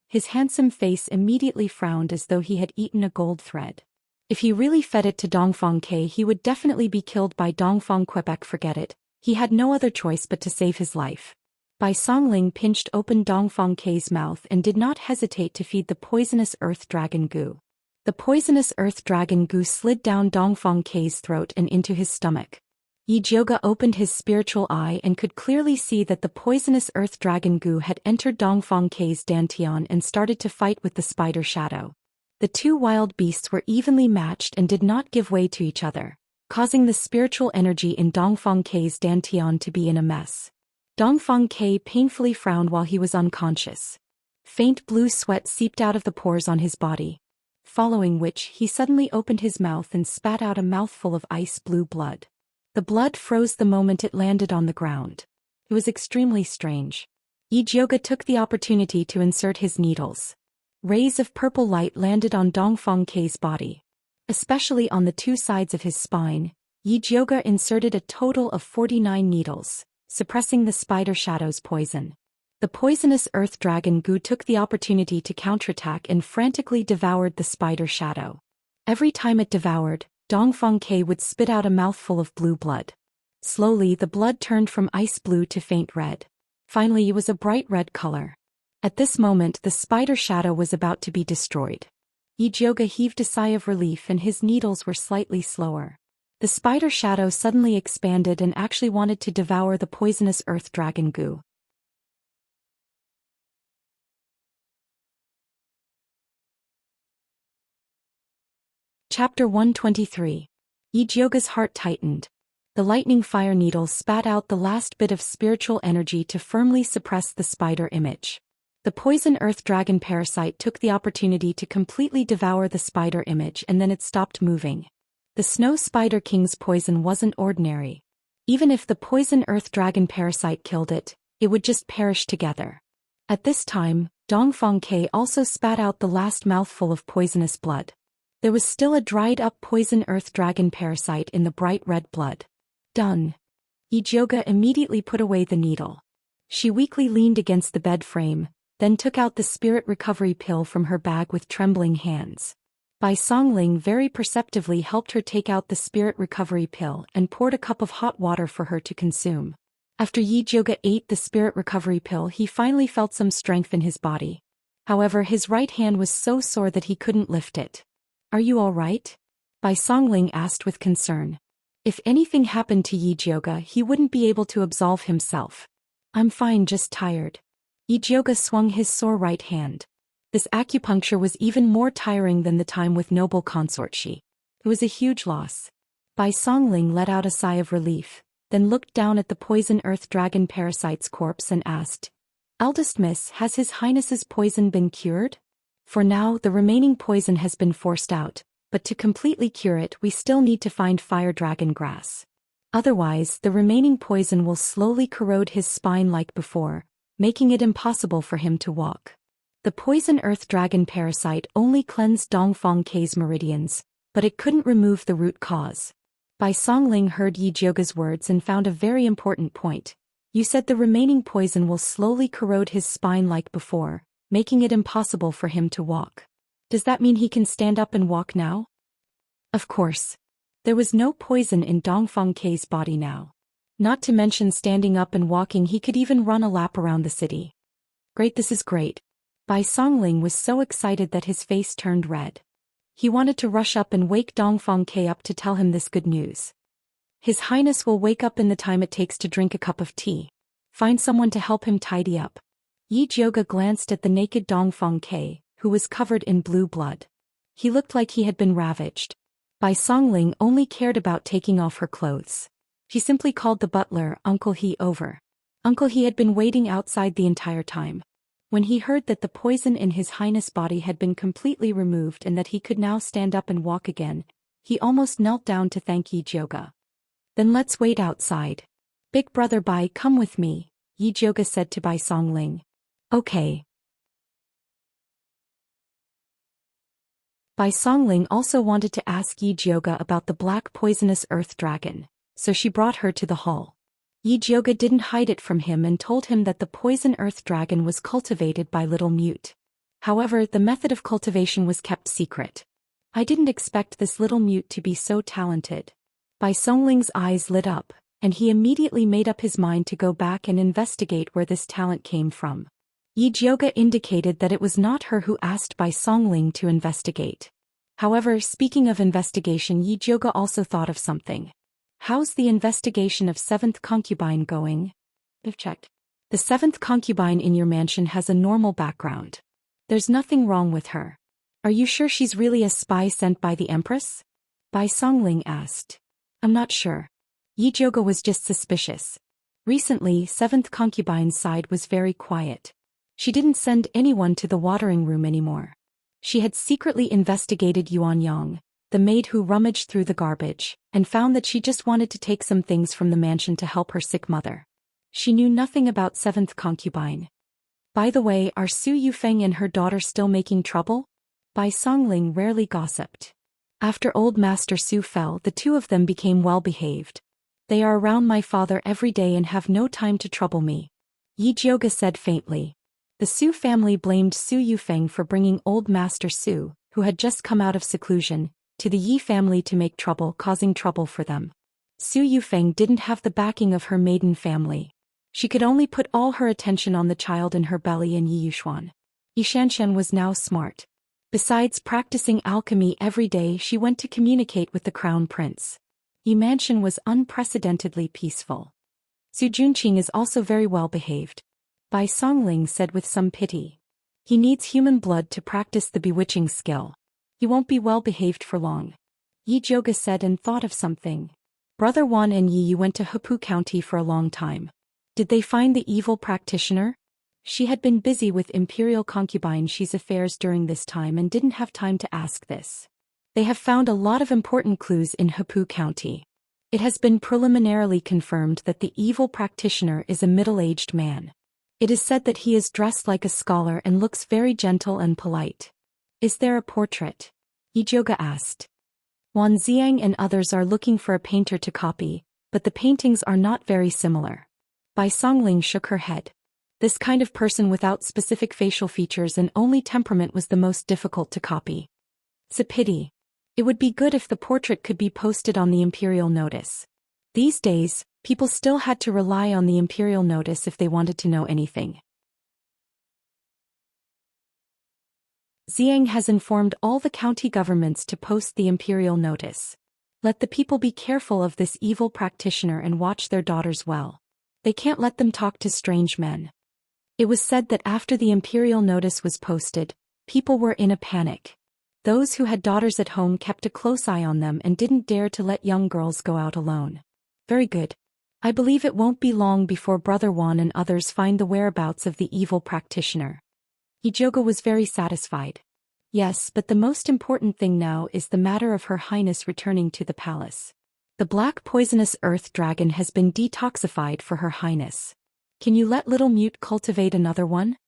His handsome face immediately frowned as though he had eaten a gold thread. If he really fed it to Dongfang K, he would definitely be killed by Dongfang Quebec. Forget it. He had no other choice but to save his life. Bai Songling pinched open Dongfang K's mouth and did not hesitate to feed the poisonous earth dragon goo. The poisonous earth dragon goo slid down Dongfang K's throat and into his stomach. Yijioga opened his spiritual eye and could clearly see that the poisonous earth dragon goo had entered Dongfang K's dantian and started to fight with the spider shadow. The two wild beasts were evenly matched and did not give way to each other, causing the spiritual energy in Dongfang K's dantian to be in a mess. Dongfang K painfully frowned while he was unconscious. Faint blue sweat seeped out of the pores on his body, following which he suddenly opened his mouth and spat out a mouthful of ice blue blood. The blood froze the moment it landed on the ground. It was extremely strange. Yijioga took the opportunity to insert his needles. Rays of purple light landed on Dongfang K's body. Especially on the two sides of his spine, Yijioga inserted a total of 49 needles, suppressing the spider shadow's poison. The poisonous earth dragon goo took the opportunity to counterattack and frantically devoured the spider shadow. Every time it devoured, Dongfang K would spit out a mouthful of blue blood. Slowly the blood turned from ice blue to faint red. Finally it was a bright red color. At this moment the spider shadow was about to be destroyed. Yijioga heaved a sigh of relief and his needles were slightly slower. The spider shadow suddenly expanded and actually wanted to devour the poisonous earth dragon goo. Chapter 123. Yijioga's heart tightened. The lightning fire needle spat out the last bit of spiritual energy to firmly suppress the spider image. The poison earth dragon parasite took the opportunity to completely devour the spider image and then it stopped moving. The snow spider king's poison wasn't ordinary. Even if the poison earth dragon parasite killed it, it would just perish together. At this time, Dongfang K also spat out the last mouthful of poisonous blood. There was still a dried-up poison earth dragon parasite in the bright red blood. Done. Yijioga immediately put away the needle. She weakly leaned against the bed frame, then took out the spirit recovery pill from her bag with trembling hands. Bai Songling very perceptively helped her take out the spirit recovery pill and poured a cup of hot water for her to consume. After Yijioga ate the spirit recovery pill, he finally felt some strength in his body. However, his right hand was so sore that he couldn't lift it. "Are you all right?" Bai Songling asked with concern. If anything happened to Yijioga, he wouldn't be able to absolve himself. "I'm fine, just tired." Yijioga swung his sore right hand. This acupuncture was even more tiring than the time with noble consort Shi. It was a huge loss. Bai Songling let out a sigh of relief, then looked down at the poison earth dragon parasite's corpse and asked, "Eldest miss, has His Highness's poison been cured?" "For now, the remaining poison has been forced out, but to completely cure it we still need to find fire dragon grass." Otherwise, the remaining poison will slowly corrode his spine like before, making it impossible for him to walk. The poison earth dragon parasite only cleansed Dongfang K's meridians, but it couldn't remove the root cause. Bai Songling heard Yi Jioga's words and found a very important point. You said the remaining poison will slowly corrode his spine like before, making it impossible for him to walk. Does that mean he can stand up and walk now? Of course. There was no poison in Dongfang K's body now. Not to mention standing up and walking, he could even run a lap around the city. Great, this is great. Bai Songling was so excited that his face turned red. He wanted to rush up and wake Dongfang K up to tell him this good news. His Highness will wake up in the time it takes to drink a cup of tea. Find someone to help him tidy up. Yi Jioga glanced at the naked Dongfang K, who was covered in blue blood. He looked like he had been ravaged. Bai Songling only cared about taking off her clothes. She simply called the butler, Uncle He, over. Uncle He had been waiting outside the entire time. When he heard that the poison in His Highness' body had been completely removed and that he could now stand up and walk again, he almost knelt down to thank Yi Jioga. Then let's wait outside. Big brother Bai, come with me, Yi Jioga said to Bai Songling. Okay. Bai Songling also wanted to ask Yi Jioga about the black poisonous earth dragon, so she brought her to the hall. Yi Jioga didn't hide it from him and told him that the poison earth dragon was cultivated by Little Mute. However, the method of cultivation was kept secret. I didn't expect this Little Mute to be so talented. Bai Songling's eyes lit up, and he immediately made up his mind to go back and investigate where this talent came from. Yi Jioga indicated that it was not her who asked Bai Songling to investigate. However, speaking of investigation, Yi Jioga also thought of something. How's the investigation of 7th concubine going? I've checked. The 7th concubine in your mansion has a normal background. There's nothing wrong with her. Are you sure she's really a spy sent by the Empress? Bai Songling asked. I'm not sure. Yi Jioga was just suspicious. Recently, 7th concubine's side was very quiet. She didn't send anyone to the watering room anymore. She had secretly investigated Yuan Yang, the maid who rummaged through the garbage, and found that she just wanted to take some things from the mansion to help her sick mother. She knew nothing about 7th concubine. By the way, are Su Yufeng and her daughter still making trouble? Bai Songling rarely gossiped. After old Master Su fell, the two of them became well-behaved. They are around my father every day and have no time to trouble me. Yi Jioga said faintly. The Su family blamed Su Yufeng for bringing old Master Su, who had just come out of seclusion, to the Yi family to make trouble, causing trouble for them. Su Yufeng didn't have the backing of her maiden family. She could only put all her attention on the child in her belly and Yi Yuxuan. Xianxia was now smart. Besides practicing alchemy every day, she went to communicate with the crown prince. Yi Mansion was unprecedentedly peaceful. Su Junqing is also very well behaved. Bai Songling said with some pity. He needs human blood to practice the bewitching skill. He won't be well behaved for long. Yi Jioga said and thought of something. Brother Wan and Yi went to Hepu County for a long time. Did they find the evil practitioner? She had been busy with Imperial concubine Xi's affairs during this time and didn't have time to ask this. They have found a lot of important clues in Hepu County. It has been preliminarily confirmed that the evil practitioner is a middle-aged man. It is said that he is dressed like a scholar and looks very gentle and polite. Is there a portrait? Yi Jioga asked. Wan Xiang and others are looking for a painter to copy, but the paintings are not very similar. Bai Songling shook her head. This kind of person without specific facial features and only temperament was the most difficult to copy. It's a pity. It would be good if the portrait could be posted on the Imperial Notice. These days, people still had to rely on the Imperial Notice if they wanted to know anything. Xiang has informed all the county governments to post the Imperial Notice. Let the people be careful of this evil practitioner and watch their daughters well. They can't let them talk to strange men. It was said that after the Imperial Notice was posted, people were in a panic. Those who had daughters at home kept a close eye on them and didn't dare to let young girls go out alone. Very good. I believe it won't be long before Brother Wan and others find the whereabouts of the evil practitioner. Yi Jioga was very satisfied. Yes, but the most important thing now is the matter of Her Highness returning to the palace. The black poisonous earth dragon has been detoxified for Her Highness. Can you let little Mute cultivate another one?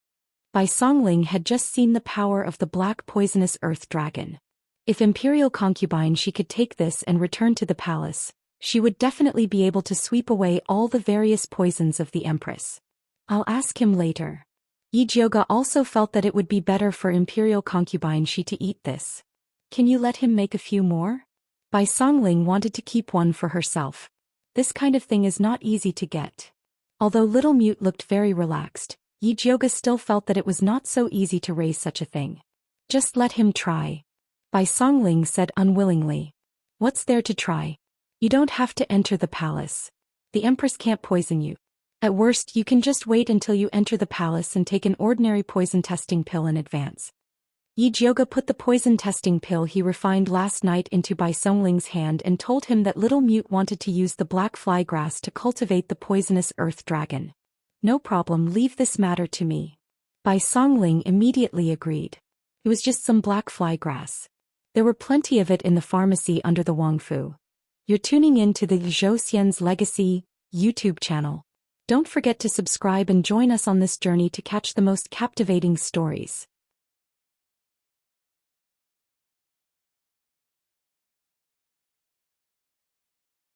Bai Songling had just seen the power of the black poisonous earth dragon. If imperial concubine she could take this and return to the palace, she would definitely be able to sweep away all the various poisons of the Empress. I'll ask him later. Yi Jiuge also felt that it would be better for imperial concubine she to eat this. Can you let him make a few more? Bai Songling wanted to keep one for herself. This kind of thing is not easy to get. Although little Mute looked very relaxed, Yi Jiuge still felt that it was not so easy to raise such a thing. Just let him try. Bai Songling said unwillingly. What's there to try? You don't have to enter the palace. The Empress can't poison you. At worst, you can just wait until you enter the palace and take an ordinary poison testing pill in advance. Yi Jiuge put the poison testing pill he refined last night into Bai Songling's hand and told him that little Mute wanted to use the black fly grass to cultivate the poisonous earth dragon. No problem, leave this matter to me. Bai Songling immediately agreed. It was just some black fly grass. There were plenty of it in the pharmacy under the Wangfu. You're tuning in to the Zhou Xian's Legacy YouTube channel. Don't forget to subscribe and join us on this journey to catch the most captivating stories.